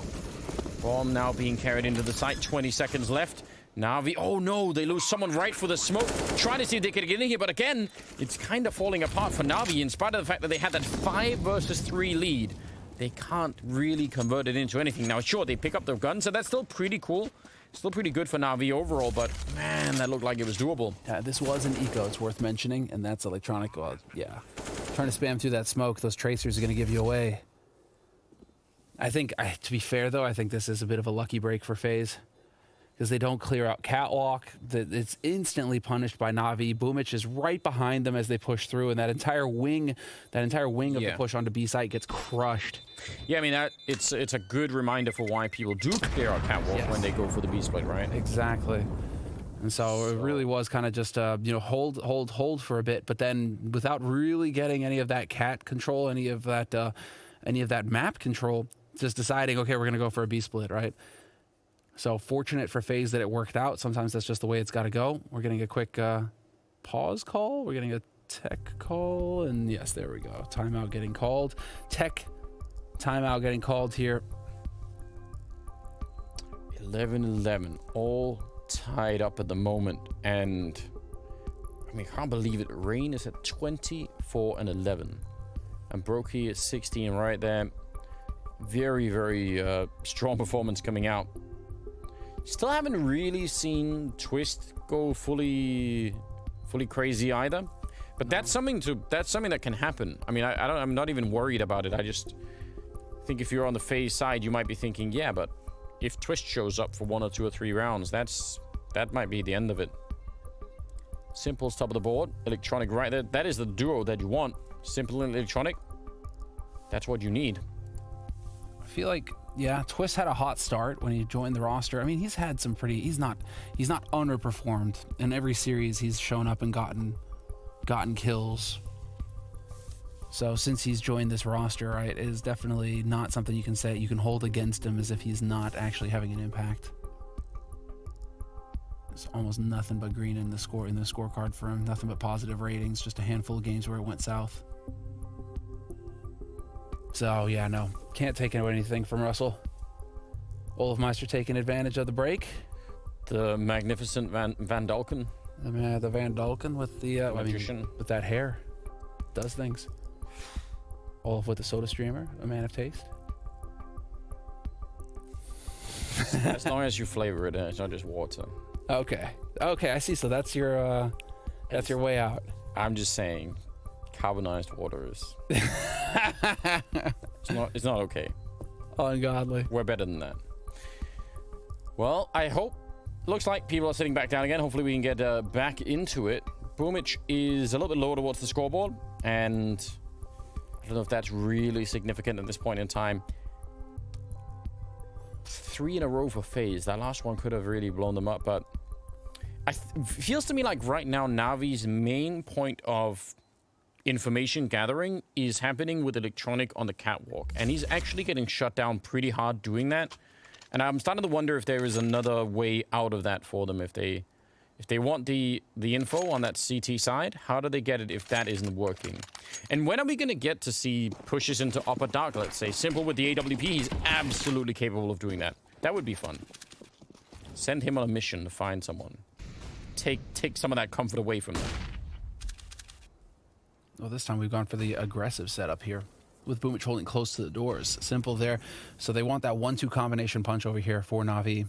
Bomb now being carried into the site. 20 seconds left. Na'Vi, oh no, they lose someone right for the smoke. Trying to see if they could get in here, but again, it's kind of falling apart for Na'Vi in spite of the fact that they had that 5 versus 3 lead. They can't really convert it into anything. Now, sure, they pick up their guns, so that's still pretty cool. Still pretty good for Na'Vi overall, but man, that looked like it was doable. Yeah, this was an eco, it's worth mentioning, and that's Electronic. Well, yeah. Trying to spam through that smoke, those tracers are going to give you away. I think, to be fair though, I think this is a bit of a lucky break for FaZe. because they don't clear out catwalk. It's instantly punished by Na'Vi. Boomich is right behind them as they push through, and that entire wing of the push onto B site gets crushed. Yeah, I mean, it's a good reminder for why people do clear out catwalk when they go for the B split, right? Exactly. And so it really was kind of just hold for a bit, but then without really getting any of that cat control, any of that map control, just deciding, okay, we're gonna go for a B split, right? So fortunate for FaZe that it worked out. Sometimes that's just the way it's got to go. We're getting a quick pause call. We're getting a tech call, and yes, there we go. Timeout getting called. Tech timeout getting called here. 11-11, all tied up at the moment, and I mean, I can't believe it. Rain is at 24 and 11, and Brokey is 16 right there. Very, very strong performance coming out. Still haven't really seen Twist go fully crazy either, but that's something that can happen. I mean, I'm not even worried about it. I just think if you're on the FaZe side, you might be thinking, yeah, but if Twist shows up for 1 or 2 or 3 rounds, that might be the end of it. Simple's top of the board, Electronic right there. That is the duo that you want. Simple and Electronic. That's what you need. I feel like, yeah, Twist had a hot start when he joined the roster. I mean, he's had some pretty. He's not underperformed in every series. He's shown up and gotten kills. So since he's joined this roster, right, it is definitely not something you can say you can hold against him as if he's not actually having an impact. There's almost nothing but green in the scorecard for him. Nothing but positive ratings. Just a handful of games where it went south. So yeah, no, can't take anything from Russell. Olofmeister taking advantage of the break. The magnificent Van Dalken. The Van Dalken with the magician with that hair, does things. Olaf with the soda streamer, a man of taste. As long as you flavor it, it's not just water. Okay, I see. So that's your way out. I'm just saying, carbonized water is it's not okay. Ungodly. We're better than that. Well, I hope. Looks like people are sitting back down again. Hopefully we can get back into it. Boomich is a little bit lower towards the scoreboard, and I don't know if that's really significant at this point in time. 3 in a row for FaZe. That last one could have really blown them up, but it feels to me like right now Navi's main point of information gathering is happening with Electronic on the catwalk, and he's actually getting shut down pretty hard doing that. And I'm starting to wonder if there is another way out of that for them. If they want the info on that CT side, how do they get it if that isn't working? And when are we going to get to see pushes into upper dark, let's say? Simple with the AWP, he's absolutely capable of doing that. That would be fun. Send him on a mission to find someone. Take some of that comfort away from them. Well, this time we've gone for the aggressive setup here, with Boomich holding close to the doors. Simple there. So they want that 1-2 combination punch over here for Na'Vi.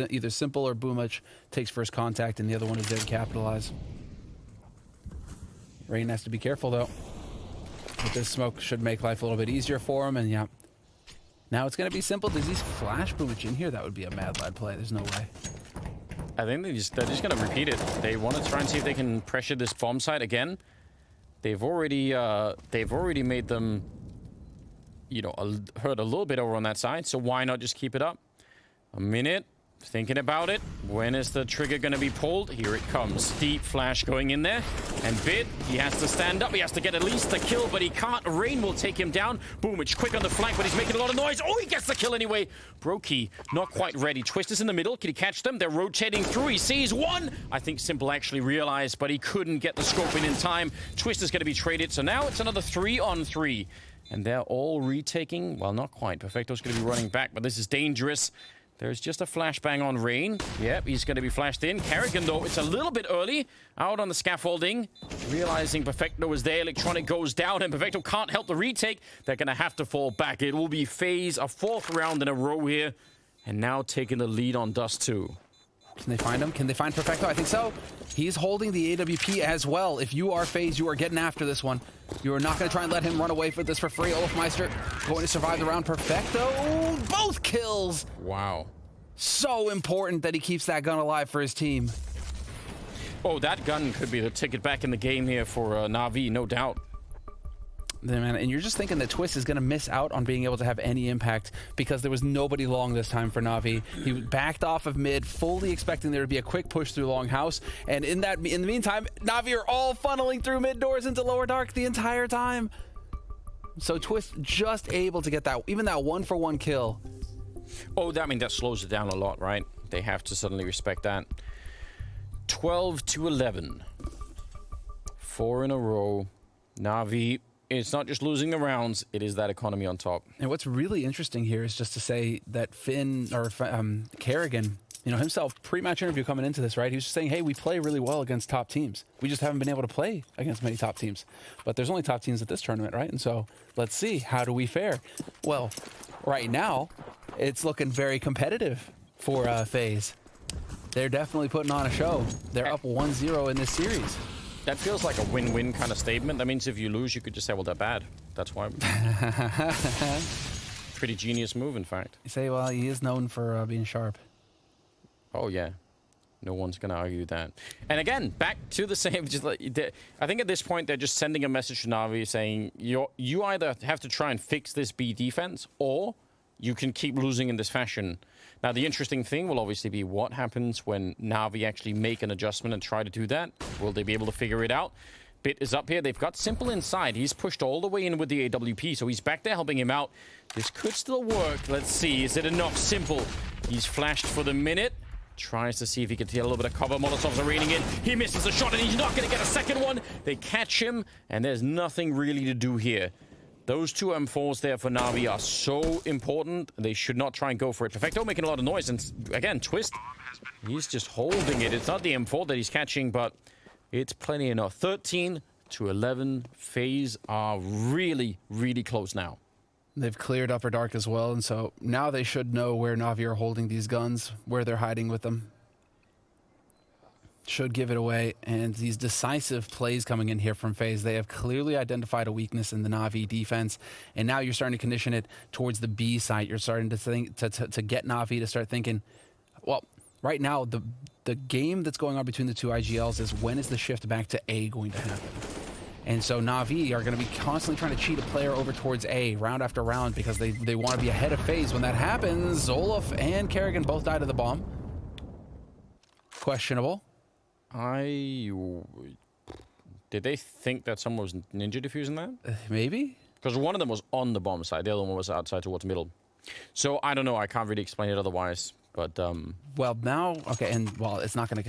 Either Simple or Boomich takes first contact, and the other one is there to capitalize. Rain has to be careful, though. But this smoke should make life a little bit easier for him, and yeah. Now it's going to be Simple. Does he flash Boomich in here? That would be a mad lad play. There's no way. I think they're just going to repeat it. They want to try and see if they can pressure this bomb site again. They've already made them, hurt a little bit over on that side. So why not just keep it up? A minute. Thinking about it. When is the trigger going to be pulled? Here it comes. Deep flash going in there. And Bid, he has to stand up. He has to get at least the kill, but he can't. Rain will take him down. Boomich quick on the flank, but he's making a lot of noise. Oh, he gets the kill anyway. Brokey not quite ready. Twist is in the middle. Can he catch them? They're rotating through. He sees one. I think Simple actually realized, but he couldn't get the scope in time. Twist is going to be traded. So now it's another 3-on-3. And they're all retaking. Well, not quite. Perfecto's going to be running back, but this is dangerous. There's just a flashbang on Rain. Yep, he's going to be flashed in. Carrigan, though, it's a little bit early. Out on the scaffolding. Realizing Perfecto was there. Electronic goes down, and Perfecto can't help the retake. They're going to have to fall back. It will be FaZe, a 4th round in a row here. And now taking the lead on Dust 2. Can they find him? Can they find Perfecto? I think so. He's holding the AWP as well. If you are FaZe, you are getting after this one. You are not going to try and let him run away for this for free. Olofmeister going to survive the round. Perfecto. Both kills. Wow. So important that he keeps that gun alive for his team. Oh, that gun could be the ticket back in the game here for Na'Vi, no doubt. Man, and you're just thinking that Twist is going to miss out on being able to have any impact because there was nobody long this time for Na'Vi. He backed off of mid, fully expecting there to be a quick push through long house. And in the meantime, Na'Vi are all funneling through mid doors into lower dark the entire time. So Twist just able to get that, even that 1-for-1 kill. Oh, that slows it down a lot, right? They have to suddenly respect that. 12-11. 4 in a row. Na'Vi. It's not just losing the rounds, it is that economy on top. And what's really interesting here is just to say that Finn, or Kerrigan, himself, pre-match interview coming into this, right? He was just saying, hey, we play really well against top teams. We just haven't been able to play against many top teams. But there's only top teams at this tournament, right? And so let's see, how do we fare? Well, right now, it's looking very competitive for FaZe. They're definitely putting on a show. They're up 1-0 in this series. That feels like a win-win kind of statement. That means if you lose, you could just say, well, they're bad. That's why. Pretty genius move, in fact. You say, well, he is known for being sharp. Oh, yeah. No one's going to argue that. And again, back to the same. I think at this point, they're just sending a message to Na'Vi saying, you either have to try and fix this B defense, or you can keep losing in this fashion. Now, the interesting thing will obviously be what happens when Na'Vi actually make an adjustment and try to do that. Will they be able to figure it out? Bit is up here. They've got Simple inside. He's pushed all the way in with the AWP, so he's back there helping him out. This could still work. Let's see. Is it enough? Simple. He's flashed for the minute. Tries to see if he can get a little bit of cover. Molotovs are raining in. He misses a shot, and he's not going to get a second one. They catch him, and there's nothing really to do here. Those two M4s there for Na'Vi are so important. They should not try and go for it. Perfecto making a lot of noise. And again, Twist, he's just holding it. It's not the M4 that he's catching, but it's plenty enough. 13-11. FaZe are really, really close now. They've cleared Upper Dark as well. And so now they should know where Na'Vi are holding these guns, where they're hiding with them. Should give it away, and these decisive plays coming in here from FaZe, they have clearly identified a weakness in the Na'Vi defense, and now you're starting to condition it towards the B side. You're starting to think to get Na'Vi to start thinking, well, right now the game that's going on between the two IGLs is when is the shift back to A going to happen? And so Na'Vi are going to be constantly trying to cheat a player over towards A round after round because they want to be ahead of FaZe. When that happens, Olaf and Kerrigan both died of the bomb. Questionable. Did they think that someone was ninja defusing that? Maybe. Because one of them was on the bomb side. The other one was outside towards middle. So I don't know. I can't really explain it otherwise. But well, now it's not gonna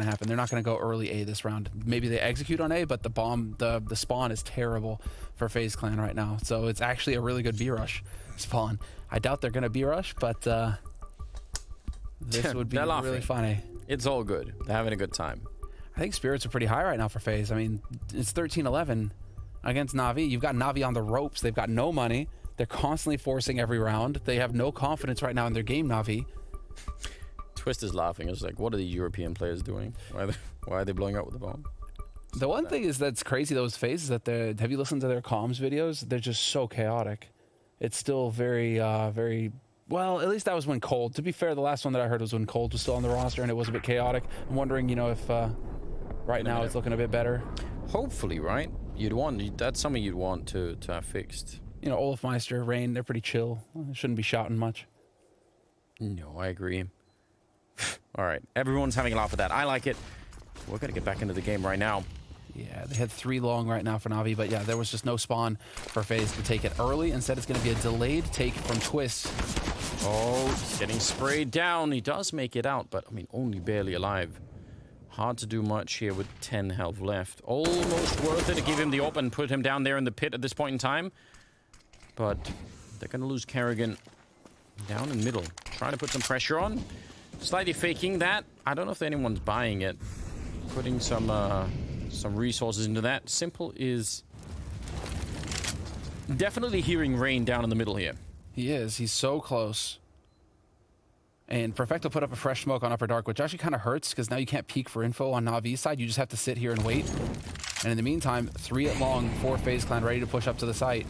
happen. They're not gonna go early A this round. Maybe they execute on A, but the bomb, the spawn is terrible for FaZe Clan right now. So it's actually a really good B rush spawn. I doubt they're gonna B rush, but this would be really funny. It's all good. They're having a good time. I think spirits are pretty high right now for FaZe. I mean, it's 13-11 against Na'Vi. You've got Na'Vi on the ropes. They've got no money. They're constantly forcing every round. They have no confidence right now in their game, Na'Vi. Twist is laughing. It's like, what are the European players doing? Why are they blowing up with the bomb? The one thing that's crazy, those FaZe, is that have you listened to their comms videos? They're just so chaotic. It's still very, very... Well, at least that was when Cold. To be fair, the last one that I heard was when Cold was still on the roster and it was a bit chaotic. I'm wondering, if right now it's looking a bit better. Hopefully, right? That's something you'd want to have fixed. Olaf Meister, Rain, they're pretty chill. Shouldn't be shouting much. No, I agree. All right, everyone's having a laugh at that. I like it. We're going to get back into the game right now. Yeah, they had 3 long right now for Na'Vi, but yeah, there was just no spawn for FaZe to take it early. Instead, it's going to be a delayed take from Twist. Oh, he's getting sprayed down. He does make it out, but, I mean, only barely alive. Hard to do much here with 10 health left. Almost worth it to give him the op and put him down there in the pit at this point in time. But they're going to lose Kerrigan down in middle. Trying to put some pressure on. Slightly faking that. I don't know if anyone's buying it. Putting some resources into that. Simple is definitely hearing Rain down in the middle here. He is. He's so close. And Perfecto put up a fresh smoke on Upper Dark, which actually kind of hurts because now you can't peek for info on Na'Vi's side. You just have to sit here and wait. And in the meantime, 3 at long, 4 FaZe Clan ready to push up to the site.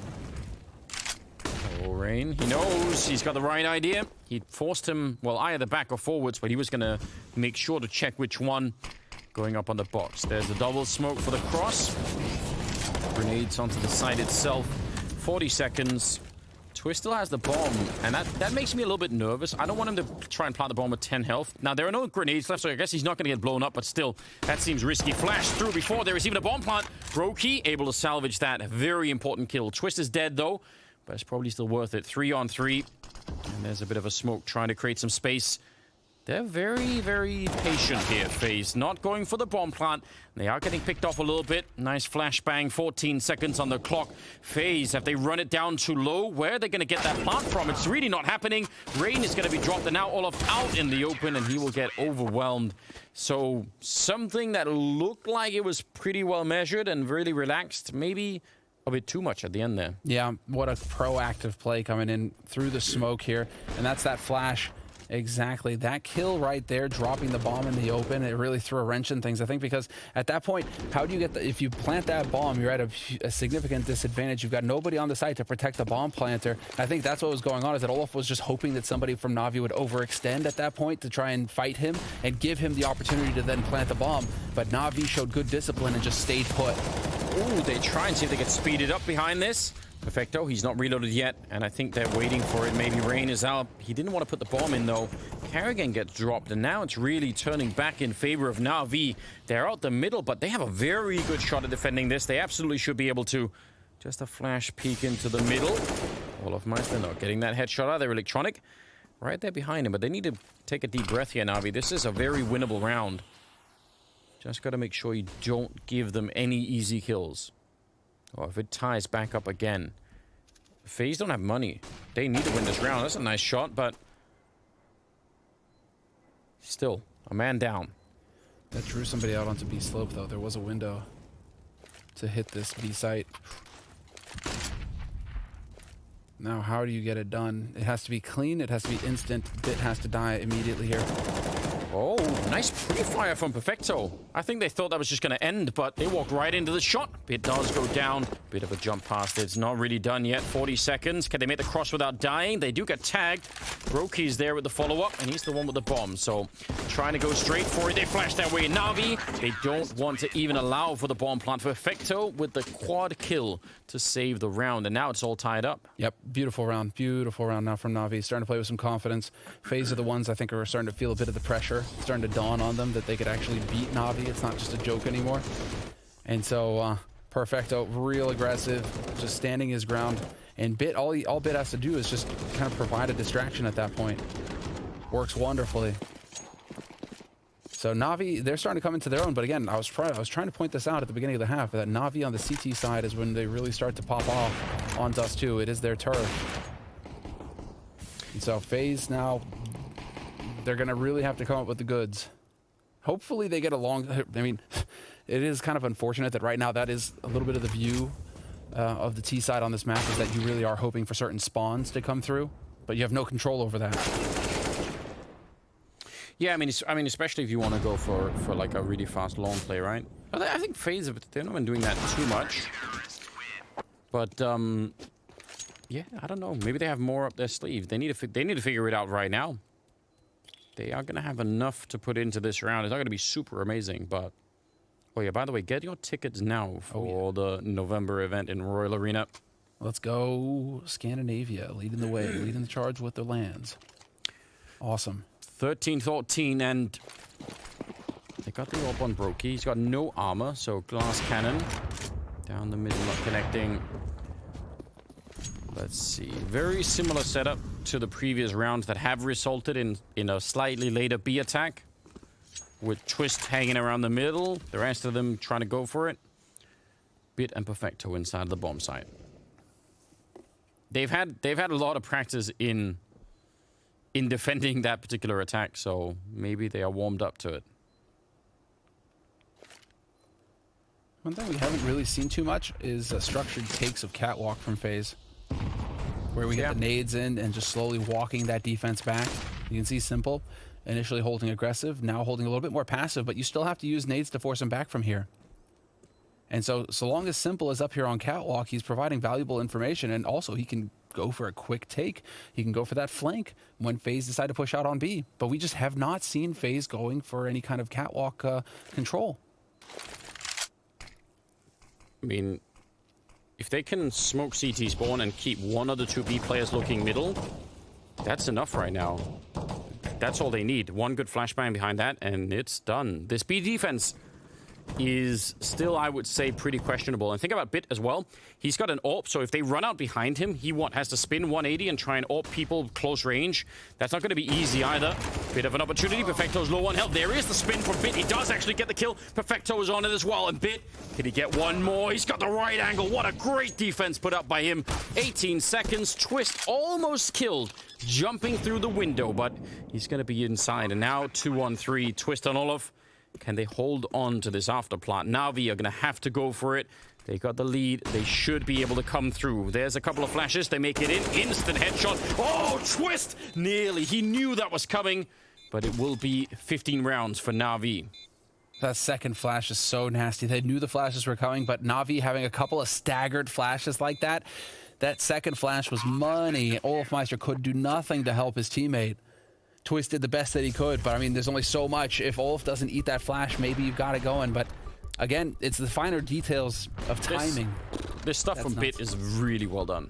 for Rain. He knows he's got the right idea. He forced him, well, either back or forwards, but he was going to make sure to check which one going up on the box. There's the double smoke for the cross. Grenades onto the site itself. 40 seconds. Twist still has the bomb, and that makes me a little bit nervous. I don't want him to try and plant the bomb with 10 health. Now, there are no grenades left, so I guess he's not going to get blown up, but still, that seems risky. Flash through before there is even a bomb plant. Brokey able to salvage that. A very important kill. Twist is dead, though, but it's probably still worth it. 3 on 3, and there's a bit of a smoke trying to create some space. They're very, very patient here, FaZe. Not going for the bomb plant. They are getting picked off a little bit. Nice flashbang, 14 seconds on the clock. FaZe, have they run it down too low? Where are they going to get that plant from? It's really not happening. Rain is going to be dropped, and now Olaf out in the open, and he will get overwhelmed. So something that looked like it was pretty well measured and really relaxed, maybe a bit too much at the end there. Yeah, what a proactive play coming in through the smoke here, and that's that flash. Exactly. That kill right there, dropping the bomb in the open, it really threw a wrench in things, I think, because at that point, how do you get if you plant that bomb, you're at a significant disadvantage. You've got nobody on the site to protect the bomb planter. I think that's what was going on, is that Olaf was just hoping that somebody from Navi would overextend at that point to try and fight him and give him the opportunity to then plant the bomb. But Navi showed good discipline and just stayed put. Ooh, they try and see if they get speeded up behind this. Perfecto, he's not reloaded yet, and I think they're waiting for it. Maybe Rain is out. He didn't want to put the bomb in, though. Kerrigan gets dropped, and now it's really turning back in favor of Na'Vi. They're out the middle, but they have a very good shot at defending this. They absolutely should be able to. Just a flash peek into the middle. Olaf Meister not getting that headshot either. Electronic right there behind him, but they need to take a deep breath here, Na'Vi. This is a very winnable round. Just got to make sure you don't give them any easy kills. Oh, if it ties back up again. FaZe don't have money. They need to win this round. That's a nice shot, but still, a man down. That drew somebody out onto B slope, though. There was a window to hit this B site. Now, how do you get it done? It has to be clean. It has to be instant. Bit has to die immediately here. Oh, nice pre-fire from Perfecto. I think they thought that was just going to end, but they walked right into the shot. Bit does go down. Bit of a jump past it. It's not really done yet. 40 seconds. Can they make the cross without dying? They do get tagged. Brokey's there with the follow-up, and he's the one with the bomb. So trying to go straight for it. They flash that way. Na'Vi, they don't want to even allow for the bomb plant. Perfecto with the quad kill to save the round, and now it's all tied up. Yep, beautiful round now from Na'Vi. Starting to play with some confidence. FaZe are the ones I think are starting to feel a bit of the pressure. Starting to dawn on them that they could actually beat Na'Vi. It's not just a joke anymore. And so Perfecto, real aggressive, just standing his ground. And Bit, all Bit has to do is just kind of provide a distraction at that point. Works wonderfully. So Na'Vi, they're starting to come into their own. But again, I was trying to point this out at the beginning of the half, that Na'Vi on the CT side is when they really start to pop off on Dust 2. It is their turf. And so FaZe now, they're going to really have to come up with the goods. Hopefully they get along. I mean, it is kind of unfortunate that right now that is a little bit of the view of the T side on this map, is that you really are hoping for certain spawns to come through, but you have no control over that. Yeah, I mean, especially if you want to go for like a really fast long play, right? I think FaZe, they've not been doing that too much. But yeah, I don't know. Maybe they have more up their sleeve. They need to figure it out right now. They are going to have enough to put into this round. It's not going to be super amazing, but... Oh, yeah, by the way, get your tickets now for the November event in Royal Arena. Let's go Scandinavia, leading the way, leading the charge with their lands. Awesome. 13-14, and they got the AWP on Brokey. He's got no armor, so glass cannon. Down the middle, not connecting. Let's see. Very similar setup to the previous rounds that have resulted in a slightly later B attack, with Twist hanging around the middle, the rest of them trying to go for it. Bit and Perfecto inside the bomb site. They've had a lot of practice in defending that particular attack, so maybe they are warmed up to it. One thing we haven't really seen too much is structured takes of Catwalk from FaZe, where we get the nades in and just slowly walking that defense back. You can see Simple initially holding aggressive, now holding a little bit more passive, but you still have to use nades to force him back from here. And so long as Simple is up here on catwalk, he's providing valuable information, and also he can go for a quick take. He can go for that flank when FaZe decide to push out on B. But we just have not seen FaZe going for any kind of catwalk control. I mean, if they can smoke CT spawn and keep one of the 2 B players looking middle, that's enough right now. That's all they need. One good flashbang behind that, and it's done. This B defense is still, I would say, pretty questionable. And think about Bit as well. He's got an AWP, so if they run out behind him, he has to spin 180 and try and AWP people close range. That's not going to be easy either. Bit of an opportunity. Perfecto's low on health. There is the spin from Bit. He does actually get the kill. Perfecto is on it as well. And Bit, can he get one more? He's got the right angle. What a great defense put up by him. 18 seconds. Twist almost killed, jumping through the window, but he's going to be inside. And now 2-on-3. Twist on Olaf. Can they hold on to this after plot? Navi are going to have to go for it. They got the lead. They should be able to come through. There's a couple of flashes. They make it in. Instant headshot. Oh, Twist! Nearly. He knew that was coming, but it will be 15 rounds for Navi. That second flash is so nasty. They knew the flashes were coming, but Navi having a couple of staggered flashes like that, that second flash was money. Olafmeister could do nothing to help his teammate. Twist did the best that he could, but I mean, there's only so much. If Olaf doesn't eat that flash, maybe you've got it going. But again, it's the finer details of timing. This stuff from Bit is really well done.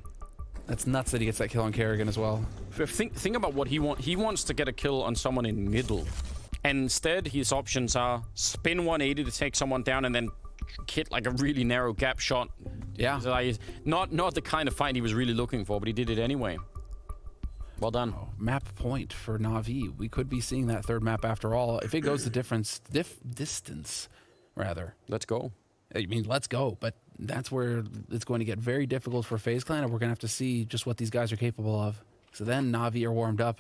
That's nuts that he gets that kill on Kerrigan as well. Think about what he wants. He wants to get a kill on someone in middle. And instead, his options are spin 180 to take someone down and then hit like a really narrow gap shot. Yeah. Like, not the kind of fight he was really looking for, but he did it anyway. Well done. Oh, map point for Na'Vi. We could be seeing that third map after all. If it goes the distance, rather. Let's go. I mean, let's go. But that's where it's going to get very difficult for FaZe Clan, and we're going to have to see just what these guys are capable of. So then Na'Vi are warmed up,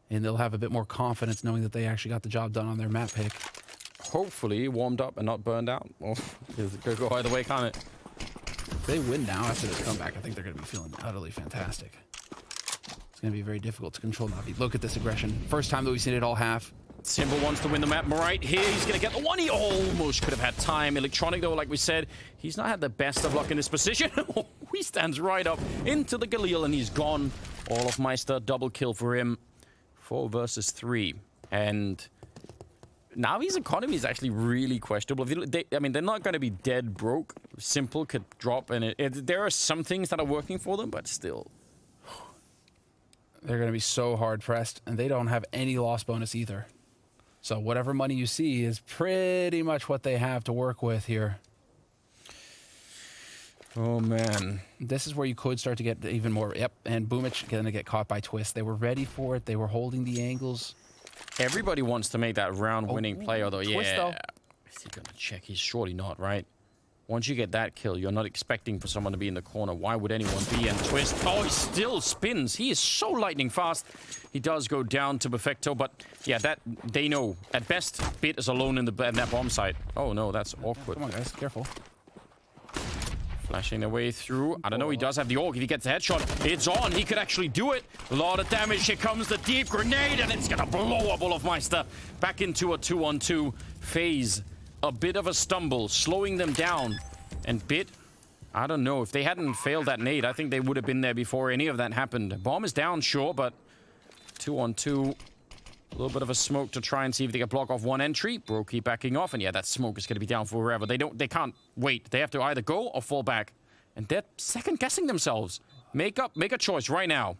and they'll have a bit more confidence knowing that they actually got the job done on their map pick. Hopefully warmed up and not burned out. Well, it could go either way, can't it? If they win now after this comeback, I think they're going to be feeling utterly fantastic. It's going to be very difficult to control Na'Vi. Look at this aggression. First time that we've seen it all half. Simple wants to win the map right here. He's going to get the one. He almost could have had time. Electronic, though, like we said, he's not had the best of luck in this position. He stands right up into the Galil, and he's gone. Olafmeister, double kill for him. 4 versus 3. And Navi's economy is actually really questionable. I mean, they're not going to be dead broke. Simple could drop, and there are some things that are working for them, but still. They're going to be so hard pressed, and they don't have any loss bonus either. So whatever money you see is pretty much what they have to work with here. Oh, man. This is where you could start to get even more. Yep, and Boomich going to get caught by Twist. They were ready for it. They were holding the angles. Everybody wants to make that round-winning play, although, Twist, yeah. though. Is he going to check? He's surely not, right? Once you get that kill, you're not expecting for someone to be in the corner. Why would anyone be? And Twist, oh, he still spins. He is so lightning fast. He does go down to Perfecto, but yeah, that they know. At best, Bit is alone in that bomb site. Oh no, that's awkward. Come on, guys, careful. Flashing their way through. I don't know, he does have the AUG. If he gets a headshot, it's on. He could actually do it. A lot of damage. Here comes the deep grenade, and it's going to blow up Olafmeister. Back into a 2-on-2. FaZe. A bit of a stumble, slowing them down. And Bit, I don't know. If they hadn't failed that nade, I think they would have been there before any of that happened. Bomb is down, sure, but 2-on-2. A little bit of a smoke to try and see if they can block off one entry. Brokey backing off, and yeah, that smoke is going to be down forever. They can't wait. They have to either go or fall back. And they're second-guessing themselves. Make a choice right now.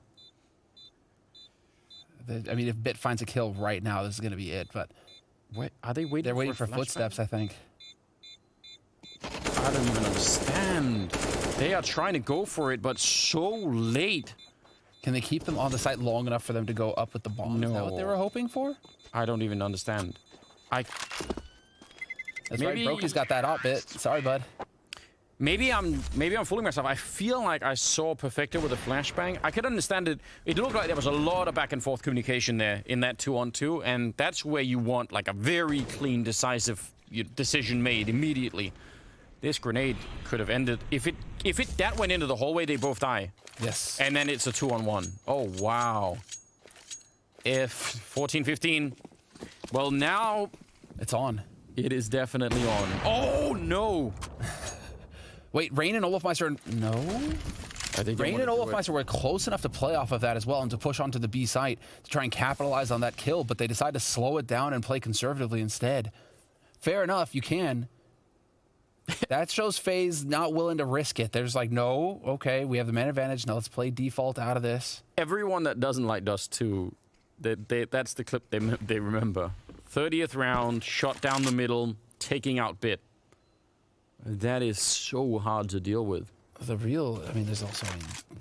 I mean, if Bit finds a kill right now, this is going to be it, but... Wait, are they waiting? They're waiting for footsteps, I think. I don't even understand. They are trying to go for it, but so late. Can they keep them on the site long enough for them to go up with the bomb? No. Is that what they were hoping for? I don't even understand. That's right, Brokey's got that op bit. Sorry, bud. Maybe I'm fooling myself. I feel like I saw Perfecto with a flashbang. I could understand it. It looked like there was a lot of back and forth communication there in that 2-on-2, and that's where you want like a very clean, decisive decision made immediately. This grenade could have ended if that went into the hallway. They both die. Yes. And then it's a 2-on-1. Oh wow. If 14-15. Well, now it's on. It is definitely on. Oh, no! Wait, Rain and Olafmeister, no? Rain and Olafmeister were close enough to play off of that as well and to push onto the B site to try and capitalize on that kill, but they decide to slow it down and play conservatively instead. Fair enough, you can. That shows FaZe not willing to risk it. They're just like, no, okay, we have the man advantage. Now let's play default out of this. Everyone that doesn't like Dust 2, that's the clip they remember. 30th round, shot down the middle, taking out Bit. That is so hard to deal with. The real, I mean, there's also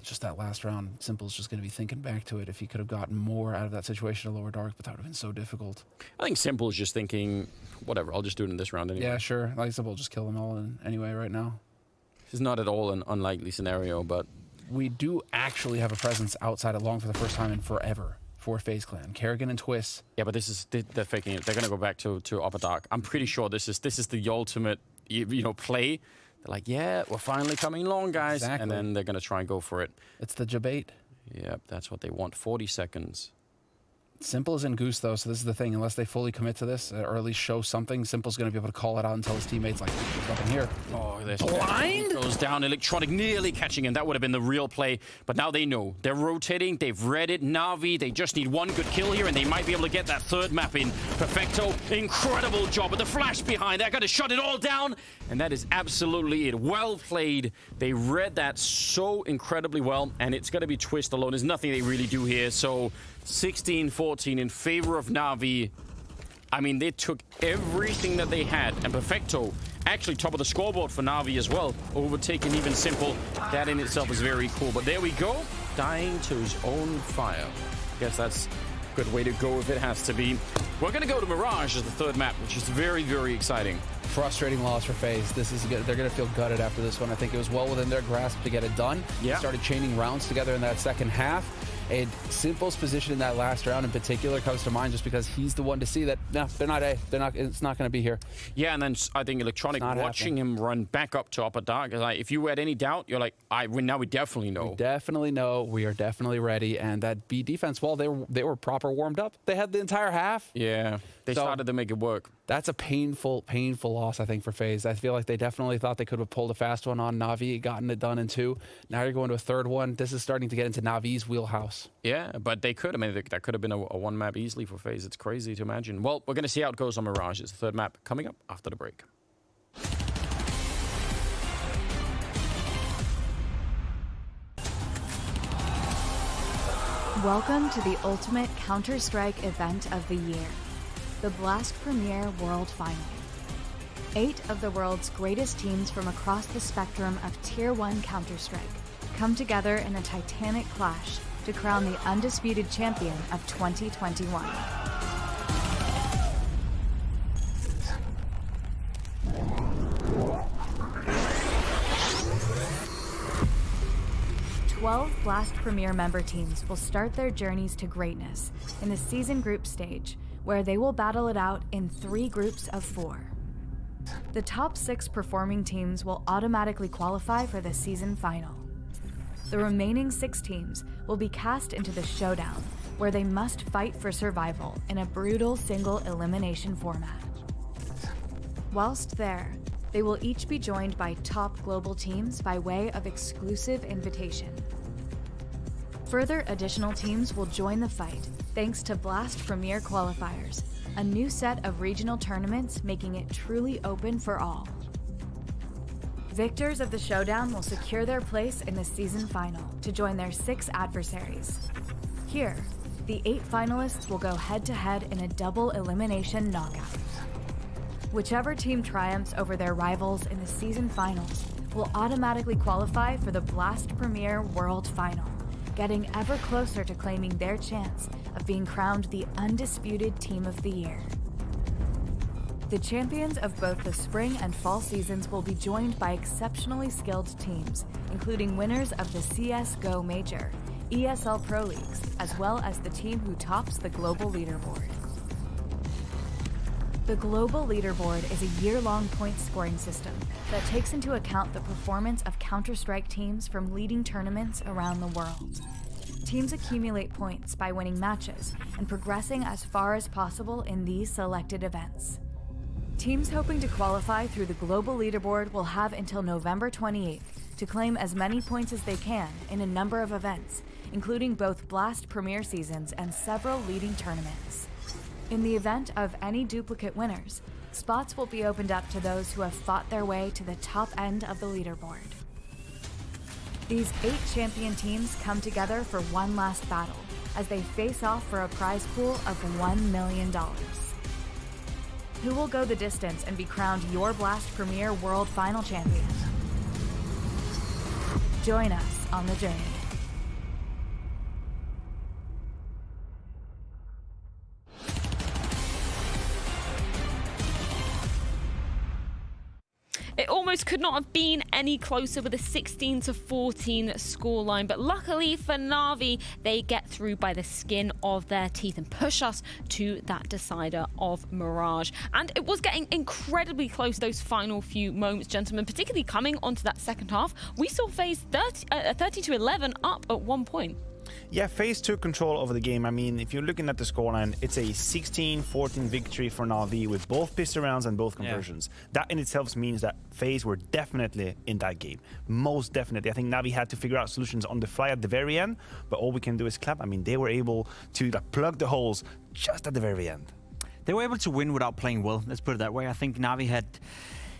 just that last round. Simple's just going to be thinking back to it. If he could have gotten more out of that situation to Lower Dark, but that would have been so difficult. I think Simple's just thinking, whatever, I'll just do it in this round anyway. Yeah, sure. Like Simple, just kill them all anyway right now. It's not at all an unlikely scenario, but... We do actually have a presence outside of Long for the first time in forever for FaZe Clan. Kerrigan and Twist. Yeah, but they're faking it. They're going to go back to Upper Dark. I'm pretty sure this is the ultimate, play. They're like, yeah, we're finally coming long, guys. Exactly. And then they're going to try and go for it. It's the debate. Yep, that's what they want. 40 seconds. Simple is in Goose, though, so this is the thing. Unless they fully commit to this, or at least show something, Simple's going to be able to call it out and tell his teammates, like, there's nothing here. Oh, there's blind? Goes down. Electronic nearly catching him. That would have been the real play. But now they know. They're rotating. They've read it. Na'Vi, they just need one good kill here, and they might be able to get that third map in. Perfecto, incredible job with the flash behind. They're going to shut it all down. And that is absolutely it. Well played. They read that so incredibly well, and it's going to be Twist alone. There's nothing they really do here, so... 16-14 in favor of Na'Vi. I mean, they took everything that they had, and Perfecto actually top of the scoreboard for Na'Vi as well, overtaking even Simple. That in itself is very cool. But there we go, dying to his own fire. I guess that's a good way to go if it has to be. We're going to go to Mirage as the third map, which is very, very exciting. Frustrating loss for FaZe. This is good. They're going to feel gutted after this one. I think it was well within their grasp to get it done. Yeah. They started chaining rounds together in that second half. And Simple's position in that last round in particular comes to mind just because he's the one to see that, no, they're not A. They're not. It's not going to be here. Yeah, and then I think Electronic watching him run back up to Upper Dark, like, if you had any doubt, you're like, now we definitely know. We definitely know. We are definitely ready. And that B defense, well, they were proper warmed up. They had the entire half. Yeah, they started to make it work. That's a painful, painful loss, I think, for FaZe. I feel like they definitely thought they could have pulled a fast one on Na'Vi, gotten it done in 2. Now you're going to a third one. This is starting to get into Navi's wheelhouse. Yeah, but they could. I mean, that could have been a one map easily for FaZe. It's crazy to imagine. Well, we're going to see how it goes on Mirage. It's the third map coming up after the break. Welcome to the ultimate Counter-Strike event of the year, the Blast Premier World Final. 8 of the world's greatest teams from across the spectrum of Tier 1 Counter-Strike come together in a titanic clash to crown the undisputed champion of 2021. Blast Premier member teams will start their journeys to greatness in the season group stage, where they will battle it out in 3 groups of 4. The top 6 performing teams will automatically qualify for the season final. The remaining 6 teams will be cast into the showdown, where they must fight for survival in a brutal single elimination format. Whilst there, they will each be joined by top global teams by way of exclusive invitation. Further additional teams will join the fight thanks to Blast Premier Qualifiers, a new set of regional tournaments making it truly open for all. Victors of the showdown will secure their place in the season final to join their 6 adversaries. Here, the 8 finalists will go head-to-head in a double elimination knockout. Whichever team triumphs over their rivals in the season finals will automatically qualify for the Blast Premier World Final, getting ever closer to claiming their chance of being crowned the undisputed Team of the Year. The champions of both the spring and fall seasons will be joined by exceptionally skilled teams, including winners of the CS:GO Major, ESL Pro Leagues, as well as the team who tops the global leaderboard. The global leaderboard is a year-long point scoring system that takes into account the performance of Counter-Strike teams from leading tournaments around the world. Teams accumulate points by winning matches and progressing as far as possible in these selected events. Teams hoping to qualify through the global leaderboard will have until November 28th to claim as many points as they can in a number of events, including both Blast Premier seasons and several leading tournaments. In the event of any duplicate winners, spots will be opened up to those who have fought their way to the top end of the leaderboard. These 8 champion teams come together for one last battle as they face off for a prize pool of $1 million. Who will go the distance and be crowned your Blast Premier World Final Champion? Join us on the journey. It almost could not have been any closer with a 16-14 scoreline, but luckily for Na'Vi, they get through by the skin of their teeth and push us to that decider of Mirage. And it was getting incredibly close those final few moments, gentlemen, particularly coming onto that second half. We saw FaZe 30-11 up at one point. Yeah, FaZe took control over the game. I mean, if you're looking at the scoreline, it's a 16-14 victory for Na'Vi with both pistol rounds and both conversions. Yeah. That in itself means that FaZe were definitely in that game. Most definitely. I think Na'Vi had to figure out solutions on the fly at the very end, but all we can do is clap. I mean, they were able to plug the holes just at the very end. They were able to win without playing well, let's put it that way. I think Na'Vi had,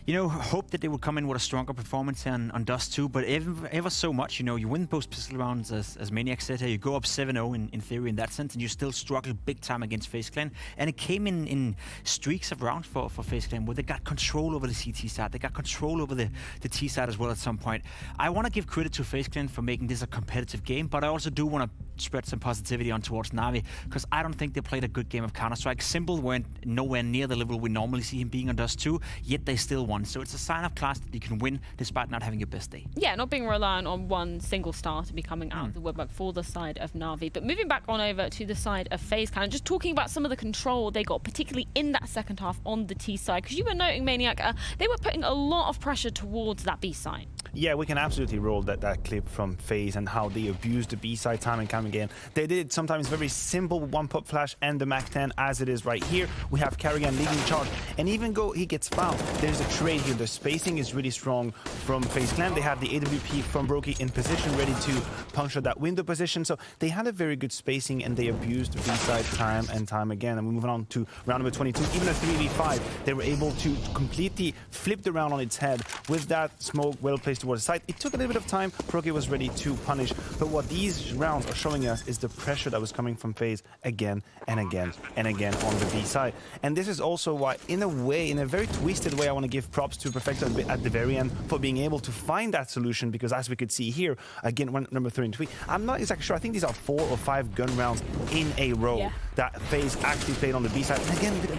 you know, hoped that they would come in with a stronger performance on Dust 2, but ever so much, you know, you win both pistol rounds as Maniac said here, you go up 7-0 in theory in that sense, and you still struggle big time against FaZe Clan. And it came in streaks of rounds for FaZe Clan where they got control over the CT side, they got control over the T side as well at some point. I want to give credit to FaZe Clan for making this a competitive game, but I also do want to spread some positivity on towards Na'Vi, because I don't think they played a good game of Counter-Strike. Simple weren't nowhere near the level we normally see him being on Dust 2, yet they still won. So it's a sign of class that you can win despite not having your best day. Yeah, not being reliant on one single star to be coming out of the woodwork for the side of Na'Vi. But moving back on over to the side of FaZe, kind of just talking about some of the control they got, particularly in that second half on the T side, because you were noting, Maniac, they were putting a lot of pressure towards that B side. Yeah, we can absolutely roll that clip from FaZe and how they abused the B-side time and time again. They did sometimes very simple one-pop flash and the Mac-10 as it is right here. We have Carrigan leading the charge, and even though he gets fouled, there's a trade here. The spacing is really strong from FaZe Clan. They have the AWP from Brokey in position, ready to puncture that window position. So they had a very good spacing, and they abused the B-side time and time again. And we're moving on to round number 22. Even a 3v5, they were able to completely flip the round on its head with that smoke well placed towards the side. It took a little bit of time. Brokey was ready to punish, but what these rounds are showing us is the pressure that was coming from FaZe again and again and again on the B side. And this is also why, in a way, in a very twisted way, I want to give props to Perfecto at the very end for being able to find that solution, because as we could see here, again, number 33, I'm not exactly sure. I think these are 4 or 5 gun rounds in a row that FaZe actually played on the B side. And again, with a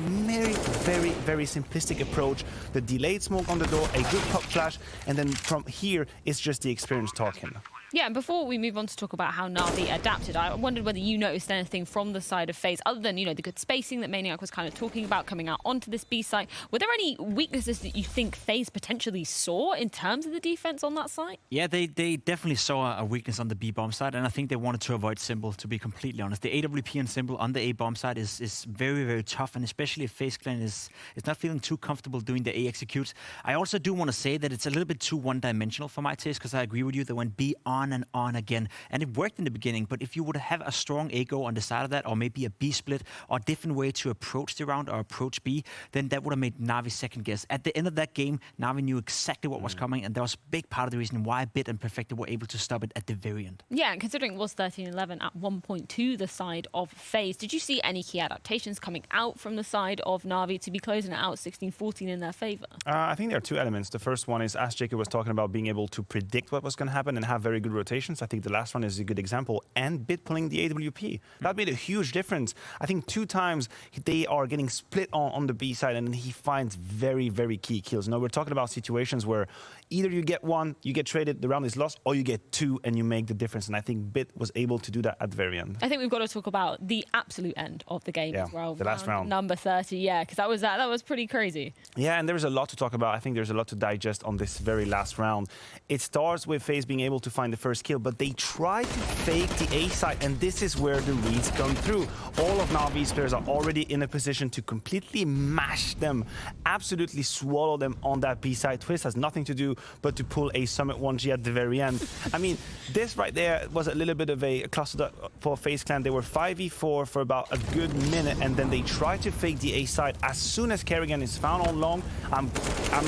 very, very simplistic approach, the delayed smoke on the door, a good pop flash, and then from here, it's just the experience talking. Yeah, and before we move on to talk about how Na'Vi adapted, I wondered whether you noticed anything from the side of FaZe, other than, you know, the good spacing that Maniac was kind of talking about coming out onto this B side. Were there any weaknesses that you think FaZe potentially saw in terms of the defense on that side? Yeah, they definitely saw a weakness on the B bomb side, and I think they wanted to avoid Symbol, to be completely honest. The AWP and Symbol on the A bomb side is very, very tough, and especially if FaZe Clan is not feeling too comfortable doing the A executes. I also do want to say that it's a little bit too one-dimensional for my taste, because I agree with you, they went B on and on again. And it worked in the beginning, but if you would have a strong A go on the side of that, or maybe a B split, or a different way to approach the round or approach B, then that would have made Na'Vi second guess. At the end of that game, Na'Vi knew exactly what was coming, and that was a big part of the reason why Bit and Perfecto were able to stop it at the very end. Yeah, and considering it was 13-11 at 1.2 the side of FaZe, did you see any key adaptations coming out from the side of Na'Vi to be closing it out 16-14 in their favor? I think there are 2 elements. The first one is, as Jacob was talking about, being able to predict what was going to happen and have very good rotations. I think the last one is a good example, and Bit pulling the AWP. That made a huge difference. I think 2 times they are getting split on the B side, and he finds very, very key kills. Now, we're talking about situations where either you get one, you get traded, the round is lost, or you get two and you make the difference. And I think Bit was able to do that at the very end. I think we've got to talk about the absolute end of the game as well. The last round. Number 30, yeah, because that was pretty crazy. Yeah, and there's a lot to talk about. I think there's a lot to digest on this very last round. It starts with FaZe being able to find the first kill, but they try to fake the A side, and this is where the reads come through. All of Navi's players are already in a position to completely mash them, absolutely swallow them on that B side. Twist has nothing to do but to pull a Summit 1G at the very end. I mean, this right there was a little bit of a cluster for FaZe Clan. They were 5v4 for about a good minute, and then they tried to fake the A side. As soon as Kerrigan is found on long, I'm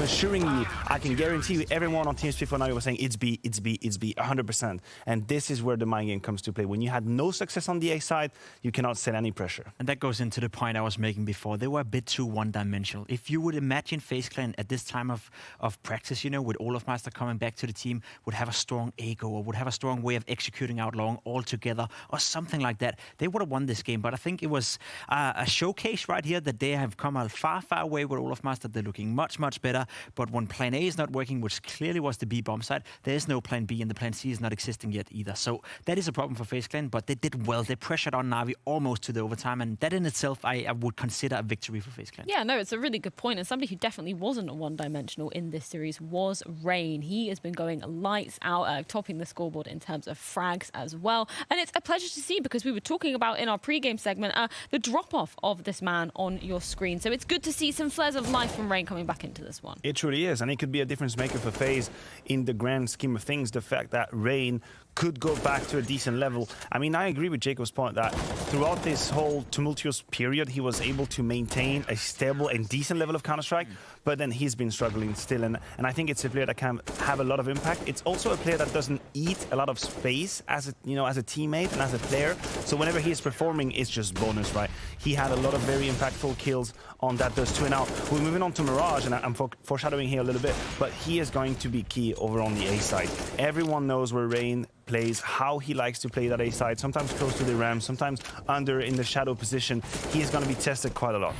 assuring you, I can guarantee you, everyone on TeamSpeak for Navi was saying it's B, it's B, it's B, 100%. And this is where the mind game comes to play. When you had no success on the A side, you cannot set any pressure. And that goes into the point I was making before. They were a bit too one-dimensional. If you would imagine FaZe Clan at this time of practice, you know, with Olofmeister coming back to the team, would have a strong ego or would have a strong way of executing out long all together or something like that, they would have won this game. But I think it was a showcase right here that they have come a far, far away with Olofmeister. They're looking much, much better. But when plan A is not working, which clearly was the B bomb side, there is no plan B, and the plan C is not existing yet either. So that is a problem for FaZe Clan, but they did well. They pressured on Navi almost to the overtime, and that in itself I would consider a victory for FaZe Clan. Yeah, no, it's a really good point. And somebody who definitely wasn't one-dimensional in this series was Rain. He has been going lights out, topping the scoreboard in terms of frags as well. And it's a pleasure to see, because we were talking about in our pre-game segment the drop-off of this man on your screen. So it's good to see some flares of life from Rain coming back into this one. It truly is, and it could be a difference maker for FaZe in the grand scheme of things. The fact that Rain could go back to a decent level. I mean, I agree with Jacob's point that throughout this whole tumultuous period, he was able to maintain a stable and decent level of Counter-Strike, but then he's been struggling still. And I think it's a player that can have a lot of impact. It's also a player that doesn't eat a lot of space as a teammate and as a player. So whenever he is performing, it's just bonus, right? He had a lot of very impactful kills on that Dust 2. And now we're moving on to Mirage, and I'm foreshadowing here a little bit, but he is going to be key over on the A side. Everyone knows where Rain plays, how he likes to play that A side, sometimes close to the ram, sometimes under in the shadow position. He is going to be tested quite a lot.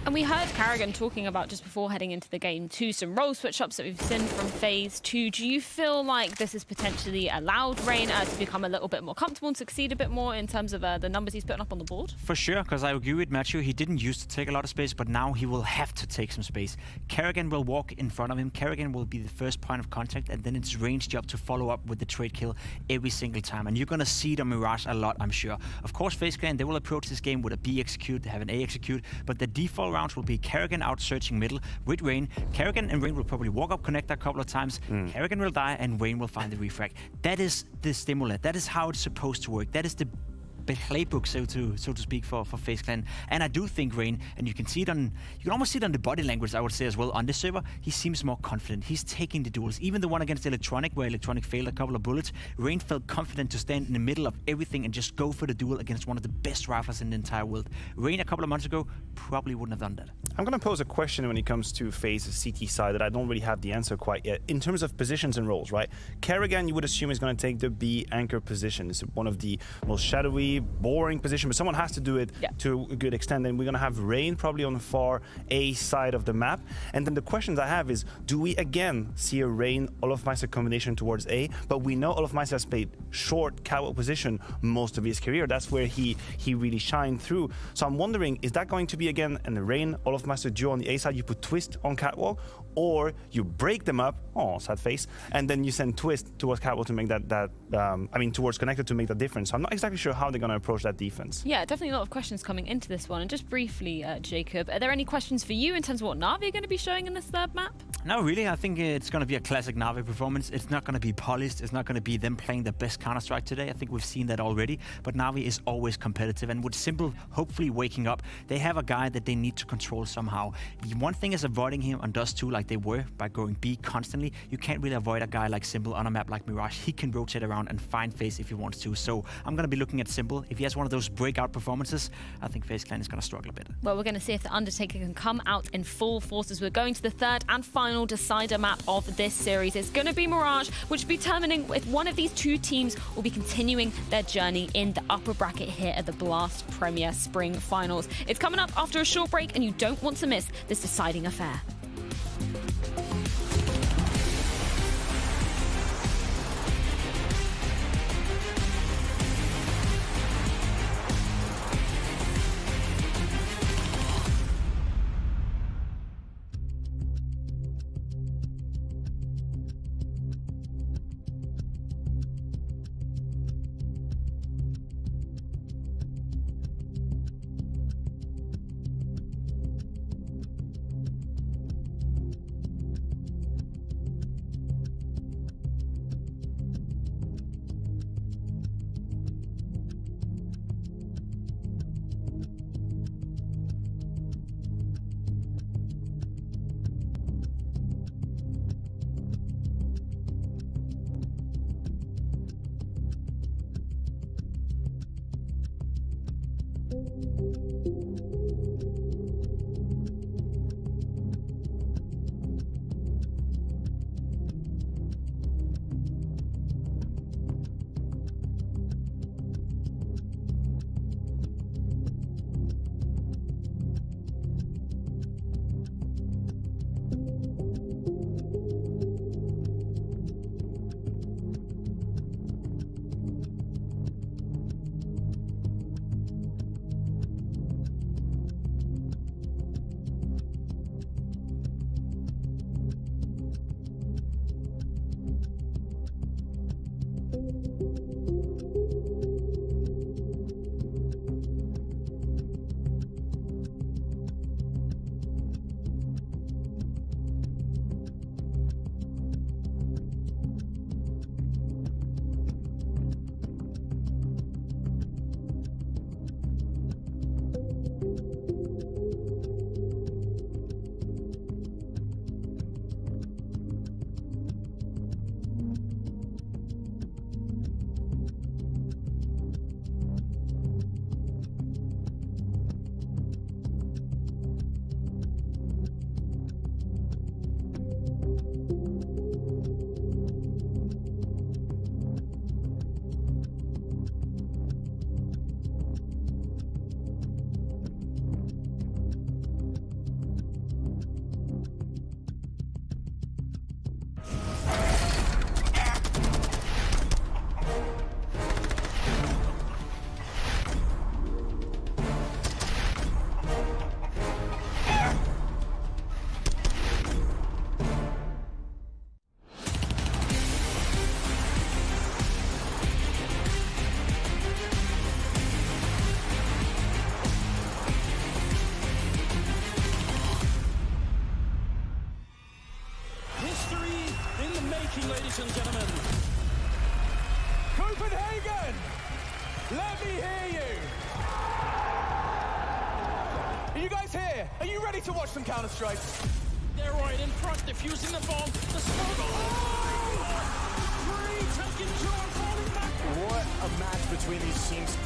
And we heard Kerrigan talking about, just before heading into the game, too, some role switch-ups that we've seen from FaZe 2. Do you feel like this has potentially allowed Rain to become a little bit more comfortable and succeed a bit more in terms of the numbers he's putting up on the board? For sure, because I agree with Matthew. He didn't used to take a lot of space, but now he will have to take some space. Kerrigan will walk in front of him. Kerrigan will be the first point of contact, and then it's Rain's job to follow up with the trade kill every single time. And you're going to see the Mirage a lot, I'm sure. Of course, FaZe Clan, they will approach this game with a B execute, they have an A execute, but the default rounds will be Kerrigan out searching middle with Rain. Kerrigan and Rain will probably walk up, connect a couple of times. Kerrigan will die, and Rain will find the refrag. That is the stimulant. That is how it's supposed to work. That is the playbook, so to speak, for FaZe Clan. And I do think Rain, and you can almost see it on the body language, I would say as well, on this server, he seems more confident. He's taking the duels. Even the one against Electronic, where Electronic failed a couple of bullets, Rain felt confident to stand in the middle of everything and just go for the duel against one of the best rifles in the entire world. Rain, a couple of months ago, probably wouldn't have done that. I'm going to pose a question when it comes to FaZe's CT side that I don't really have the answer quite yet. In terms of positions and roles, right? Kerrigan, you would assume, is going to take the B anchor position. It's one of the most shadowy, boring position, but someone has to do it to a good extent. And we're going to have Rain probably on the far A side of the map. And then the questions I have is, do we again see a Rain Olofmeister combination towards A? But we know Olofmeister has played short catwalk position most of his career. That's where he really shined through. So I'm wondering, is that going to be again an Rain Olofmeister duo on the A side? You put Twist on catwalk, or you break them up, oh, sad face, and then you send Twist towards catwalk to make towards connected to make the difference. So I'm not exactly sure how they're going to approach that defense. Yeah, definitely a lot of questions coming into this one. And just briefly, Jacob, are there any questions for you in terms of what Navi are going to be showing in this third map? No, really. I think it's going to be a classic Navi performance. It's not going to be polished. It's not going to be them playing the best Counter-Strike today. I think we've seen that already. But Navi is always competitive. And with Simple hopefully waking up, they have a guy that they need to control somehow. One thing is avoiding him on Dust 2 like they were by going B constantly. You can't really avoid a guy like Simple on a map like Mirage. He can rotate around and find FaZe if he wants to. So I'm going to be looking at Simple. If he has one of those breakout performances, I think FaZe Clan is going to struggle a bit. Well, we're going to see if the Undertaker can come out in full force as we're going to the third and final decider map of this series. It's going to be Mirage, which will be determining if one of these two teams will be continuing their journey in the upper bracket here at the Blast Premier Spring Finals. It's coming up after a short break, and you don't want to miss this deciding affair. ladies and gentlemen. Copenhagen, let me hear you. Are you guys here? Are you ready to watch some Counter-Strike? They're right in front, defusing the bomb. The smoke. Three, taking two, and falling back. What a match between these teams.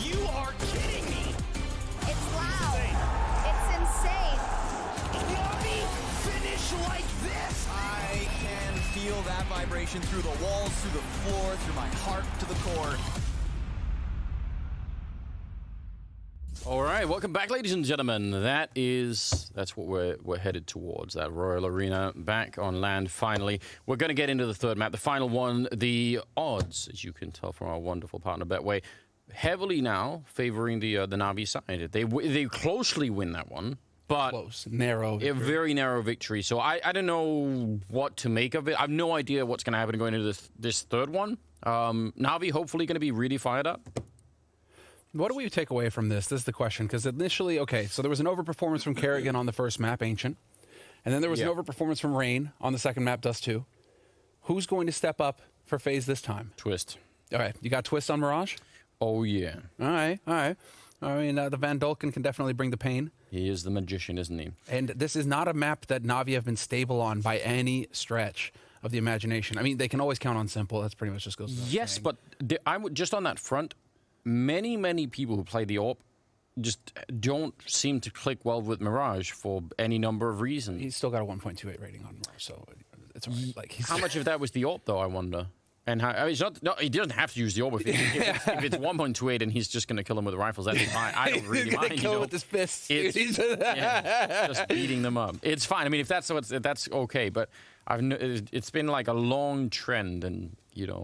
You are kidding me. It's loud. It's insane. Navi finish like this. I can feel that vibration through the walls, through the floor, through my heart to the core. All right, welcome back, ladies and gentlemen. That's what we're headed towards. That Royal Arena back on land. Finally, we're going to get into the third map, the final one. The odds, as you can tell from our wonderful partner Betway, heavily now favoring the Navi side. They closely win that one, but close, narrow, a very narrow victory. So I don't know what to make of it. I have no idea what's going to happen going into this third one. Navi hopefully going to be really fired up. What do we take away from this? This is the question. Because initially, okay, so there was an overperformance from Kerrigan on the first map, Ancient. And then there was an overperformance from Rain on the second map, Dust 2. Who's going to step up for FaZe this time? Twist. All right, you got Twist on Mirage? Oh, yeah. All right. I mean, the Van Dolken can definitely bring the pain. He is the magician, isn't he? And this is not a map that Navi have been stable on by any stretch of the imagination. I mean, they can always count on Simple. That's pretty much just goes without Yes, saying. but I would just on that front, many people who play the AWP just don't seem to click well with Mirage for any number of reasons. He's still got a 1.28 rating on Mirage, so it's all right. Like, how much of that was the AWP, though, I wonder? And how, I mean, he doesn't have to use the AWP. If it's 1.28 and he's just going to kill him with rifles, that's fine. I don't really mind. Kill him with his fists. Just beating them up. It's fine. I mean, if that's okay. But it's been like a long trend, and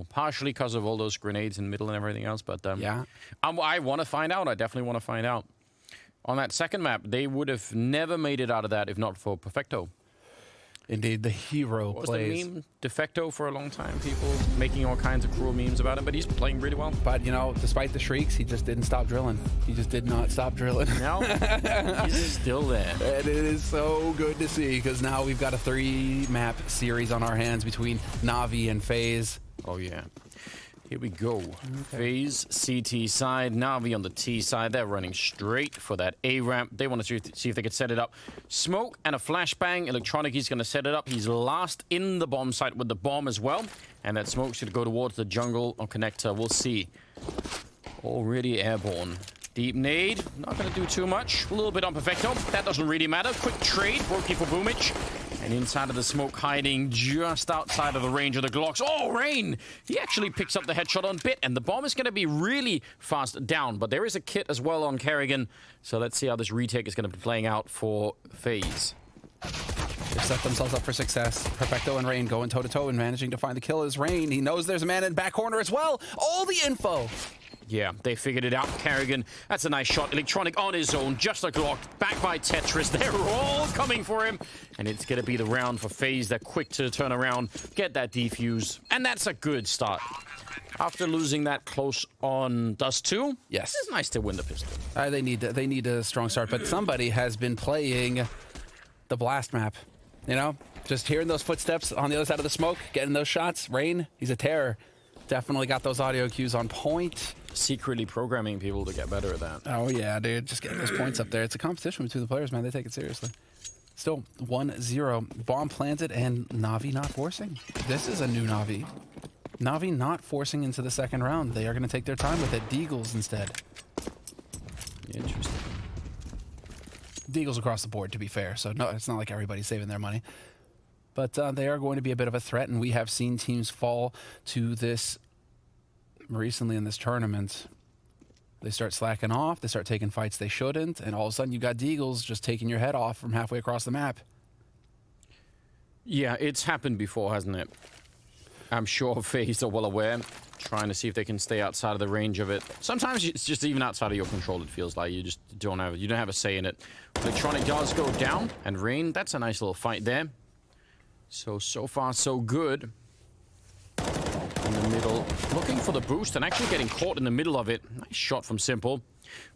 partially because of all those grenades in the middle and everything else. But I want to find out. I definitely want to find out. On that second map, they would have never made it out of that if not for Perfecto. Indeed, the hero what plays. Was the meme? Defecto for a long time. People making all kinds of cruel memes about him, but he's playing really well. But, despite the shrieks, he just didn't stop drilling. He just did not stop drilling. No, he's still there. And it is so good to see, because now we've got a 3-map series on our hands between Navi and FaZe. Oh, yeah. Here we go. FaZe CT side, Navi on the T side. They're running straight for that A ramp. They want to see if they could set it up. Smoke and a flashbang. Electronic, he's going to set it up. He's last in the bomb site with the bomb as well. And that smoke should go towards the jungle on connector. We'll see. Already airborne. Deep nade, not going to do too much. A little bit on Perfecto. That doesn't really matter. Quick trade, Brokey for Boomich. And inside of the smoke, hiding just outside of the range of the Glocks. Oh, Rain! He actually picks up the headshot on Bit, and the bomb is going to be really fast down. But there is a kit as well on Kerrigan. So let's see how this retake is going to be playing out for FaZe. They set themselves up for success. Perfecto and Rain going toe-to-toe and managing to find the kill is Rain. He knows there's a man in back corner as well. All the info. Yeah, they figured it out. Kerrigan, that's a nice shot. Electronic on his own, just a Glock. Back by Tetris. They're all coming for him. And it's going to be the round for FaZe. They're quick to turn around, get that defuse. And that's a good start. After losing that close on Dust 2, yes, it's nice to win the pistol. They need a strong start, but somebody has been playing the blast map. You know, just hearing those footsteps on the other side of the smoke, getting those shots. Rain, he's a terror. Definitely got those audio cues on point. Secretly programming people to get better at that. Oh, yeah, dude. Just getting those points up there. It's a competition between the players, man. They take it seriously. Still 1-0. Bomb planted and Navi not forcing. This is a new Navi. Navi not forcing into the second round. They are going to take their time with it. Deagles instead. Interesting. Deagles across the board, to be fair. So, no, it's not like everybody's saving their money. But they are going to be a bit of a threat, and we have seen teams fall to this recently in this tournament. They start slacking off, they start taking fights they shouldn't, and all of a sudden you got Deagles just taking your head off from halfway across the map. Yeah, it's happened before, hasn't it? I'm sure FaZe are well aware, trying to see if they can stay outside of the range of it. Sometimes it's just even outside of your control, it feels like. You just don't have a say in it. Electronic does go down, and Rain, that's a nice little fight there. So far, so good. In the middle, looking for the boost and actually getting caught in the middle of it. Nice shot from Simple.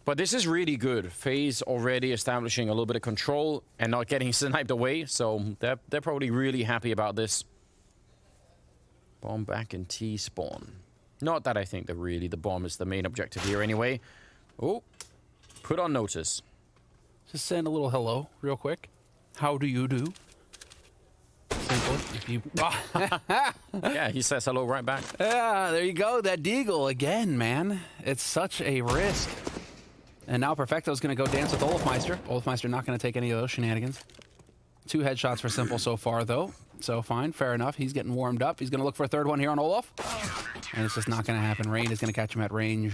But this is really good. FaZe already establishing a little bit of control and not getting sniped away. So they're probably really happy about this. Bomb back in T-spawn. Not that I think that really the bomb is the main objective here anyway. Oh, put on notice. Just send a little hello real quick. How do you do? Simple. If you... Yeah, he says hello right back. Yeah, there you go. That Deagle again, man. It's such a risk. And now Perfecto's going to go dance with Olafmeister. Olafmeister not going to take any of those shenanigans. 2 headshots for Simple so far, though. So fine, fair enough. He's getting warmed up. He's going to look for a third one here on Olaf. And it's just not going to happen. Rain is going to catch him at range.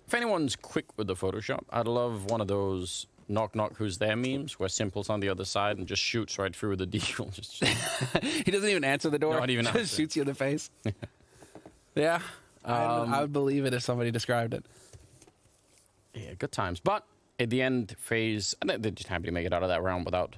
If anyone's quick with the Photoshop, I'd love one of those knock knock who's there memes where Simple's on the other side and just shoots right through the Deagle. He doesn't even answer the door. Not even just shoots you in the face. Yeah, I would believe it if somebody described it. Yeah, good times. But at the end, FaZe, they're just happy to make it out of that round without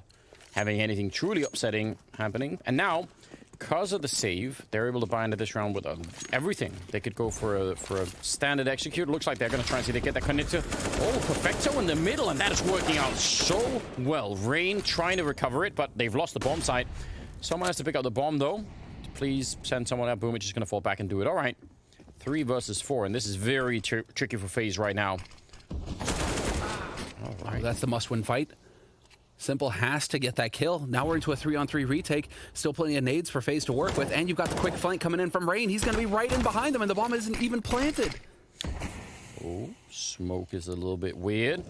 having anything truly upsetting happening. And now, because of the save, they're able to buy into this round with everything. They could go for a standard execute. Looks like they're going to try and see if they get that connector. Oh, Perfecto in the middle, and that is working out so well. Rain trying to recover it, but they've lost the bomb site. Someone has to pick up the bomb, though. Please send someone out. Boom, it's just going to fall back and do it. All right. 3 versus 4, and this is very tricky for FaZe right now. All right. That's the must-win fight. Simple has to get that kill. Now we're into a 3-on-3 retake. Still plenty of nades for FaZe to work with. And you've got the quick flank coming in from Rain. He's going to be right in behind them, and the bomb isn't even planted. Oh, smoke is a little bit weird.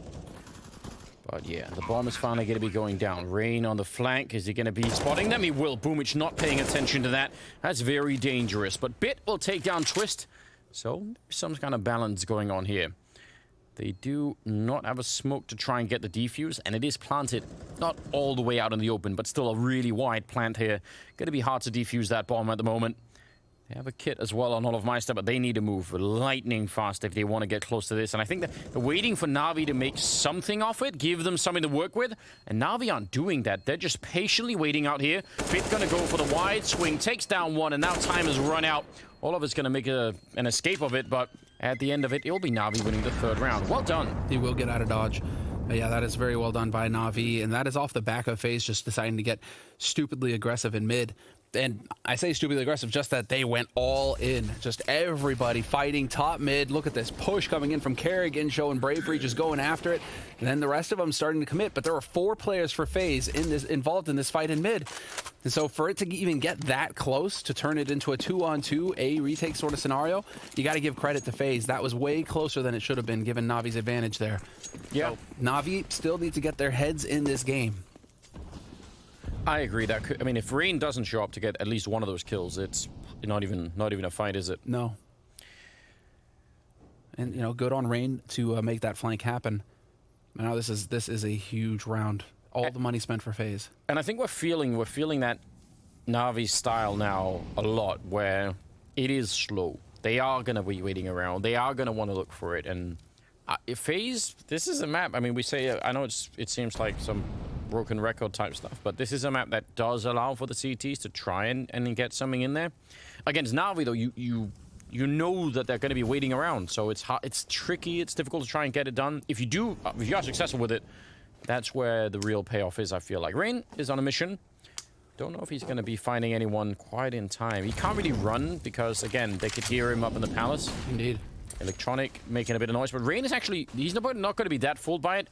But yeah, the bomb is finally going to be going down. Rain on the flank. Is he going to be spotting them? He will. Boomich not paying attention to that. That's very dangerous. But Bit will take down Twist. So some kind of balance going on here. They do not have a smoke to try and get the defuse, and it is planted. Not all the way out in the open, but still a really wide plant here. Going to be hard to defuse that bomb at the moment. They have a kit as well on Olafmeister, but they need to move lightning fast if they want to get close to this. And I think that they're waiting for Na'Vi to make something of it, give them something to work with. And Na'Vi aren't doing that. They're just patiently waiting out here. Bit going to go for the wide swing, takes down one, and now time has run out. Oliver's going to make an escape of it, but at the end of it, it'll be Na'Vi winning the 3rd round. Well done. He will get out of dodge. But yeah, that is very well done by Na'Vi, and that is off the back of FaZe just deciding to get stupidly aggressive in mid. And I say stupidly aggressive, just that they went all in. Just everybody fighting top mid. Look at this push coming in from Kerrigan, showing bravery, just going after it. And then the rest of them starting to commit. But there were 4 players for FaZe involved in this fight in mid. And so for it to even get that close to turn it into a 2-on-2 A retake sort of scenario, you got to give credit to FaZe. That was way closer than it should have been, given Navi's advantage there. Yeah. So Navi still need to get their heads in this game. I agree. That could, I mean, if Rain doesn't show up to get at least one of those kills, it's not even a fight, is it? No. And you know, good on Rain to make that flank happen. Now this is a huge round. All the money spent for FaZe. And I think we're feeling that Navi style now a lot, where it is slow. They are going to be waiting around. They are going to want to look for it. And if FaZe, this is a map. I mean, we say, I know it seems like some broken record type stuff, but this is a map that does allow for the CTs to try and get something in there. Against Navi, though, you know that they're going to be waiting around, so it's hard, it's tricky, it's difficult to try and get it done. If you are successful with it, that's where the real payoff is, I feel like. Rain is on a mission. Don't know if he's going to be finding anyone quite in time. He can't really run because, again, they could hear him up in the palace. Indeed. Electronic making a bit of noise, but Rain is actually, he's not going to be that fooled by it.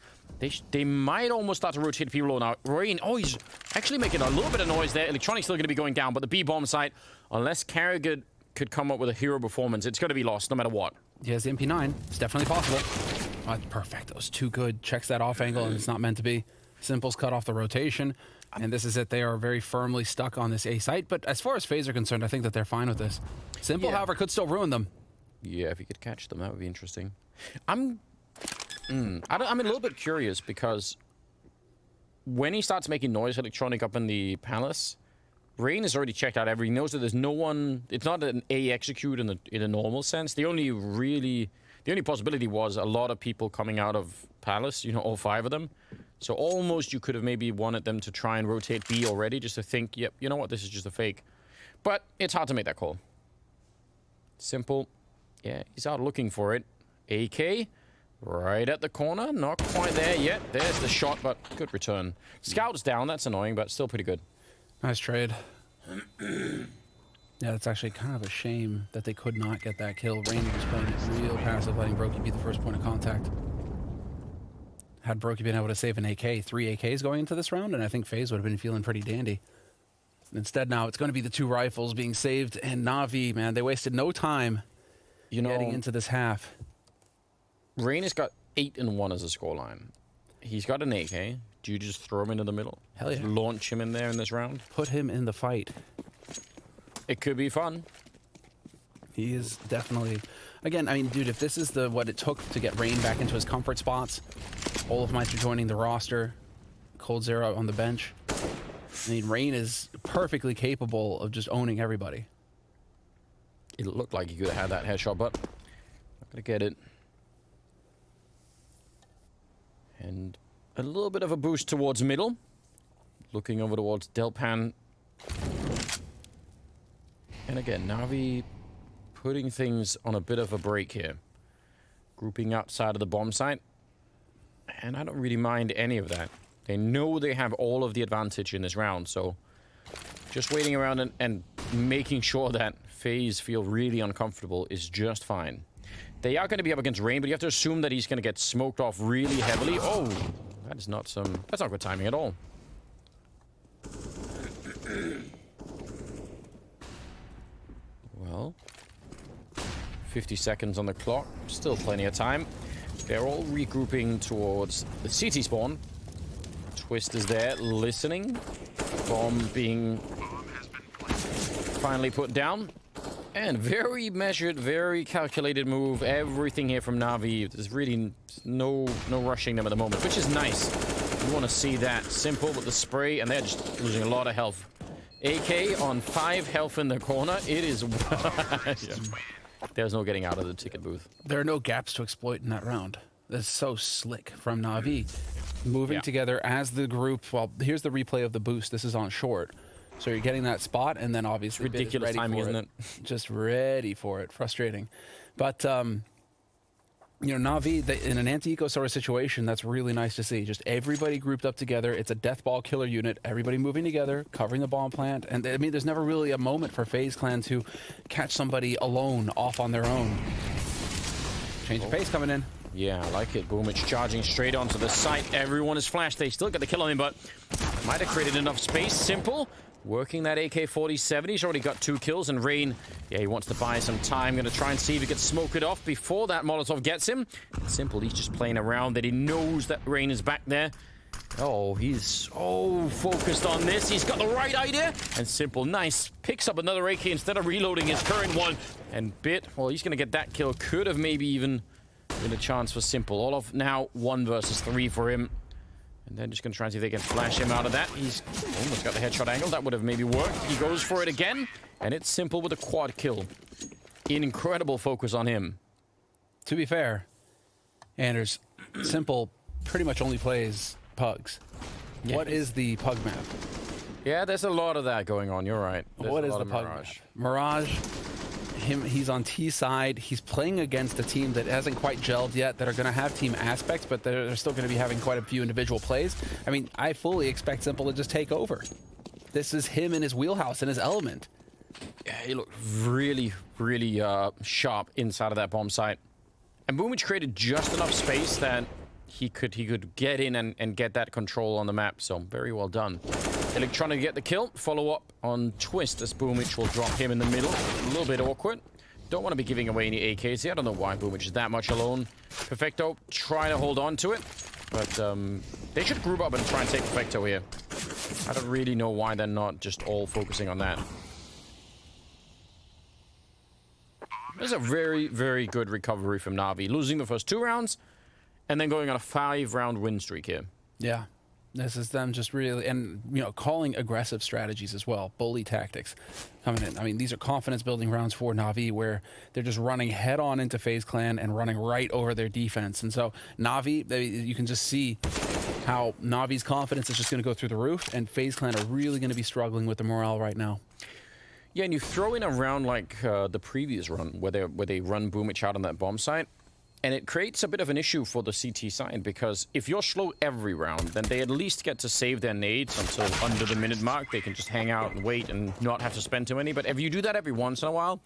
They might almost start to rotate people now. Rain, he's actually making a little bit of noise there. Electronic's still going to be going down, but the B-bomb site, unless Kerrigan could come up with a hero performance, it's going to be lost no matter what. He has the MP9. It's definitely possible. Oh, perfect. That was too good. Checks that off angle, and it's not meant to be. Simple's cut off the rotation, and this is it. They are very firmly stuck on this A site, but as far as FaZe are concerned, I think that they're fine with this. Simple, however, could still ruin them. Yeah, if he could catch them, that would be interesting. I'm a little bit curious because when he starts making noise, Electronic up in the palace, Rain has already checked out he knows that there's no one. It's not an A execute in a normal sense. The only possibility was a lot of people coming out of palace. You know, all 5 of them. So almost you could have maybe wanted them to try and rotate B already, just to think, yep, you know what, this is just a fake. But it's hard to make that call. Simple. Yeah, he's out looking for it. AK, right at the corner. Not quite there yet. There's the shot, but good return. Scout's down. That's annoying, but still pretty good. Nice trade. Yeah, it's actually kind of a shame that they could not get that kill. Rain was playing it real passive, letting Brokey be the first point of contact. Had Brokey been able to save an AK, 3 AKs going into this round, and I think FaZe would have been feeling pretty dandy. Instead, now it's going to be the 2 rifles being saved, and Navi, man, they wasted no time getting into this half. Rain has got 8-1 as a scoreline. He's got an AK. Do you just throw him into the middle? Hell yeah. Launch him in there in this round? Put him in the fight. It could be fun. He is definitely... Again, I mean, dude, if this is what it took to get Rain back into his comfort spots, Olafmeister joining the roster, Cold Zero on the bench, I mean, Rain is perfectly capable of just owning everybody. It looked like he could have had that headshot, but not going to get it. And a little bit of a boost towards middle. Looking over towards Delpan. And again, Navi putting things on a bit of a break here. Grouping outside of the bomb site. And I don't really mind any of that. They know they have all of the advantage in this round, so just waiting around and making sure that FaZe feel really uncomfortable is just fine. They are going to be up against Rain, but you have to assume that he's going to get smoked off really heavily. Oh, that's not good timing at all. Well, 50 seconds on the clock. Still plenty of time. They're all regrouping towards the CT spawn. Twist is there, listening. Bomb being finally put down. And very measured, very calculated move. Everything here from Navi. There's really no rushing them at the moment, which is nice. You want to see that. Simple with the spray, and they're just losing a lot of health. AK on 5 health in the corner. It is... yeah. There's no getting out of the ticket booth. There are no gaps to exploit in that round. That's so slick from Navi. Moving together as the group. Well, here's the replay of the boost. This is on short. So you're getting that spot, and then obviously ridiculous timing, isn't it? Just ready for it. Frustrating. But, You know, Na'Vi, in an anti-eco sort of situation, that's really nice to see. Just everybody grouped up together. It's a death ball killer unit. Everybody moving together, covering the bomb plant. And, I mean, there's never really a moment for FaZe Clan to catch somebody alone, off on their own. Change of pace coming in. Yeah, I like it. Boomich charging straight onto the site. Everyone is flashed. They still got the kill on him, but might have created enough space. Simple. Working that AK-47. He's already got 2 kills. And Rain, yeah, he wants to buy some time. Going to try and see if he can smoke it off before that Molotov gets him. Simple, he's just playing around that he knows that Rain is back there. Oh, he's so focused on this. He's got the right idea. And Simple, nice. Picks up another AK instead of reloading his current one. And Bit, well, he's going to get that kill. Could have maybe even been a chance for Simple. All of now 1 versus 3 for him. And then just going to try and see if they can flash him out of that. He's almost got the headshot angle. That would have maybe worked. He goes for it again. And it's Simple with a quad kill. Incredible focus on him. To be fair, Anders, Simple pretty much only plays Pugs. Yeah. What is the Pug map? Yeah, there's a lot of that going on. You're right. There's what is the Pug map? Mirage. He's on T side. He's playing against a team that hasn't quite gelled yet, that are going to have team aspects, but they're still going to be having quite a few individual plays. I mean, I fully expect Simple to just take over. This is him in his wheelhouse, in his element. Yeah, he looked really, really sharp inside of that bomb site. And Boomich created just enough space that he could get in and get that control on the map. So very well done. Electronic get the kill. Follow up on Twist as Boomich will drop him in the middle. A little bit awkward. Don't want to be giving away any AKs here. I don't know why Boomich is that much alone. Perfecto try to hold on to it. But they should group up and try and take Perfecto here. I don't really know why they're not just all focusing on that. There's a very, very good recovery from Na'Vi. Losing the first 2 rounds and then going on a 5-round win streak here. Yeah. This is them just really, and, you know, calling aggressive strategies as well. Bully tactics coming in. I mean, these are confidence-building rounds for Na'Vi where they're just running head-on into FaZe Clan and running right over their defense. And so Na'Vi, you can just see how Na'Vi's confidence is just going to go through the roof, and FaZe Clan are really going to be struggling with the morale right now. Yeah, and you throw in a round like the previous run where they run Boomich out on that bomb site. And it creates a bit of an issue for the CT side, because if you're slow every round, then they at least get to save their nades until under the minute mark. They can just hang out and wait and not have to spend too many. But if you do that every once in a while,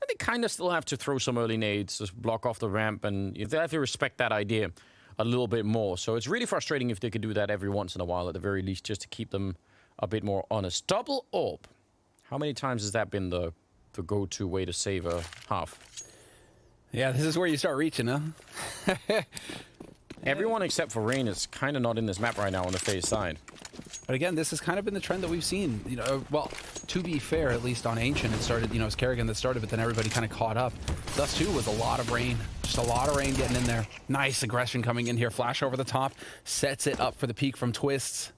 they kind of still have to throw some early nades, just block off the ramp, and they have to respect that idea a little bit more. So it's really frustrating if they could do that every once in a while, at the very least, just to keep them a bit more honest. Double AWP. How many times has that been the go-to way to save a half? Yeah, this is where you start reaching, huh? Everyone except for Rain is kind of not in this map right now on the FaZe side. But again, this has kind of been the trend that we've seen. You know, well, to be fair, at least on Ancient, it started, you know, it was Kerrigan that started, but then everybody kind of caught up. Thus, too, was a lot of Rain. Just a lot of Rain getting in there. Nice aggression coming in here. Flash over the top. Sets it up for the peek from Twists.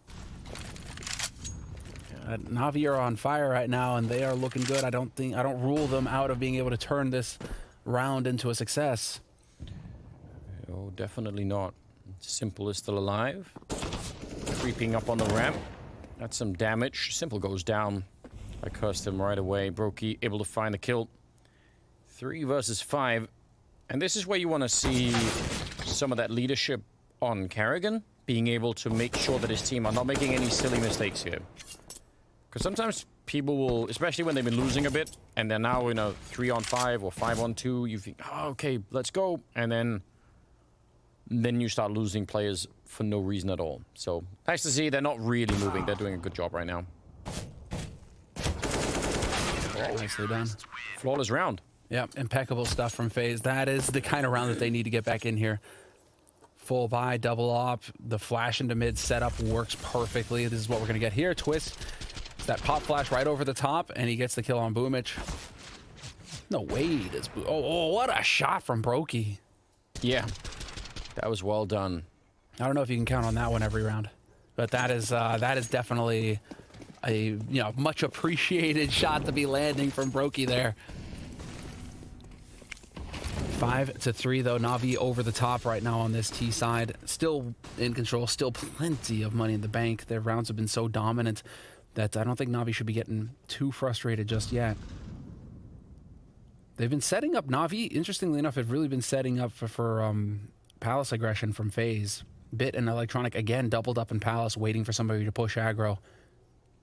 Na'Vi are on fire right now, and they are looking good. I don't rule them out of being able to turn this round into a success. Oh, definitely not. Simple is still alive. Creeping up on the ramp. That's some damage. Simple goes down. I cursed him right away. Brokey able to find the kill. 3 versus 5. And this is where you want to see some of that leadership on Kerrigan, being able to make sure that his team are not making any silly mistakes here. Because sometimes people will, especially when they've been losing a bit, and they're now in a 3-on-5 or 5-on-2, you think, oh, okay, let's go. And then you start losing players for no reason at all. So nice to see they're not really moving. They're doing a good job right now. Nicely done. Flawless round. Yeah, impeccable stuff from FaZe. That is the kind of round that they need to get back in here. Full buy, double op, the flash into mid setup works perfectly. This is what we're going to get here. Twist. That pop flash right over the top, and he gets the kill on Boomich. No way does oh, what a shot from Brokey. Yeah, that was well done. I don't know if you can count on that one every round, but that is definitely a much appreciated shot to be landing from Brokey there. 5-3 though. Na'Vi over the top right now on this T side, still in control, still plenty of money in the bank. Their rounds have been so dominant that I don't think Na'Vi should be getting too frustrated just yet. They've been setting up Na'Vi. Interestingly enough, have really been setting up for Palace aggression from FaZe. Bit and Electronic, again, doubled up in Palace, waiting for somebody to push aggro.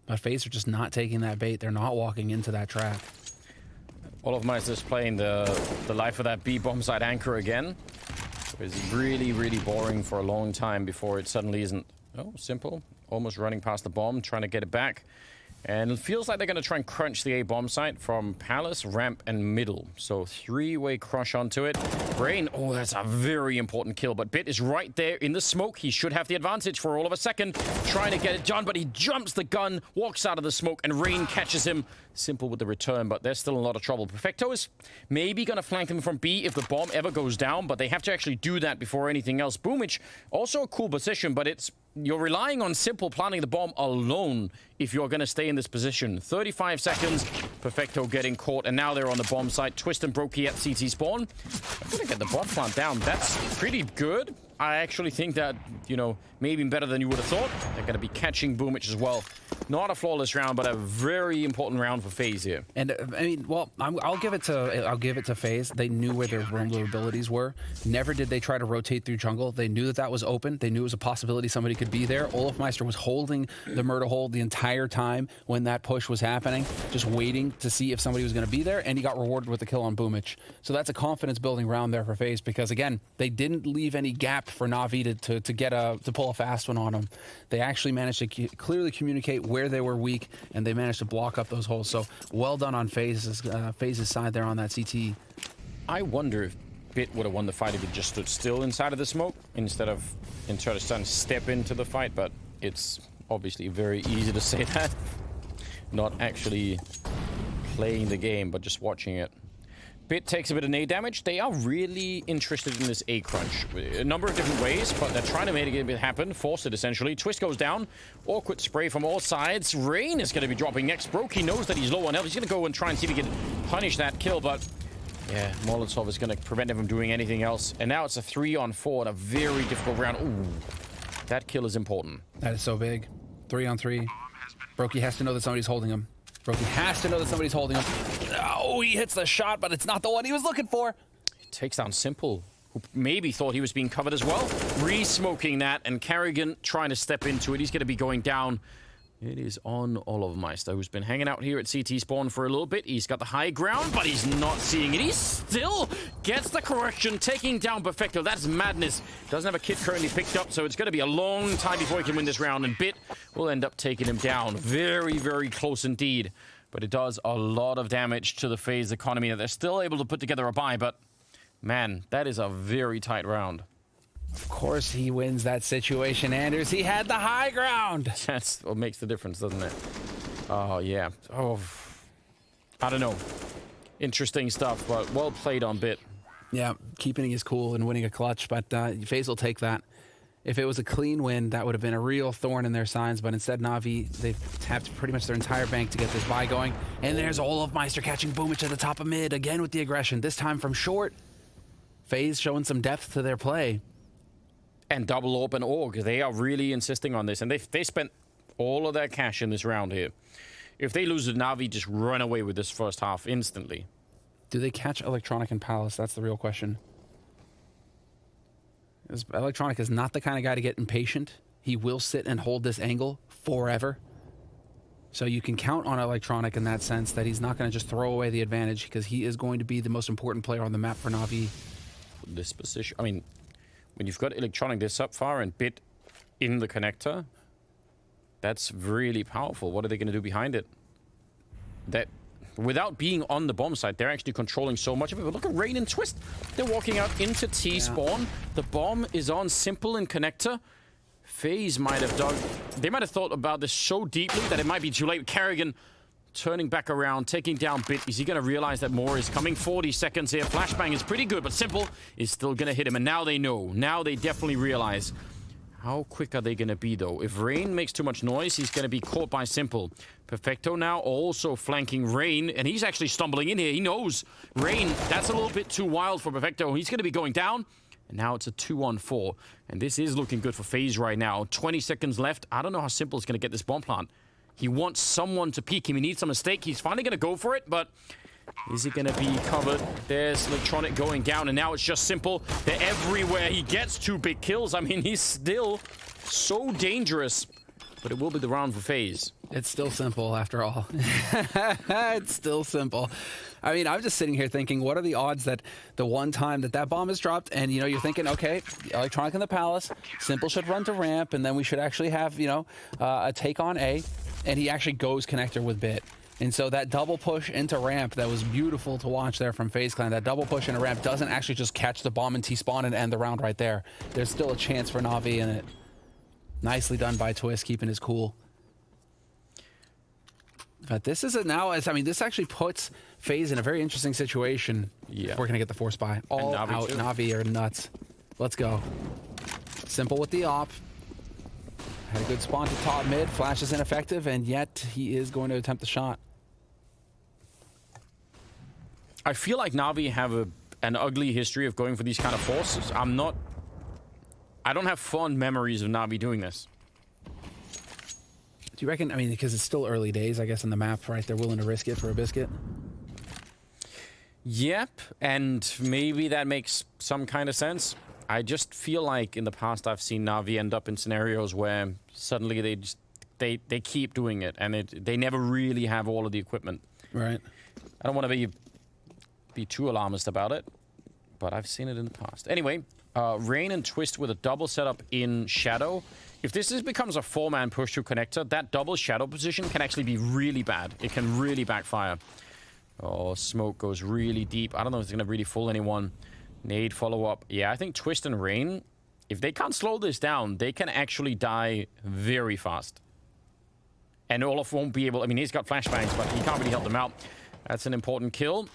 But FaZe are just not taking that bait. They're not walking into that trap. All of Meister's playing the life of that B bomb side anchor again. It's really, really boring for a long time before it suddenly isn't. Oh, simple. Almost running past the bomb, trying to get it back. And it feels like they're going to try and crunch the A bomb site from Palace, ramp, and middle. So three-way crush onto it. Rain, oh, that's a very important kill. But Bit is right there in the smoke. He should have the advantage for all of a second. Trying to get it done, but he jumps the gun, walks out of the smoke, and Rain catches him. Simple with the return, but they're still in a lot of trouble. Perfecto is maybe going to flank them from B if the bomb ever goes down, but they have to actually do that before anything else. Boomich, also a cool position, but you're relying on Simple planting the bomb alone if you're going to stay in this position. 35 seconds, Perfecto getting caught, and now they're on the bomb site. Twist and Brokey at CT spawn. I'm going to get the bomb plant down. That's pretty good. I actually think that, you know, maybe better than you would have thought. They're going to be catching Boomich as well. Not a flawless round, but a very important round for FaZe here. And I mean, well, I'll give it to FaZe. They knew where their vulnerabilities were. Never did they try to rotate through jungle. They knew that was open. They knew it was a possibility somebody could be there. Olofmeister was holding the murder hold the entire time when that push was happening, just waiting to see if somebody was going to be there, and he got rewarded with the kill on Boomich. So that's a confidence-building round there for FaZe because, again, they didn't leave any gap for Na'Vi to pull a fast one on him. They actually managed to clearly communicate where they were weak, and they managed to block up those holes. So well done on FaZe's side there on that CT. I wonder if Bit would have won the fight if he just stood still inside of the smoke instead of trying to step into the fight, but it's obviously very easy to say that. Not actually playing the game, but just watching it. Bit takes a bit of nade damage. They are really interested in this A crunch. A number of different ways, but they're trying to make it happen. Force it, essentially. Twist goes down. Awkward spray from all sides. Rain is going to be dropping next. Brokey knows that he's low on health. He's going to go and try and see if he can punish that kill, but yeah, Molotov is going to prevent him from doing anything else. And now it's a 3-on-4 in a very difficult round. Ooh, that kill is important. That is so big. 3-on-3. Brokey has to know that somebody's holding him. Brokey has to know that somebody's holding him. Oh, he hits the shot, but it's not the one he was looking for. He takes down Simple, who maybe thought he was being covered as well. Re-smoking that, and Carrigan trying to step into it. He's going to be going down. It is on Olofmeister, who's been hanging out here at CT spawn for a little bit. He's got the high ground, but he's not seeing it. He still gets the correction, taking down Perfecto. That's madness. Doesn't have a kit currently picked up, so it's going to be a long time before he can win this round, and Bit will end up taking him down. Very, very close indeed. But it does a lot of damage to the FaZe economy. They're still able to put together a buy, but man, that is a very tight round. Of course he wins that situation, Anders. He had the high ground. That's what makes the difference, doesn't it? Oh, yeah. Oh, I don't know. Interesting stuff, but well played on Bit. Yeah, keeping his cool and winning a clutch, but FaZe will take that. If it was a clean win, that would have been a real thorn in their signs, but instead Na'Vi, they've tapped pretty much their entire bank to get this buy going. And there's Olofmeister catching Boomich at the top of mid, again with the aggression, this time from short. FaZe showing some depth to their play. And double AWP and AUG, they are really insisting on this, and they spent all of their cash in this round here. If they lose to Na'Vi, just run away with this first half instantly. Do they catch Electronic and Palace? That's the real question. Electronic is not the kind of guy to get impatient. He will sit and hold this angle forever. So you can count on Electronic in that sense that he's not going to just throw away the advantage because he is going to be the most important player on the map for Na'Vi. This position, I mean, when you've got Electronic this up far and Bit in the connector, that's really powerful. What are they going to do behind it? That, without being on the bomb site, they're actually controlling so much of it. But look at Rain and Twist. They're walking out into T-spawn. The bomb is on Simple and connector. FaZe might have dug. They might have thought about this so deeply that it might be too late. Carrigan turning back around, taking down Bit. Is he going to realize that more is coming? 40 seconds here. Flashbang is pretty good, but Simple is still going to hit him. And now they know. Now they definitely realize. How quick are they going to be, though? If Rain makes too much noise, he's going to be caught by Simple. Perfecto now also flanking Rain, and he's actually stumbling in here. He knows. Rain, that's a little bit too wild for Perfecto. He's going to be going down. And now it's a 2-on-4. And this is looking good for FaZe right now. 20 seconds left. I don't know how Simple is going to get this bomb plant. He wants someone to peek him. He needs a mistake. He's finally going to go for it, but Is he going to be covered? There's Electronic going down, and now it's just Simple. They're everywhere. He gets 2 big kills. I mean, he's still so dangerous. But it will be the round for FaZe. It's still Simple after all. It's still Simple. I mean, I'm just sitting here thinking, what are the odds that the one time that bomb is dropped and, you know, you're thinking, okay, Electronic in the Palace, Simple should run to ramp, and then we should actually have, you know, a take on A, and he actually goes connector with Bit. And so that double push into ramp, that was beautiful to watch there from FaZe Clan. That double push into ramp doesn't actually just catch the bomb and T-spawn and end the round right there. There's still a chance for Na'Vi in it. Nicely done by Twist, keeping his cool. But this is I mean, this actually puts FaZe in a very interesting situation. Yeah. We're going to get the force buy. All Na'Vi out. too. Na'Vi are nuts. Let's go. Simple with the op. Had a good spawn to top mid. Flash is ineffective, and yet he is going to attempt the shot. I feel like Na'Vi have an ugly history of going for these kind of forces. I don't have fond memories of Na'Vi doing this. Do you reckon, I mean, because it's still early days, I guess, in the map, right? They're willing to risk it for a biscuit? Yep, and maybe that makes some kind of sense. I just feel like in the past I've seen Na'Vi end up in scenarios where suddenly they keep doing it, and they never really have all of the equipment. Right. I don't want to be too alarmist about it, but I've seen it in the past. Anyway, Rain and Twist with a double setup in Shadow. If this becomes a 4-man push to connector, that double Shadow position can actually be really bad. It can really backfire. Oh, Smoke goes really deep. I don't know if it's going to really fool anyone. Nade follow-up. Yeah, I think Twist and Rain, if they can't slow this down, they can actually die very fast. And Olaf won't be able... I mean, he's got flashbangs, but he can't really help them out. That's an important kill.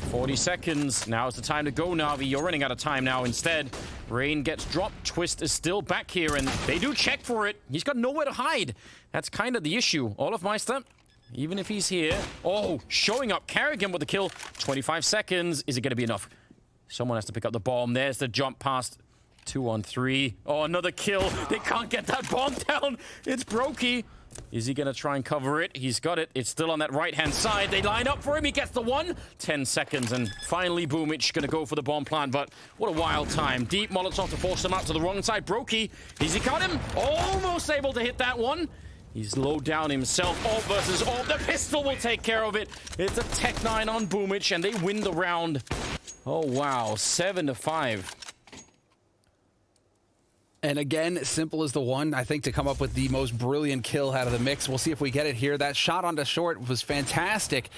40 seconds. Now is the time to go, Na'Vi. You're running out of time now instead. Rain gets dropped. Twist is still back here, and they do check for it. He's got nowhere to hide. That's kind of the issue. Olaf Meister, even if he's here... Oh, showing up. Carrigan with the kill. 25 seconds. Is it going to be enough? Someone has to pick up the bomb. There's the jump past. 2 on 3. Oh, another kill. They can't get that bomb down. It's Brokey. Is he going to try and cover it? He's got it. It's still on that right-hand side. They line up for him. He gets the 1. 10 seconds. And finally, Boomich going to go for the bomb plant. But what a wild time. Deep Molotov to force him out to the wrong side. Brokey. Has he got him? Almost able to hit that one. He's low down himself. Alt versus Alt. The pistol will take care of it. It's a Tech 9 on Boomich. And they win the round. Oh, wow. 7-5. And again, Simple is the one, I think, to come up with the most brilliant kill out of the mix. We'll see if we get it here. That shot onto short was fantastic,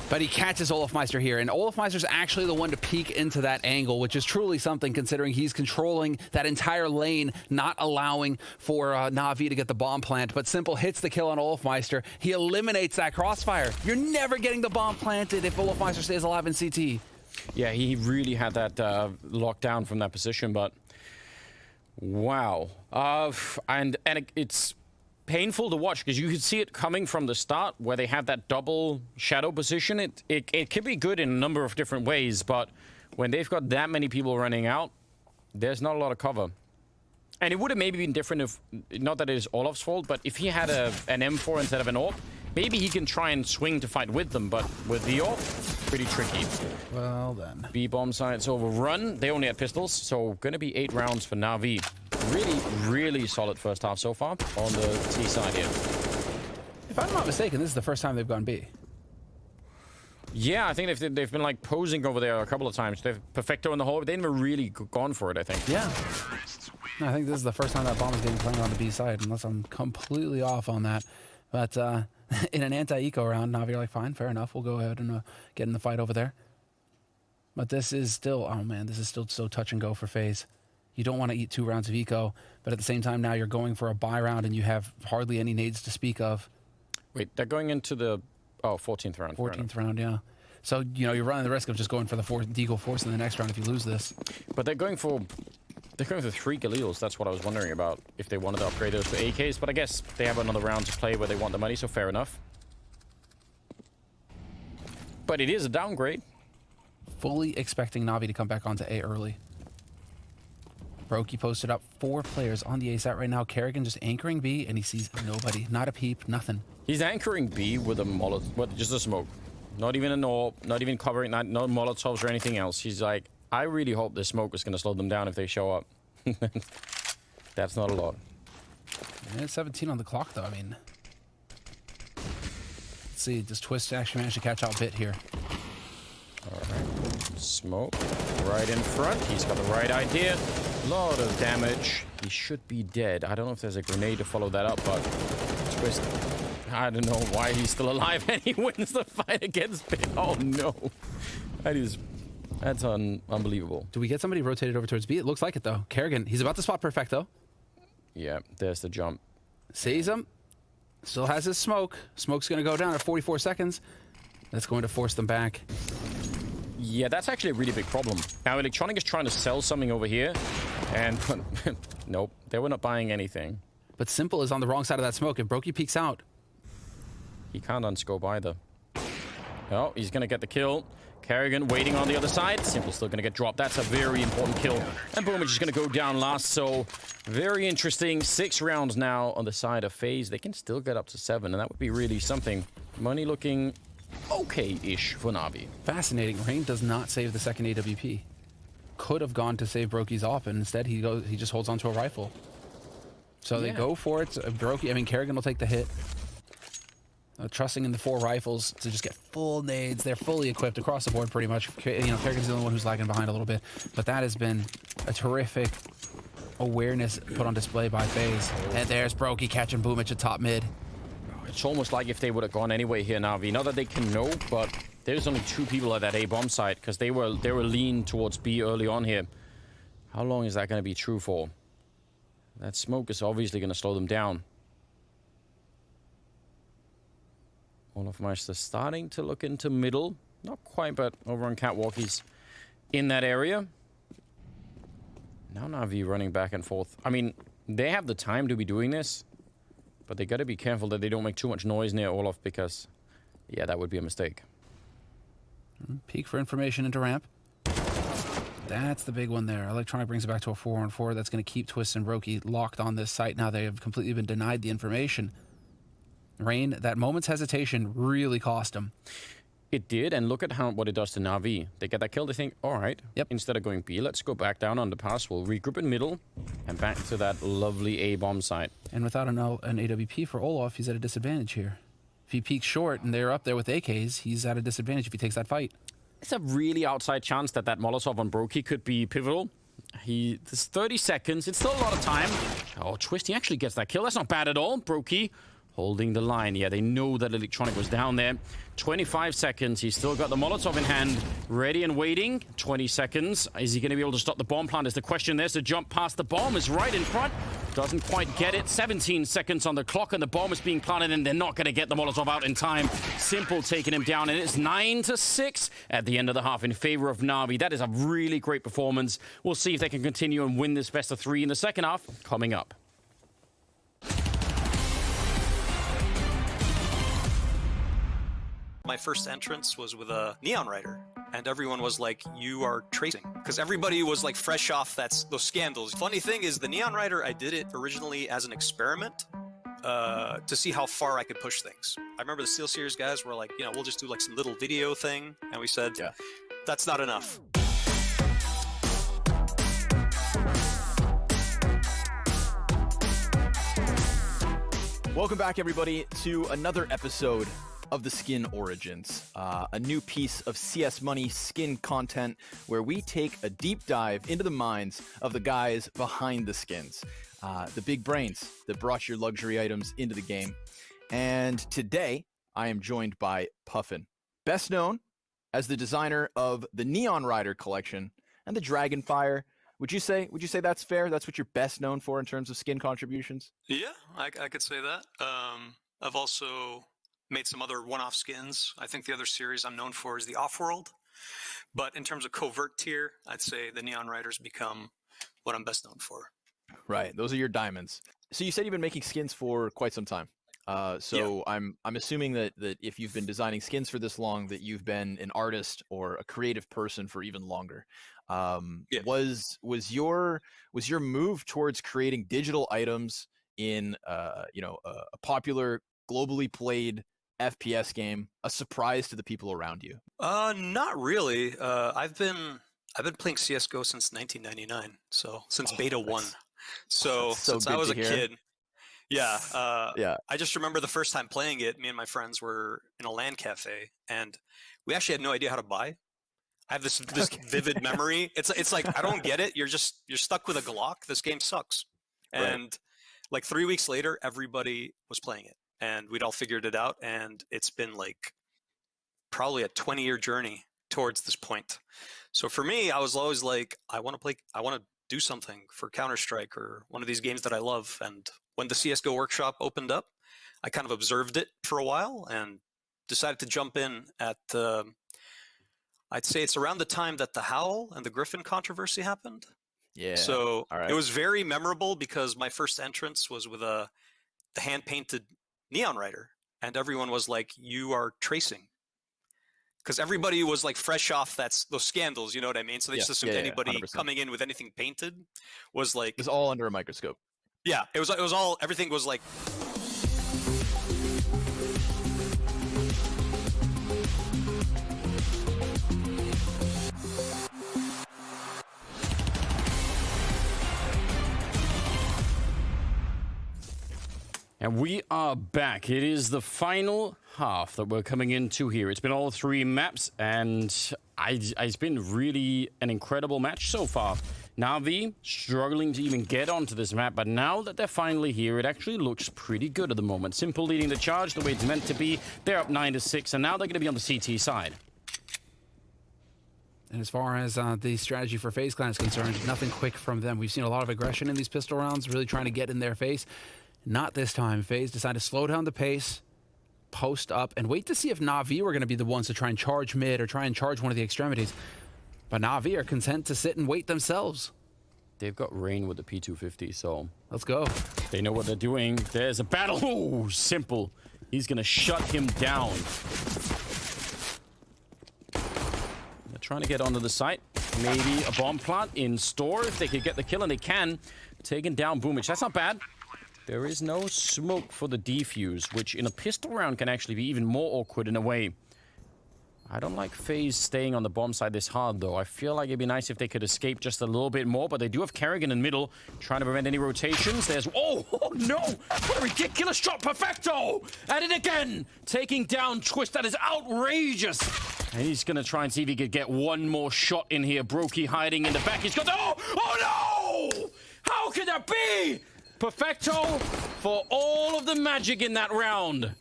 but he catches Olafmeister here. And Olafmeister's actually the one to peek into that angle, which is truly something considering he's controlling that entire lane, not allowing for Na'Vi to get the bomb plant. But Simple hits the kill on Olafmeister. He eliminates that crossfire. You're never getting the bomb planted if Olafmeister stays alive in CT. Yeah, he really had that locked down from that position, but... Wow. And it's painful to watch because you could see it coming from the start where they have that double Shadow position. It can be good in a number of different ways, but when they've got that many people running out, there's not a lot of cover. And it would have maybe been different if, not that it is Olaf's fault, but if he had an M4 instead of an AWP, maybe he can try and swing to fight with them, but with the AWP, pretty tricky. Well then. B-bomb site's overrun. They only had pistols, so gonna be 8 rounds for Na'Vi. Really, really solid first half so far on the T side here. If I'm not mistaken, this is the first time they've gone B. Yeah, I think they've been like posing over there a couple of times. They've Perfecto in the hole, but they've never really gone for it, I think. Yeah. I think this is the first time that bomb is getting planted on the B side, unless I'm completely off on that. But in an anti-eco round, Na'Vi are like, fine, fair enough. We'll go ahead and get in the fight over there. But this is still, oh man, this is still so touch and go for FaZe. You don't want to eat 2 rounds of eco, but at the same time now you're going for a buy round and you have hardly any nades to speak of. Wait, they're going into the 14th round. 14th round, yeah. So, you know, you're running the risk of just going for the deagle force in the next round if you lose this. But they're going for 3 Galils. That's what I was wondering about, if they wanted to upgrade those to AKs. But I guess they have another round to play where they want the money, so fair enough. But it is a downgrade. Fully expecting Na'Vi to come back onto A early. Brokey posted up 4 players on the A site right now. Kerrigan just anchoring B, and he sees nobody. Not a peep, nothing. He's anchoring B with a molotov, with just a smoke. Not even an orb, not even covering that, no Molotovs or anything else. He's like, I really hope this smoke is going to slow them down if they show up. That's not a lot. Yeah, 17 on the clock, though. I mean, let's see. Does Twist actually manage to catch out Bit here? All right. Smoke right in front. He's got the right idea. A lot of damage. He should be dead. I don't know if there's a grenade to follow that up, but Twist, I don't know why he's still alive and he wins the fight against Bit. Oh, no. That's unbelievable. Do we get somebody rotated over towards B? It looks like it, though. Kerrigan, he's about to spot Perfecto. Yeah, there's the jump. Sees him. Still has his smoke. Smoke's going to go down at 44 seconds. That's going to force them back. Yeah, that's actually a really big problem. Now, Electronic is trying to sell something over here, and nope, they were not buying anything. But Simple is on the wrong side of that smoke, and Brokey peeks out. He can't unscope either. Oh, he's going to get the kill. Kerrigan waiting on the other side. Simple still going to get dropped. That's a very important kill. And Boomage is going to go down last. So very interesting. 6 rounds now on the side of FaZe. They can still get up to 7, and that would be really something. Money looking okay-ish for Na'Vi. Fascinating. Rain does not save the second AWP. Could have gone to save Brokey's off, and instead he just holds onto a rifle. So they go for it. Brokey, I mean, Kerrigan will take the hit. Trusting in the 4 rifles to just get full nades. They're fully equipped across the board pretty much. You know, Kerrigan's the only one who's lagging behind a little bit. But that has been a terrific awareness put on display by FaZe. And there's Brokey catching Boomage at top mid. It's almost like if they would have gone anyway here, Na'Vi. Not that they can know, but there's only 2 people at that A bomb site because they were lean towards B early on here. How long is that going to be true for? That smoke is obviously going to slow them down. Olofmeister starting to look into middle. Not quite, but over on Catwalk, he's in that area. Now Na'Vi running back and forth. I mean, they have the time to be doing this, but they got to be careful that they don't make too much noise near Olof because, yeah, that would be a mistake. Peek for information into ramp. That's the big one there. Electronic brings it back to a 4-on-4. That's going to keep Twist and Brokey locked on this site. Now they have completely been denied the information. Rain, that moment's hesitation really cost him. It did, and look at what it does to Na'Vi. They get that kill, they think, all right, instead of going B, let's go back down on the pass. We'll regroup in middle and back to that lovely A-bomb site. And without an AWP for Olof, he's at a disadvantage here. If he peeks short and they're up there with AKs, he's at a disadvantage if he takes that fight. It's a really outside chance that Molotov on Brokey could be pivotal. There's 30 seconds. It's still a lot of time. Oh, Twist, he actually gets that kill. That's not bad at all. Brokey holding the line. Yeah, they know that Electronic was down there. 25 seconds. He's still got the Molotov in hand. Ready and waiting. 20 seconds. Is he going to be able to stop the bomb plant? Is the question. There's the jump past the bomb. Is right in front. Doesn't quite get it. 17 seconds on the clock, and the bomb is being planted, and they're not going to get the Molotov out in time. Simple taking him down, and it's 9-6 at the end of the half in favor of Na'Vi. That is a really great performance. We'll see if they can continue and win this best of 3 in the second half coming up. My first entrance was with a Neon Rider, and everyone was like, you are tracing. Because everybody was like fresh off those scandals. Funny thing is, the Neon Rider, I did it originally as an experiment to see how far I could push things. I remember the SteelSeries guys were like, you know, we'll just do like some little video thing. And we said, yeah, that's not enough. Welcome back, everybody, to another episode of the Skin Origins, a new piece of CS Money skin content where we take a deep dive into the minds of the guys behind the skins, the big brains that brought your luxury items into the game. And today, I am joined by Puffin, best known as the designer of the Neon Rider collection and the Dragonfire. Would you say that's fair? That's what you're best known for in terms of skin contributions? Yeah, I could say that. I've also made some other one-off skins. I think the other series I'm known for is the Offworld. But in terms of covert tier, I'd say the Neon Riders become what I'm best known for. Right, those are your diamonds. So you said you've been making skins for quite some time. So yeah. I'm assuming that if you've been designing skins for this long, that you've been an artist or a creative person for even longer. Yeah. Was your move towards creating digital items in a popular, globally played FPS game a surprise to the people around you? Not really. I've been playing CS:GO since 1999, so since Beta 1. So since I was a kid. Yeah. Yeah. I just remember the first time playing it, me and my friends were in a LAN cafe, and we actually had no idea how to buy. I have this vivid memory. It's like, I don't get it. You're stuck with a Glock. This game sucks. And like 3 weeks later, everybody was playing it, and we'd all figured it out. And it's been like probably a 20-year journey towards this point. So for me, I was always like, I want to do something for Counter-Strike or one of these games that I love. And when the CS:GO workshop opened up, I kind of observed it for a while and decided to jump in at I'd say it's around the time that the Howl and the Griffin controversy happened. Yeah. So it was very memorable because my first entrance was with the hand-painted Neon Rider, and everyone was like, "You are tracing," because everybody was like fresh off those scandals. You know what I mean? So they just assumed anybody 100%. coming in with anything painted was like It's all under a microscope. Yeah, it was all everything was like. And we are back. It is the final half that we're coming into here. It's been all 3 maps, and it's been really an incredible match so far. Navi struggling to even get onto this map, but now that they're finally here, it actually looks pretty good at the moment. Simple leading the charge the way it's meant to be. They're up 9-6, and now they're going to be on the CT side. And as far as the strategy for FaZe Clan is concerned, nothing quick from them. We've seen a lot of aggression in these pistol rounds, really trying to get in their face. Not this time. FaZe decided to slow down the pace, post up, and wait to see if Na'Vi were going to be the ones to try and charge mid or try and charge one of the extremities. But Na'Vi are content to sit and wait themselves. They've got Rain with the P250, so... Let's go. They know what they're doing. There's a battle. Ooh, Simple. He's going to shut him down. They're trying to get onto the site. Maybe a bomb plant in store if they could get the kill, and they can. Taking down Boomich. That's not bad. There is no smoke for the defuse, which in a pistol round can actually be even more awkward in a way. I don't like FaZe staying on the bomb side this hard, though. I feel like it'd be nice if they could escape just a little bit more, but they do have Kerrigan in the middle, trying to prevent any rotations. There's... Oh no! What a ridiculous shot! Perfecto! At it again! Taking down Twist. That is outrageous! And he's going to try and see if he could get one more shot in here. Brokey hiding in the back. He's got... Oh no! How can that be? Perfecto for all of the magic in that round.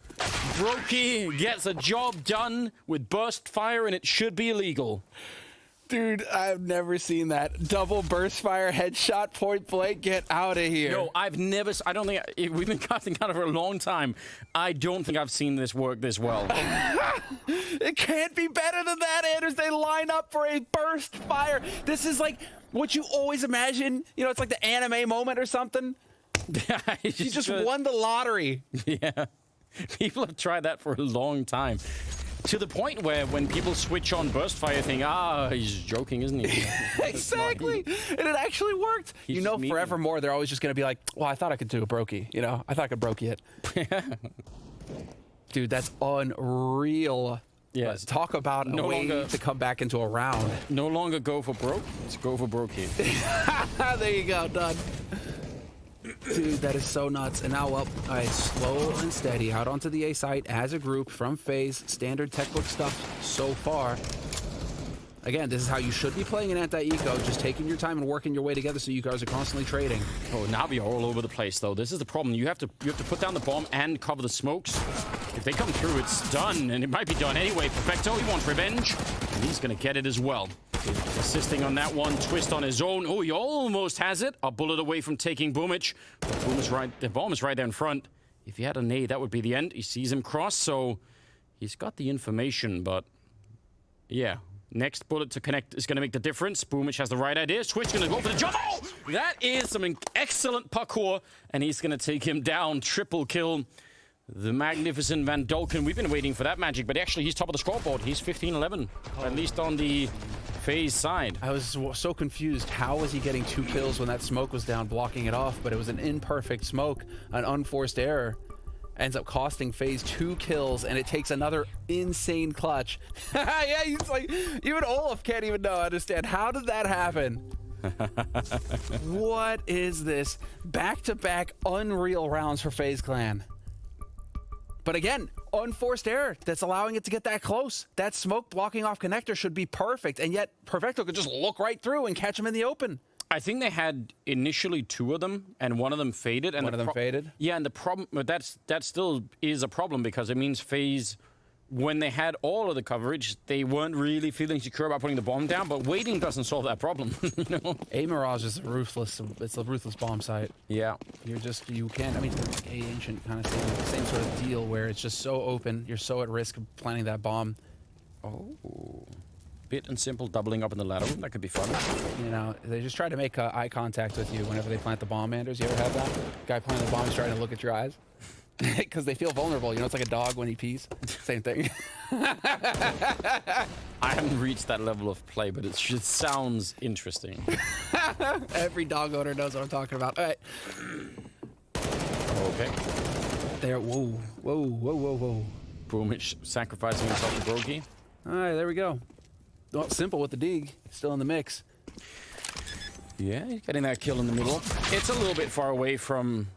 Brokey gets a job done with burst fire, and it should be illegal. Dude, I've never seen that. Double burst fire headshot point blank. Get out of here. No, I've never... I don't think... We've been casting out for a long time. I don't think I've seen this work this well. It can't be better than that, Anders. They line up for a burst fire. This is like what you always imagine. You know, it's like the anime moment or something. You just won the lottery. Yeah. People have tried that for a long time. To the point where when people switch on burst fire, they think, he's joking, isn't he? Exactly. And it actually worked. You know, forevermore, they're always just going to be like, well, I thought I could do a brokey. You know, I thought I could brokey it. Dude, that's unreal. Yes. Talk about a way to come back into a round. No longer go for broke. Let's go for brokey. There you go. Done. Dude, that is so nuts. And now up, all right, slow and steady out onto the A site as a group from FaZe. Standard textbook stuff so far. Again, this is how you should be playing an anti-eco, just taking your time and working your way together so you guys are constantly trading. Oh, Navi are all over the place, though. This is the problem. You have to put down the bomb and cover the smokes. If they come through, it's done, and it might be done anyway. Perfecto, he wants revenge, and he's going to get it as well. Assisting on that one, Twist on his own. Oh, he almost has it. A bullet away from taking Boomich. But the bomb is right there in front. If he had a nade, that would be the end. He sees him cross, so he's got the information, but yeah. Next bullet to connect is going to make the difference. Boomich has the right idea. Switch going to go for the jump. Oh! That is some excellent parkour, and he's going to take him down. Triple kill. The magnificent Van Dolken. We've been waiting for that magic, but actually he's top of the scoreboard. He's 15-11, at least on the FaZe side. I was so confused. How was he getting 2 kills when that smoke was down, blocking it off? But it was an imperfect smoke, an unforced error. ends up costing FaZe 2 kills, and it takes another insane clutch. Yeah, he's like, even Olaf can't even understand. How did that happen? What is this? Back-to-back unreal rounds for FaZe Clan. But again, unforced error that's allowing it to get that close. That smoke blocking off connector should be perfect, and yet Perfecto could just look right through and catch him in the open. I think they had initially 2 of them, and one of them faded. And one of them faded? Yeah, and the problem, but that still is a problem because it means FaZe, when they had all of the coverage, they weren't really feeling secure about putting the bomb down, but waiting doesn't solve that problem, you know? A Mirage is it's a ruthless bomb site. Yeah. You can't, I mean, it's like A Ancient kind of same sort of deal where it's just so open, you're so at risk of planting that bomb. Oh. Bit and Simple doubling up in the ladder room, that could be fun. You know, they just try to make eye contact with you whenever they plant the bomb, Anders. You ever have that? Guy planting the bomb is trying to look at your eyes. Because they feel vulnerable. You know, it's like a dog when he pees. Same thing. I haven't reached that level of play, but it just sounds interesting. Every dog owner knows what I'm talking about. All right. Okay. There. Whoa. Whoa. Whoa. Whoa. Whoa. Boomich sacrificing himself to Brokey. All right. There we go. Well, Simple with the dig. Still in the mix. Yeah, he's getting that kill in the middle. It's a little bit far away from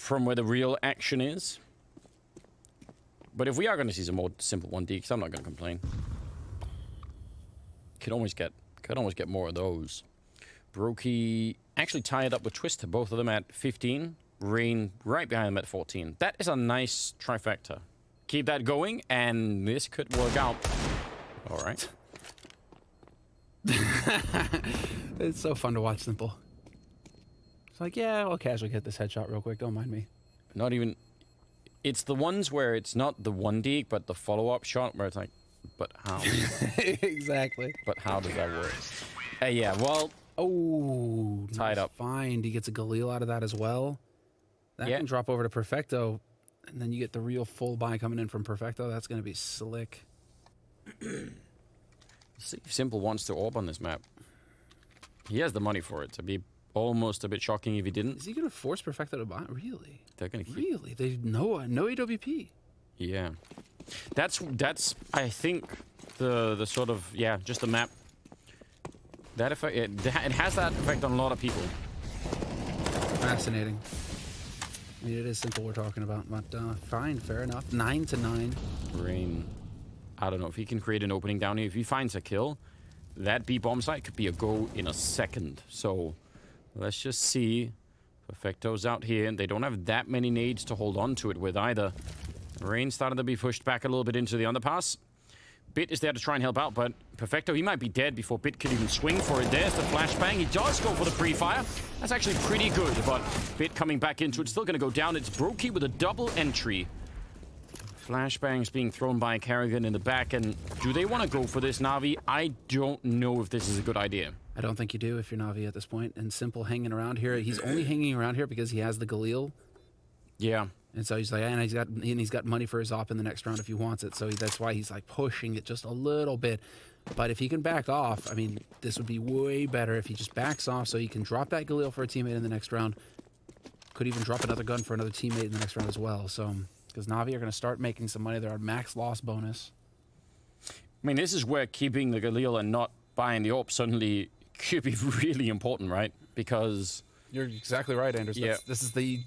where the real action is. But if we are going to see some more Simple 1D, because I'm not going to complain. Could always get more of those. Brokey actually tied up with Twister, both of them at 15. Rain right behind them at 14. That is a nice trifecta. Keep that going, and this could work out. All right. It's so fun to watch Simple. It's like, yeah, I'll casually get this headshot real quick. Don't mind me. Not even... It's the ones where it's not the 1D, but the follow-up shot where it's like, but how? Exactly. But how does that work? Yeah, well... Oh, tied up. Fine. He gets a Galil out of that as well. That can drop over to Perfecto, and then you get the real full buy coming in from Perfecto. That's going to be slick. See if Simple wants to AWP on this map. He has the money for it. To be almost a bit shocking if he didn't. Is he going to force Perfecto to buy? Really? They're going to keep... Really? They no AWP. Yeah. That's I think the sort of just the map. That effect it has that effect on a lot of people. Fascinating. I mean, it is Simple we're talking about, but fine, fair enough. 9-9. Rain. I don't know if he can create an opening down here. If he finds a kill, that B bomb site could be a go in a second. So let's just see. Perfecto's out here, and they don't have that many nades to hold on to it with either. Rain started to be pushed back a little bit into the underpass. Bit is there to try and help out, but Perfecto, he might be dead before Bit could even swing for it. There's the flashbang. He does go for the pre-fire. That's actually pretty good, but Bit coming back into it. Still going to go down. It's Brokey with a double entry. Flashbangs being thrown by Carrigan in the back, and do they want to go for this, Navi? I don't know if this is a good idea. I don't think you do if you're Navi at this point. And Simple hanging around here. He's only hanging around here because he has the Galil. Yeah. And so he's like, and he's got money for his op in the next round if he wants it. So that's why he's like pushing it just a little bit. But if he can back off, I mean, this would be way better if he just backs off so he can drop that Galil for a teammate in the next round. Could even drop another gun for another teammate in the next round as well. So, because Navi are going to start making some money. They're on max loss bonus. I mean, this is where keeping the Galil and not buying the AWP suddenly could be really important, right? Because... You're exactly right, Anders. Yeah. This is the...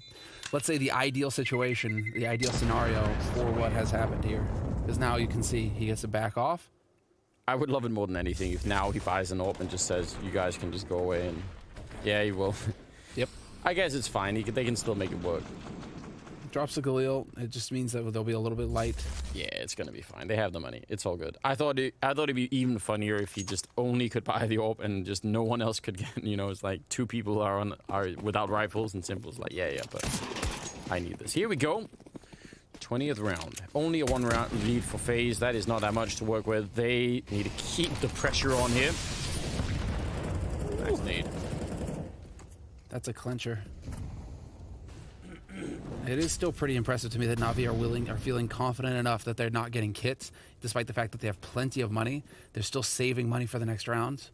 Let's say the ideal situation, the ideal scenario for what has happened here. Because now you can see he gets to back off. I would love it more than anything if now he buys an AWP and just says, you guys can just go away, and yeah, he will. Yep. I guess it's fine. They can still make it work. Drops the Galil. It just means that they'll be a little bit light. Yeah, it's going to be fine. They have the money. It's all good. I thought it'd be even funnier if he just only could buy the AWP and just no one else could get, you know, it's like 2 people are without rifles, and Simple's like, yeah, but I need this. Here we go. 20th round. Only a 1-round lead for FaZe. That is not that much to work with. They need to keep the pressure on here. Nice nade. That's a clincher. It is still pretty impressive to me that Navi are feeling confident enough that they're not getting kits, despite the fact that they have plenty of money. They're still saving money for the next round.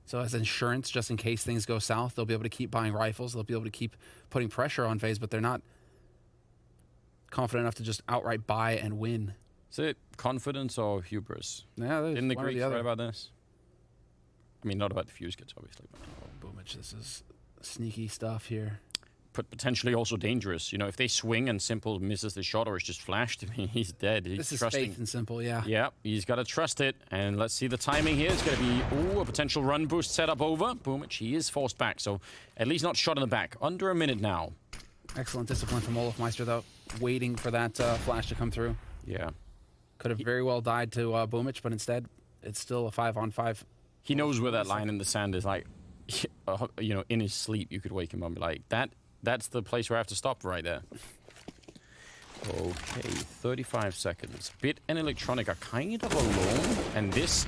So as insurance, just in case things go south, they'll be able to keep buying rifles. They'll be able to keep putting pressure on FaZe, but they're not confident enough to just outright buy and win. Is it confidence or hubris? Yeah, Didn't the one or Greeks the other. write about this? I mean, not about the fuse kits, obviously. But. Boomich, this is sneaky stuff here. But potentially also dangerous. You know, if they swing and Simple misses the shot or is just flashed, I mean, he's dead. He's This is trusting. faith and Simple, yeah. Yeah, he's got to trust it. And let's see the timing here. It's going to be, a potential run boost set up over. Boomich, he is forced back. So at least not shot in the back. Under a minute now. Excellent discipline from Olofmeister, though. Waiting for that flash to come through. Yeah. Could have very well died to Boomich, but instead, it's still a 5-on-5. He knows where that line in the sand is. Like, you know, in his sleep, you could wake him up and be like, that's the place where I have to stop right there. Okay, 35 seconds. Bit and Electronic are kind of alone, and this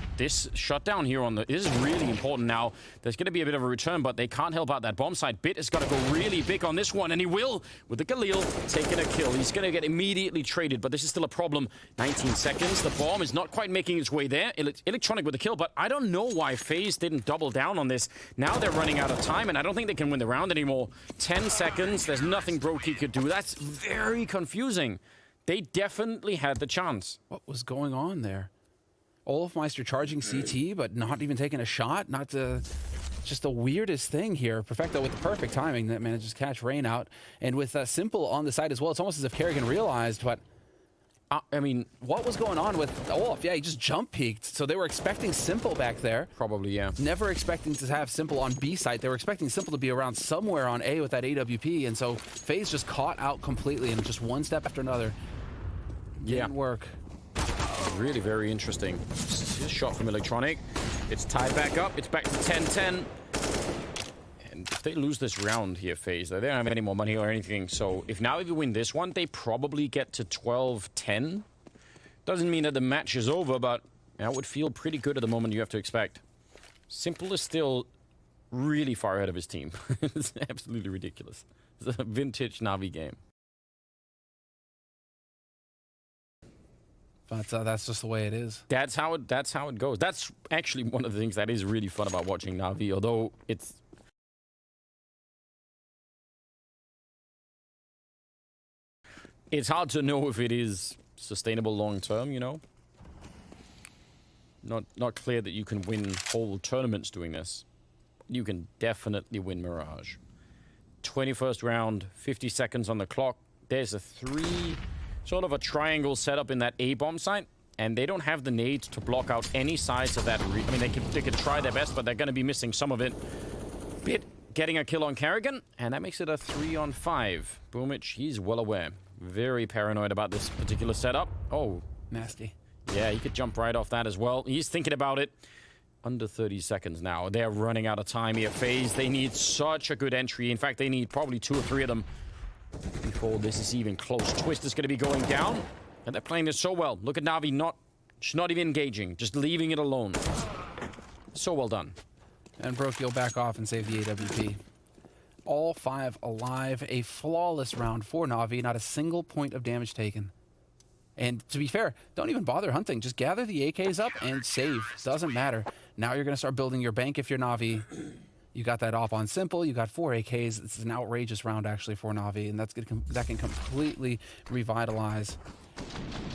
shutdown here on the is really important now. There's going to be a bit of a return, but they can't help out that bomb side. Bit has got to go really big on this one, and he will with the Galil taking a kill. He's going to get immediately traded, but this is still a problem. 19 seconds. The bomb is not quite making its way there. Electronic with the kill, but I don't know why FaZe didn't double down on this. Now they're running out of time, and I don't think they can win the round anymore. 10 seconds. There's nothing Brokey could do. That's very confusing. They definitely had the chance. What was going on there? Olofmeister charging CT, but not even taking a shot. Just the weirdest thing here. Perfecto with the perfect timing that manages to catch Rain out. And with Simple on the side as well, it's almost as if Kerrigan realized, but I mean, what was going on with Olof? Yeah, he just jump peeked. So they were expecting Simple back there. Probably, yeah. Never expecting to have Simple on B site. They were expecting Simple to be around somewhere on A with that AWP. And so FaZe just caught out completely and just one step after another. Didn't work. Really very interesting. Shot from Electronic. It's tied back up. It's back to 10-10. And if they lose this round here, FaZe, they don't have any more money or anything. So if you win this one, they probably get to 12-10. Doesn't mean that the match is over, but that would feel pretty good at the moment, you have to expect. Simple is still really far ahead of his team. It's absolutely ridiculous. It's a vintage Navi game. But that's just the way it is. That's how it goes. That's actually one of the things that is really fun about watching Navi, although it's hard to know if it is sustainable long term, you know. Not clear that you can win whole tournaments doing this. You can definitely win Mirage. 21st round, 50 seconds on the clock. There's a sort of a triangle setup in that A bomb site, and they don't have the nades to block out any sides of that. I mean, they could try their best, but they're going to be missing some of it. Bit getting a kill on Kerrigan, and that makes it a 3-on-5. Boomich, he's well aware. Very paranoid about this particular setup. Oh. Nasty. Yeah, he could jump right off that as well. He's thinking about it. Under 30 seconds now. They're running out of time here. FaZe, they need such a good entry. In fact, they need probably 2 or 3 of them before this is even close. Twist is going to be going down, and they're playing this so well. Look at Navi not even engaging, just leaving it alone. So well done. And Brokey will back off and save the AWP. All 5 alive. A flawless round for Navi. Not a single point of damage taken. And to be fair, don't even bother hunting. Just gather the AKs up and save. Doesn't matter. Now you're going to start building your bank if you're Navi. You got that off on Simple. You got 4 AKs. It's an outrageous round, actually, for Navi. And that can completely revitalize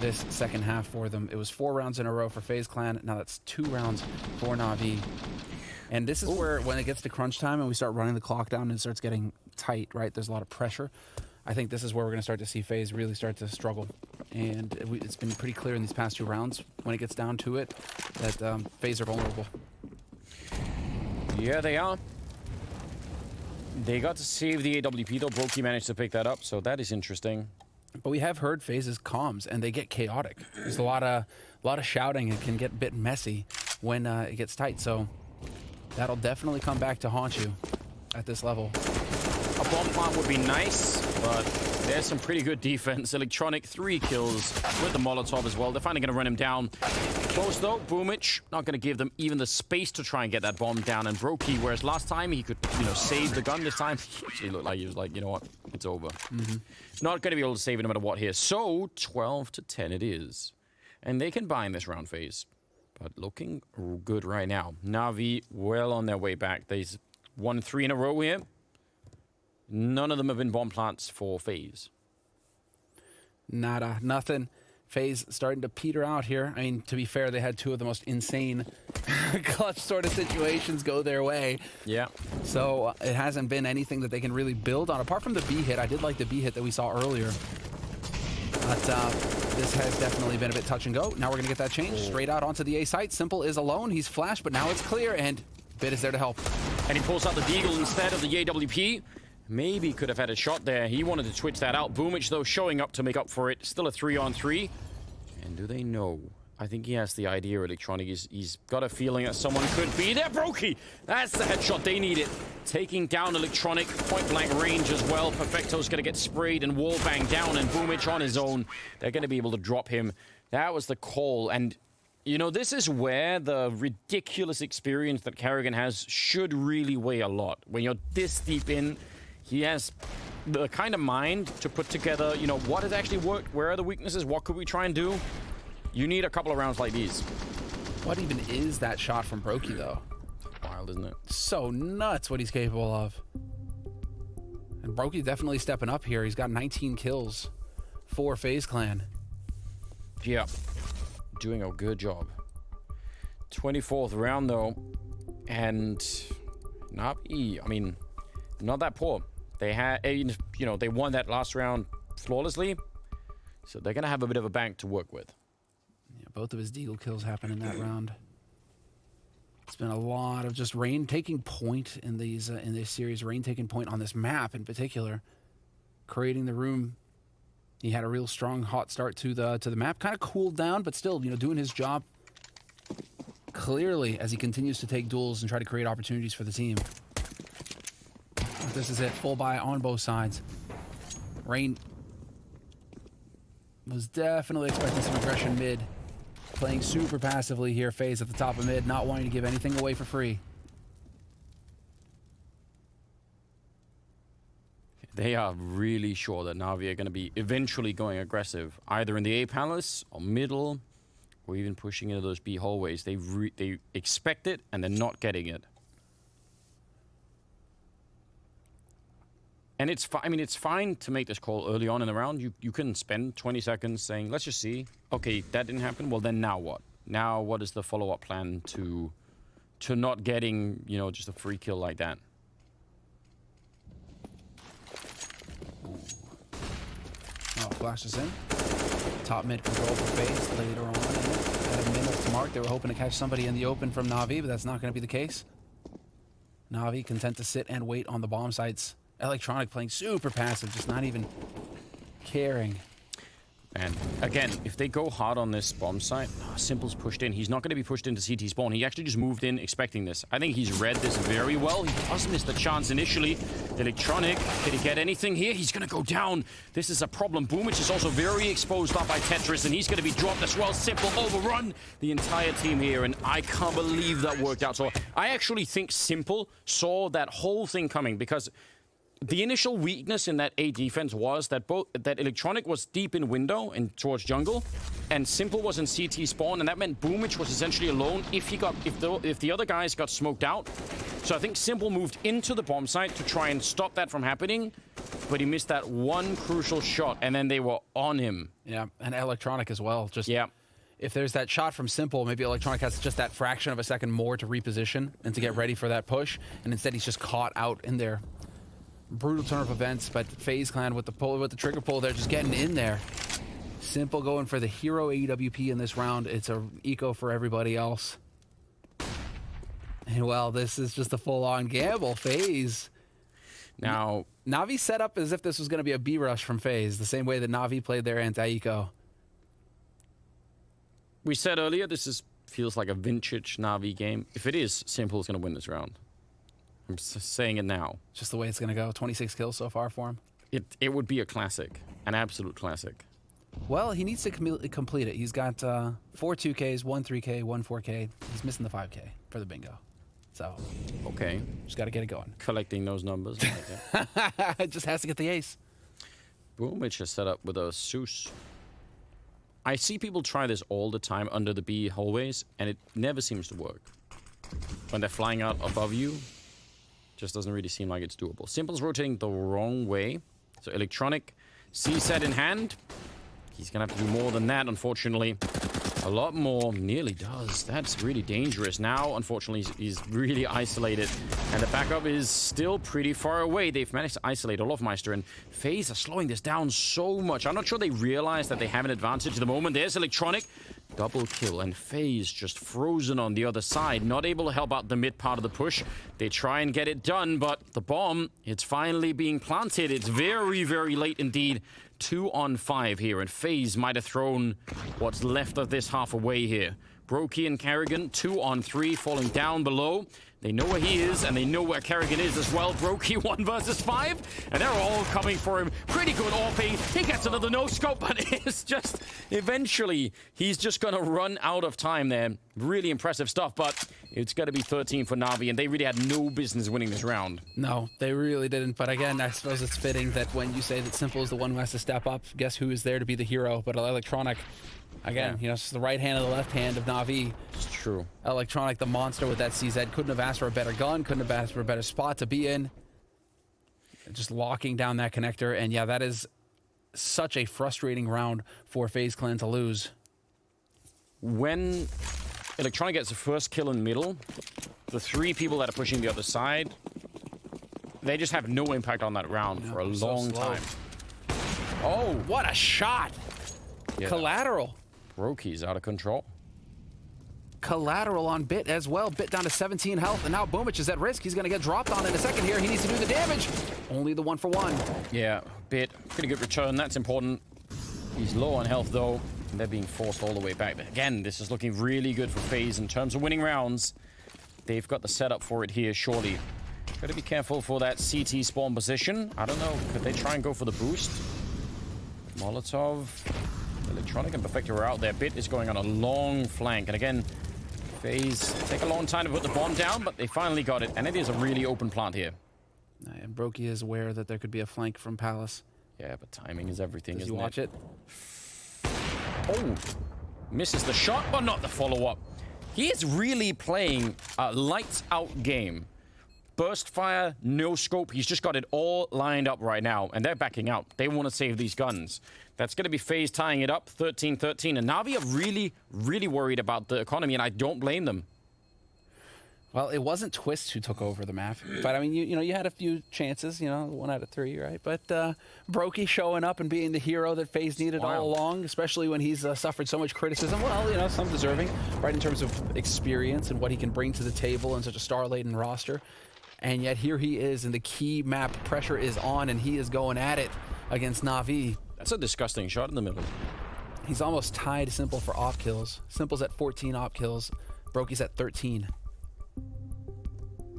this second half for them. It was 4 rounds in a row for FaZe Clan. Now that's 2 rounds for Navi. And this is where, when it gets to crunch time and we start running the clock down and it starts getting tight, right? There's a lot of pressure. I think this is where we're going to start to see FaZe really start to struggle. And it's been pretty clear in these past 2 rounds, when it gets down to it, that FaZe are vulnerable. Yeah, they are. They got to save the AWP, though. Brokey managed to pick that up, so that is interesting. But we have heard FaZe's comms, and they get chaotic. There's a lot of shouting. It can get a bit messy when it gets tight. So that'll definitely come back to haunt you at this level. A bomb plant would be nice, but there's some pretty good defense. Electronic 3 kills with the Molotov as well. They're finally going to run him down. Close though, Boomich not going to give them even the space to try and get that bomb down. And Brokey, whereas last time he could, save the gun, this time he actually looked like he was like, you know what, it's over. Not going to be able to save it no matter what here. So 12-10 it is, and they can buy in this round phase, but looking good right now. Navi well on their way back. They've won 3 in a row here. None of them have been bomb plants for FaZe. Nada, nothing. FaZe starting to peter out here. I mean, to be fair, they had two of the most insane clutch sort of situations go their way. Yeah. So it hasn't been anything that they can really build on. Apart from the B hit, I did like the B hit that we saw earlier. But this has definitely been a bit touch and go. Now we're going to get that change straight out onto the A site. Simple is alone. He's flashed, but now it's clear, and Bit is there to help. And he pulls out the Deagle instead of the AWP. Maybe could have had a shot there. He wanted to twitch that out. Boomich, though, showing up to make up for it. Still a 3-on-3. And do they know? I think he has the idea, Electronic. He's got a feeling that someone could be there. Brokey! That's the headshot they needed. Taking down Electronic. Point-blank range as well. Perfecto's going to get sprayed and wallbang down. And Boomich on his own. They're going to be able to drop him. That was the call. And, you know, this is where the ridiculous experience that Karrigan has should really weigh a lot. When you're this deep in, he has the kind of mind to put together, you know, what has actually worked, where are the weaknesses, what could we try and do? You need a couple of rounds like these. What even is that shot from Brokey, though? Wild, isn't it? So nuts what he's capable of. And Brokey definitely stepping up here. He's got 19 kills for FaZe Clan. Yeah, doing a good job. 24th round, though. And Navi, I mean, not that poor. They had, you know, they won that last round flawlessly, so they're gonna have a bit of a bank to work with. Yeah, both of his Deagle kills happen in that round. It's been a lot of just Rain taking point in these in this series. Rain taking point on this map in particular, creating the room. He had a real strong, hot start to the map. Kind of cooled down, but still, you know, doing his job clearly as he continues to take duels and try to create opportunities for the team. This is it, full buy on both sides. Rain was definitely expecting some aggression mid. Playing super passively here, FaZe at the top of mid, not wanting to give anything away for free. They are really sure that Navi are going to be eventually going aggressive, either in the A palace or middle, or even pushing into those B hallways. They expect it, and they're not getting it. And it's I mean, it's fine to make this call early on in the round. You can spend 20 seconds saying, let's just see. Okay, that didn't happen. Well, then now what? Now what is the follow-up plan to not getting, you know, just a free kill like that? Oh, flashes in. Top mid control for FaZe later on. At a minute to mark, they were hoping to catch somebody in the open from Na'Vi, but that's not going to be the case. Na'Vi content to sit and wait on the bomb sites. Electronic playing super passive, just not even caring. And again, if they go hard on this bomb site, Simple's pushed in. He's not going to be pushed into CT spawn. He actually just moved in expecting this. I think he's read this very well. He does miss the chance initially. Electronic, did he get anything here? He's going to go down. This is a problem. Boomich is also very exposed up by Tetris, and he's going to be dropped as well. Simple overrun the entire team here, and I can't believe that worked out. So I actually think Simple saw that whole thing coming, because the initial weakness in that A defense was that that Electronic was deep in window and towards jungle, and Simple was in CT spawn, and that meant Boomich was essentially alone if the other guys got smoked out. So I think Simple moved into the bomb site to try and stop that from happening, but he missed that one crucial shot, and then they were on him. Yeah, and Electronic as well. Just yeah. If there's that shot from Simple, maybe Electronic has just that fraction of a second more to reposition and to get ready for that push, and instead he's just caught out in there. Brutal turn of events, but FaZe Clan with the trigger pull, they're just getting in there. Simple going for the hero AWP in this round. It's a eco for everybody else. And well, this is just a full-on gamble. FaZe. Now, Na'Vi set up as if this was going to be a B rush from FaZe, the same way that Na'Vi played their anti-eco. We said earlier, feels like a vintage Na'Vi game. If it is, Simple is going to win this round. I'm saying it now. Just the way it's going to go. 26 kills so far for him. It would be a classic. An absolute classic. Well, he needs to complete it. He's got 4 2Ks, 1 3K, 1 4K. He's missing the 5K for the bingo. So, okay. Just got to get it going. Collecting those numbers. It just has to get the ace. Boomich is set up with a Zeus. I see people try this all the time under the B hallways, and it never seems to work. When they're flying out above you, just doesn't really seem like it's doable. Simple's rotating the wrong way. So Electronic, C set in hand. He's going to have to do more than that, unfortunately. A lot more. Nearly does. That's really dangerous. Now, unfortunately, he's really isolated. And the backup is still pretty far away. They've managed to isolate Olofmeister, and FaZe are slowing this down so much. I'm not sure they realize that they have an advantage at the moment. There's Electronic. Double kill, and FaZe just frozen on the other side. Not able to help out the mid part of the push. They try and get it done, but the bomb, it's finally being planted. It's very, very late indeed. 2 on 5 here, and FaZe might have thrown what's left of this half away here. Brokey and Carrigan, 2 on 3, falling down below. They know where he is, and they know where Carrigan is as well. Brokey 1 versus 5, and they're all coming for him. Pretty good AWP. He gets another no-scope, but it's just... Eventually, he's just going to run out of time there. Really impressive stuff, but it's going to be 13 for Na'Vi, and they really had no business winning this round. No, they really didn't. But again, I suppose it's fitting that when you say that Simple is the one who has to step up, guess who is there to be the hero? But Electronic... Again, you know, it's the right hand and the left hand of Na'Vi. It's true. Electronic, the monster with that CZ, couldn't have asked for a better gun, couldn't have asked for a better spot to be in. Just locking down that connector. And yeah, that is such a frustrating round for FaZe Clan to lose. When Electronic gets the first kill in middle, the 3 people that are pushing the other side, they just have no impact on that round for a long time. Oh, what a shot! Yeah. Collateral. Brokey's out of control. Collateral on Bit as well. Bit down to 17 health, and now Boomich is at risk. He's going to get dropped on in a second here. He needs to do the damage. Only the 1 for 1. Yeah, Bit. Pretty good return. That's important. He's low on health, though, and they're being forced all the way back. But again, this is looking really good for FaZe in terms of winning rounds. They've got the setup for it here, surely. Got to be careful for that CT spawn position. I don't know. Could they try and go for the boost? Molotov... Electronic and Perfector are out there. Bit is going on a long flank. And again, FaZe take a long time to put the bomb down, but they finally got it. And it is a really open plant here. And Brokey is aware that there could be a flank from Palace. Yeah, but timing is everything, Does isn't he watch it? Oh, misses the shot, but not the follow-up. He is really playing a lights-out game. Burst fire, no scope. He's just got it all lined up right now, and they're backing out. They want to save these guns. That's going to be FaZe tying it up, 13-13. And Na'Vi are really, really worried about the economy, and I don't blame them. Well, it wasn't Twist who took over the map. But, I mean, you know, you had a few chances, you know, 1 out of 3, right? But Brokey showing up and being the hero that FaZe needed all along, especially when he's suffered so much criticism. Well, you know, some deserving, right, in terms of experience and what he can bring to the table in such a star-laden roster. And yet here he is, and the key map pressure is on, and he is going at it against Na'Vi. That's a disgusting shot in the middle. He's almost tied Simple for op kills. Simple's at 14 op kills. Brokey's at 13.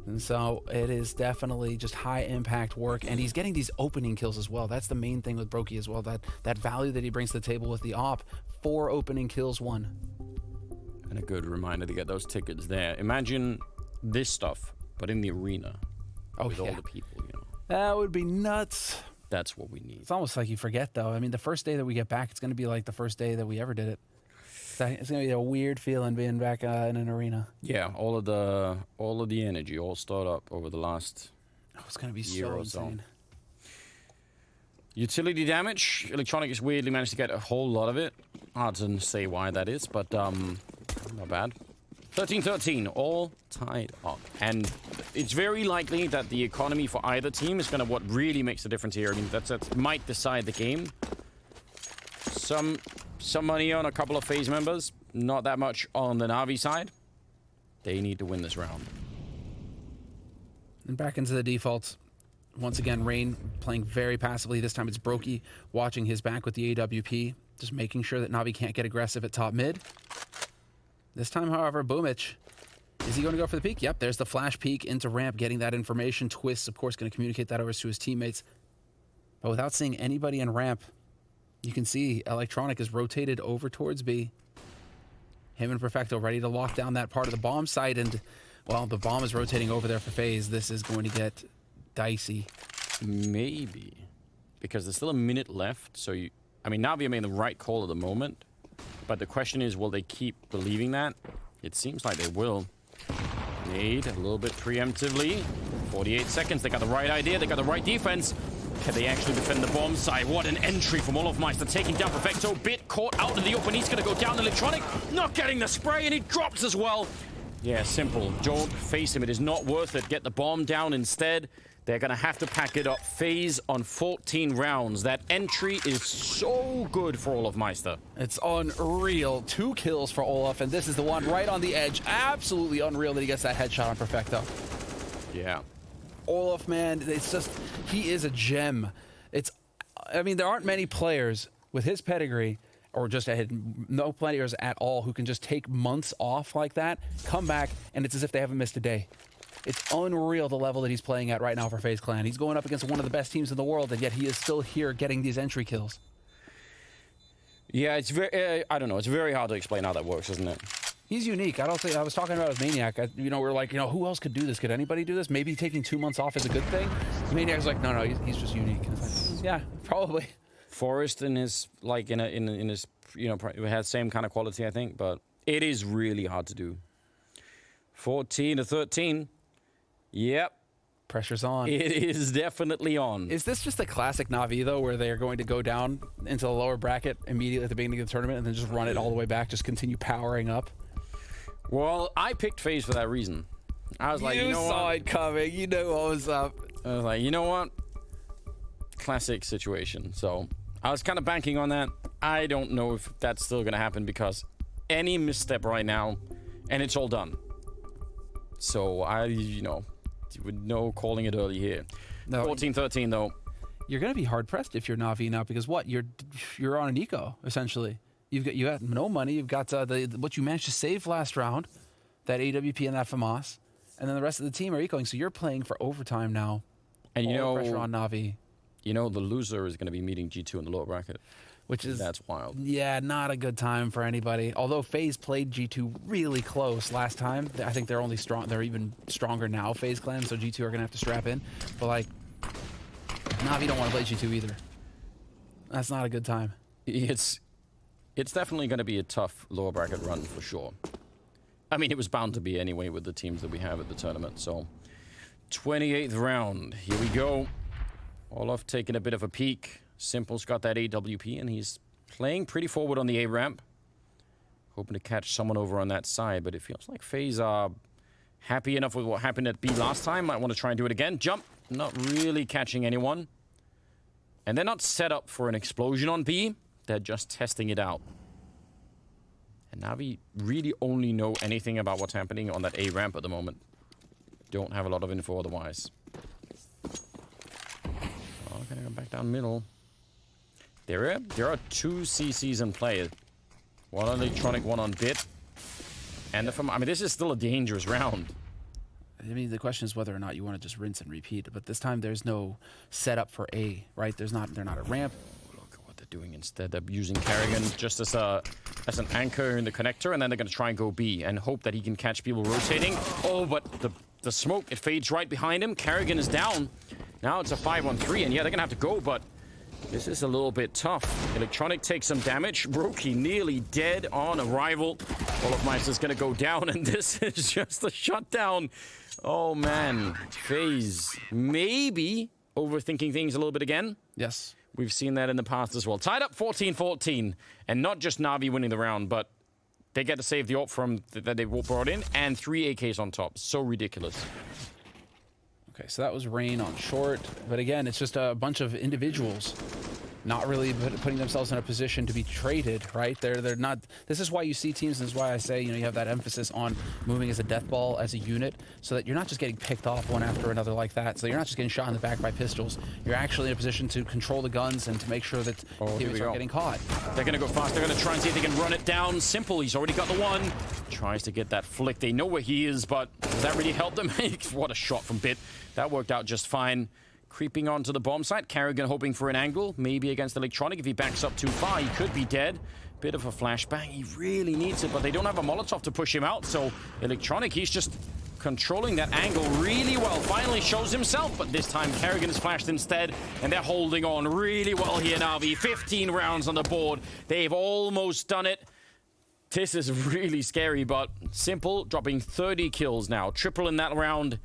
And so it is definitely just high impact work, and he's getting these opening kills as well. That's the main thing with Brokey as well, that value that he brings to the table with the op. 4 opening kills, 1. And a good reminder to get those tickets there. Imagine this stuff, but in the arena. With all the people, you know. That would be nuts. That's what we need. It's almost like you forget, though. I mean, the first day that we get back, it's going to be like the first day that we ever did it. It's going to be a weird feeling being back in an arena. Yeah, all of the energy all stored up over the last it's going to be year so or insane. so. Utility damage. Electronic has weirdly managed to get a whole lot of it. Hard to say why that is, but not bad. 13-13, all tied up. And it's very likely that the economy for either team is going to what really makes the difference here. I mean, that might decide the game. Some money on a couple of FaZe members, not that much on the Na'Vi side. They need to win this round. And back into the defaults. Once again, Rain playing very passively. This time it's Brokey watching his back with the AWP, just making sure that Na'Vi can't get aggressive at top mid. This time, however, Boomich, is he going to go for the peek? Yep, there's the flash peek into ramp, getting that information. Twist, of course, going to communicate that over to his teammates. But without seeing anybody in ramp, you can see Electronic is rotated over towards B. Him and Perfecto ready to lock down that part of the bomb site, and, well, the bomb is rotating over there for FaZe. This is going to get dicey. Maybe. Because there's still a minute left, so I mean, Na'Vi are making the right call at the moment. But the question is, will they keep believing that? It seems like they will. Nade a little bit preemptively. 48 seconds. They got the right idea. They got the right defense. Can they actually defend the bomb side? What an entry from Olofmeister, taking down Perfecto. Bit caught out in the open. He's going to go down. Electronic not getting the spray, and he drops as well. Yeah, simple. Don't face him. It is not worth it. Get the bomb down instead. They're going to have to pack it up. FaZe on 14 rounds. That entry is so good for Olofmeister. It's unreal. 2 kills for Olof, and this is the one right on the edge. Absolutely unreal that he gets that headshot on Perfecto. Yeah. Olof, man, it's just, he is a gem. I mean, there aren't many players with his pedigree, or just no players at all, who can just take months off like that, come back, and it's as if they haven't missed a day. It's unreal the level that he's playing at right now for FaZe Clan. He's going up against one of the best teams in the world, and yet he is still here getting these entry kills. Yeah, it's very, I don't know, it's very hard to explain how that works, isn't it? He's unique. I was talking about his Maniac. We're like, who else could do this? Could anybody do this? Maybe taking 2 months off is a good thing. Maniac's like, no, he's just unique. And it's like, yeah, probably. Forrest in his has same kind of quality, I think, but it is really hard to do. 14-13. Yep. Pressure's on. It is definitely on. Is this just a classic Na'Vi, though, where they're going to go down into the lower bracket immediately at the beginning of the tournament and then just run it all the way back, just continue powering up? Well, I picked FaZe for that reason. I was like, you know what? You saw it coming. You know what was up. I was like, you know what? Classic situation. So I was kind of banking on that. I don't know if that's still going to happen because any misstep right now, and it's all done. So no calling it early here. No. 14-13 though. You're going to be hard pressed if you're Na'Vi now because what? You're on an eco essentially. You got no money. You've got what you managed to save last round, that AWP and that FAMAS, and then the rest of the team are ecoing. So you're playing for overtime now. And pressure on Na'Vi. The loser is going to be meeting G2 in the lower bracket. That's wild. Yeah, not a good time for anybody. Although FaZe played G2 really close last time. I think they're only strong. They're even stronger now, FaZe Clan. So G2 are gonna have to strap in. But like, Na'Vi don't want to play G2 either. That's not a good time. It's definitely going to be a tough lower bracket run for sure. I mean, it was bound to be anyway with the teams that we have at the tournament. So, 28th round. Here we go. Olof taking a bit of a peek. Simple's got that AWP, and he's playing pretty forward on the A ramp. Hoping to catch someone over on that side, but it feels like FaZe are happy enough with what happened at B last time. Might want to try and do it again. Jump. Not really catching anyone. And they're not set up for an explosion on B. They're just testing it out. And Na'Vi really only know anything about what's happening on that A ramp at the moment. Don't have a lot of info otherwise. Oh, gonna go back down middle. There are 2 CCs in play. One on Electronic, one on Bit. And this is still a dangerous round. I mean, the question is whether or not you want to just rinse and repeat. But this time, there's no setup for A, right? They're not a ramp. Look at what they're doing instead. They're using Carrigan just as an anchor in the connector, and then they're going to try and go B and hope that he can catch people rotating. Oh, but the smoke, it fades right behind him. Carrigan is down. Now it's a 5-on-3, and yeah, they're going to have to go, but this is a little bit tough. Electronic takes some damage. Brokey nearly dead on arrival. Olofmeister's going to go down, and this is just a shutdown. Oh, man. FaZe maybe overthinking things a little bit again. Yes. We've seen that in the past as well. Tied up 14-14, and not just Na'Vi winning the round, but they get to save the AWP from that they brought in, and 3 AKs on top. So ridiculous. Okay, so that was Rain on short. But again, it's just a bunch of individuals not really putting themselves in a position to be traded, right? They're not. This is why you see teams, and this is why I say, you have that emphasis on moving as a death ball, as a unit, so that you're not just getting picked off one after another like that. So you're not just getting shot in the back by pistols. You're actually in a position to control the guns and to make sure that teammates aren't getting caught. They're going to go fast. They're going to try and see if they can run it down. Simple, he's already got the one. Tries to get that flick. They know where he is, but does that really help them? What a shot from Bit. That worked out just fine. Creeping onto the bomb site. Carrigan hoping for an angle, maybe against Electronic. If he backs up too far, he could be dead. Bit of a flashbang. He really needs it, but they don't have a Molotov to push him out. So Electronic, he's just controlling that angle really well. Finally shows himself, but this time Carrigan is flashed instead, and they're holding on really well here, Na'Vi. 15 rounds on the board. They've almost done it. This is really scary, but Simple dropping 30 kills now. Triple in that round.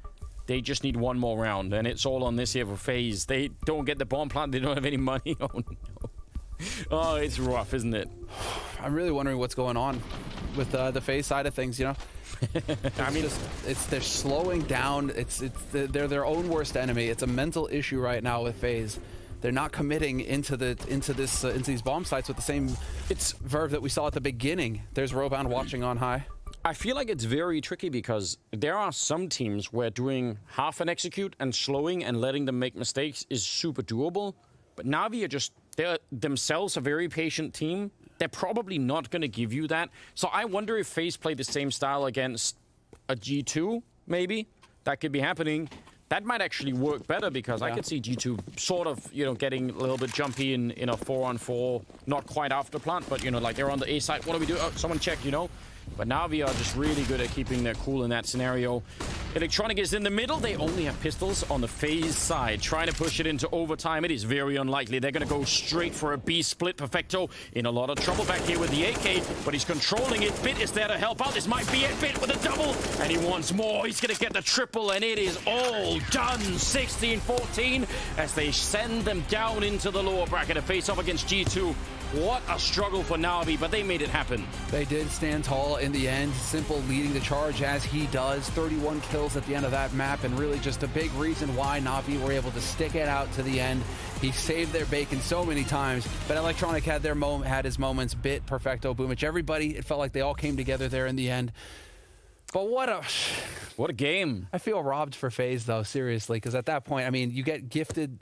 They just need one more round, and it's all on this here for FaZe. They don't get the bomb plant. They don't have any money. Oh, no. Oh, it's rough, isn't it? I'm really wondering what's going on with the FaZe side of things, you know? I mean, they're slowing down. They're their own worst enemy. It's a mental issue right now with FaZe. They're not committing into these bomb sites with the same verve that we saw at the beginning. There's Robound watching on high. I feel like it's very tricky because there are some teams where doing half an execute and slowing and letting them make mistakes is super doable. But Navi are they're themselves a very patient team. They're probably not going to give you that. So I wonder if FaZe played the same style against a G2, maybe. That could be happening. That might actually work better because I could see G2 sort of, you know, getting a little bit jumpy in a 4-on-4, not quite after plant, but, you know, like they're on the A side. What do we do? Oh, someone check, you know? But Navi are just really good at keeping their cool in that scenario. Electronic is in the middle. They only have pistols on the FaZe side, trying to push it into overtime. It is very unlikely. They're going to go straight for a B split. Perfecto in a lot of trouble back here with the AK, but he's controlling it. Bit is there to help out. This might be it. Bit with a double, and he wants more. He's going to get the triple, and it is all done. 16-14 as they send them down into the lower bracket to face off against G2. What a struggle for Navi, but they made it happen. They did stand tall in the end. Simple leading the charge as he does. 31 kills at the end of that map, and really just a big reason why Navi were able to stick it out to the end. He saved their bacon so many times, but Electronic had his moments. Bit, Perfecto, Boomich, everybody, it felt like they all came together there in the end. But what a game. I feel robbed for FaZe, though, seriously, because at that point, I mean, you get gifted.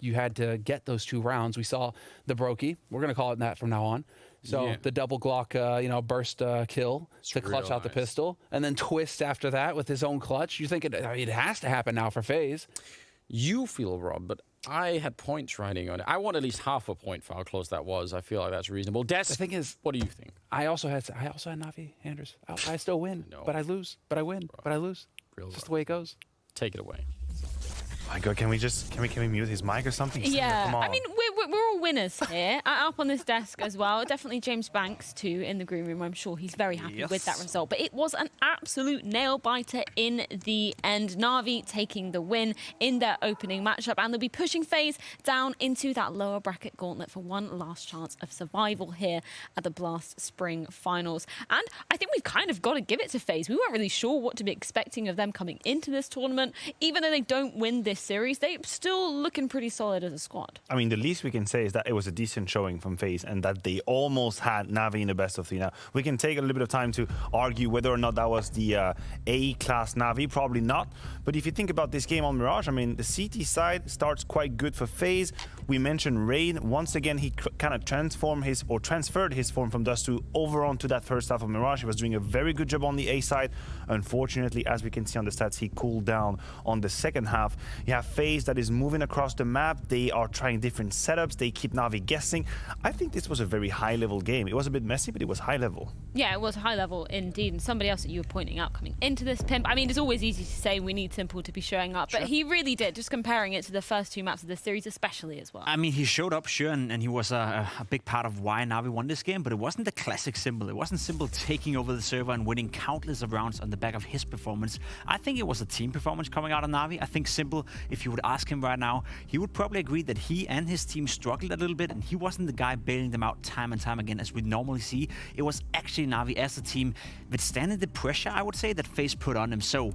You had to get those 2 rounds. We saw the Brokey. We're going to call it that from now on. So the double Glock, burst kill to clutch out the pistol. And then Twist after that with his own clutch. You think it has to happen now for FaZe. You feel robbed, but I had points riding on it. I want at least half a point for how close that was. I feel like that's reasonable. Des, the thing is, what do you think? I also had Navi, Anders. I still win, but I lose, but I win, but I lose. Just the way it goes. Take it away. My God, can we mute his mic or something? Yeah, Come on. I mean, we're all winners here. Up on this desk as well. Definitely James Banks too in the green room. I'm sure he's very happy with that result. But it was an absolute nail biter in the end. Na'Vi taking the win in their opening matchup, and they'll be pushing FaZe down into that lower bracket gauntlet for one last chance of survival here at the Blast Spring Finals. And I think we've kind of got to give it to FaZe. We weren't really sure what to be expecting of them coming into this tournament. Even though they don't win this series, they're still looking pretty solid as a squad. I mean, the least we can say is that it was a decent showing from FaZe and that they almost had Navi in the best of 3. Now, we can take a little bit of time to argue whether or not that was the A-class Navi. Probably not. But if you think about this game on Mirage, I mean, the CT side starts quite good for FaZe. We mentioned Rain. Once again, he kind of transferred his form from Dust 2 over onto that first half of Mirage. He was doing a very good job on the A side. Unfortunately, as we can see on the stats, he cooled down on the second half. You have FaZe that is moving across the map. They are trying different setups. They keep Navi guessing. I think this was a very high-level game. It was a bit messy, but it was high-level. Yeah, it was high-level indeed. And somebody else that you were pointing out coming into this, Pimp, I mean, it's always easy to say we need Simple to be showing up, but he really did, just comparing it to the first 2 maps of this series especially as well. I mean, he showed up, sure, and he was a big part of why Navi won this game, but it wasn't the classic Simple. It wasn't Simple taking over the server and winning countless of rounds on the back of his performance. I think it was a team performance coming out of Navi. I think Simple, if you would ask him right now, he would probably agree that he and his team struggled a little bit, and he wasn't the guy bailing them out time and time again as we normally see. It was actually Navi as a team withstanding the pressure, I would say, that FaZe put on him. So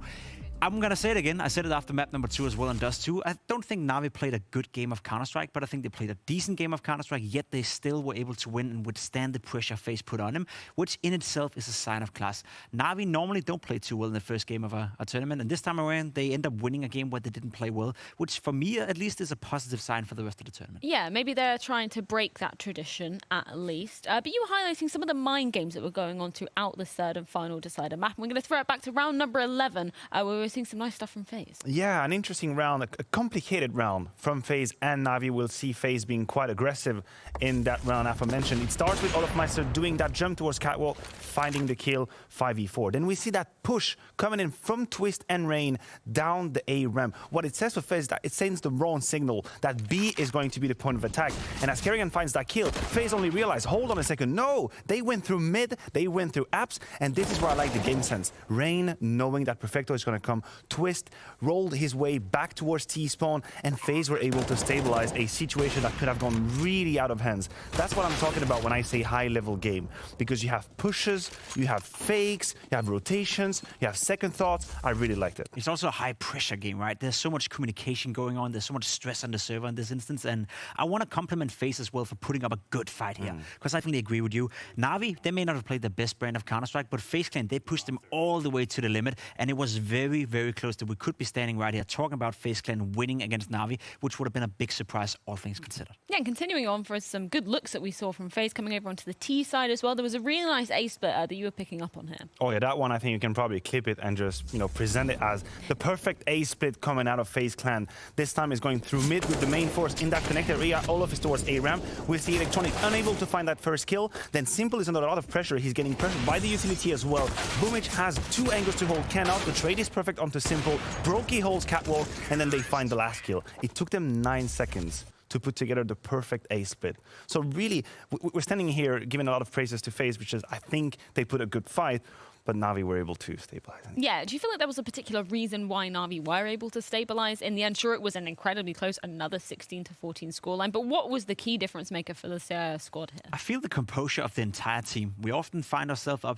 I'm going to say it again. I said it after map number 2 as well on Dust 2. I don't think Navi played a good game of Counter-Strike, but I think they played a decent game of Counter-Strike, yet they still were able to win and withstand the pressure FaZe put on him, which in itself is a sign of class. Navi normally don't play too well in the first game of a tournament, and this time around, they end up winning a game where they didn't play well, which for me, at least, is a positive sign for the rest of the tournament. Yeah, maybe they're trying to break that tradition, at least. But you were highlighting some of the mind games that were going on throughout the third and final decider map. And we're going to throw it back to round number 11, where we're seeing some nice stuff from FaZe. Yeah, an interesting round, a complicated round from FaZe and Navi. We'll see FaZe being quite aggressive in that round aforementioned. It starts with Olofmeister doing that jump towards Catwalk, finding the kill, 5v4. Then we see that push coming in from Twist and Rain down the A ramp. What it says for FaZe is that it sends the wrong signal that B is going to be the point of attack. And as Kerrigan finds that kill, FaZe only realized, hold on a second, no, they went through mid, they went through apps, and this is where I like the game sense. Rain knowing that Perfecto is going to come Ram, twist, rolled his way back towards T-spawn, and FaZe were able to stabilize a situation that could have gone really out of hands. That's what I'm talking about when I say high-level game, because you have pushes, you have fakes, you have rotations, you have second thoughts. I really liked it. It's also a high-pressure game, right? There's so much communication going on. There's so much stress on the server in this instance, and I want to compliment FaZe as well for putting up a good fight here, because I think they agree with you. Na'Vi, they may not have played the best brand of Counter-Strike, but FaZe Clan, they pushed them all the way to the limit, and it was very, very close that we could be standing right here talking about FaZe Clan winning against Na'Vi, which would have been a big surprise, all things considered. Yeah, and continuing on for some good looks that we saw from FaZe coming over onto the T side as well. There was a really nice A split that you were picking up on here. Oh yeah, that one I think you can probably clip it and just, present it as the perfect A split coming out of FaZe Clan. This time is going through mid with the main force in that connected area. Olaf is towards A ramp. We see Electronic unable to find that first kill. Then Simple is under a lot of pressure. He's getting pressured by the utility as well. Boomich has 2 angles to hold Ken out. The trade is perfect onto Simple. Brokey holds Catwalk, and then they find the last kill. It took them 9 seconds to put together the perfect A split. So really, we're standing here giving a lot of praises to FaZe, which is, I think they put a good fight, but Na'Vi were able to stabilize. Yeah, do you feel like there was a particular reason why Na'Vi were able to stabilize? In the end, sure, it was an incredibly close, another 16-14 scoreline, but what was the key difference maker for the squad here? I feel the composure of the entire team. We often find ourselves up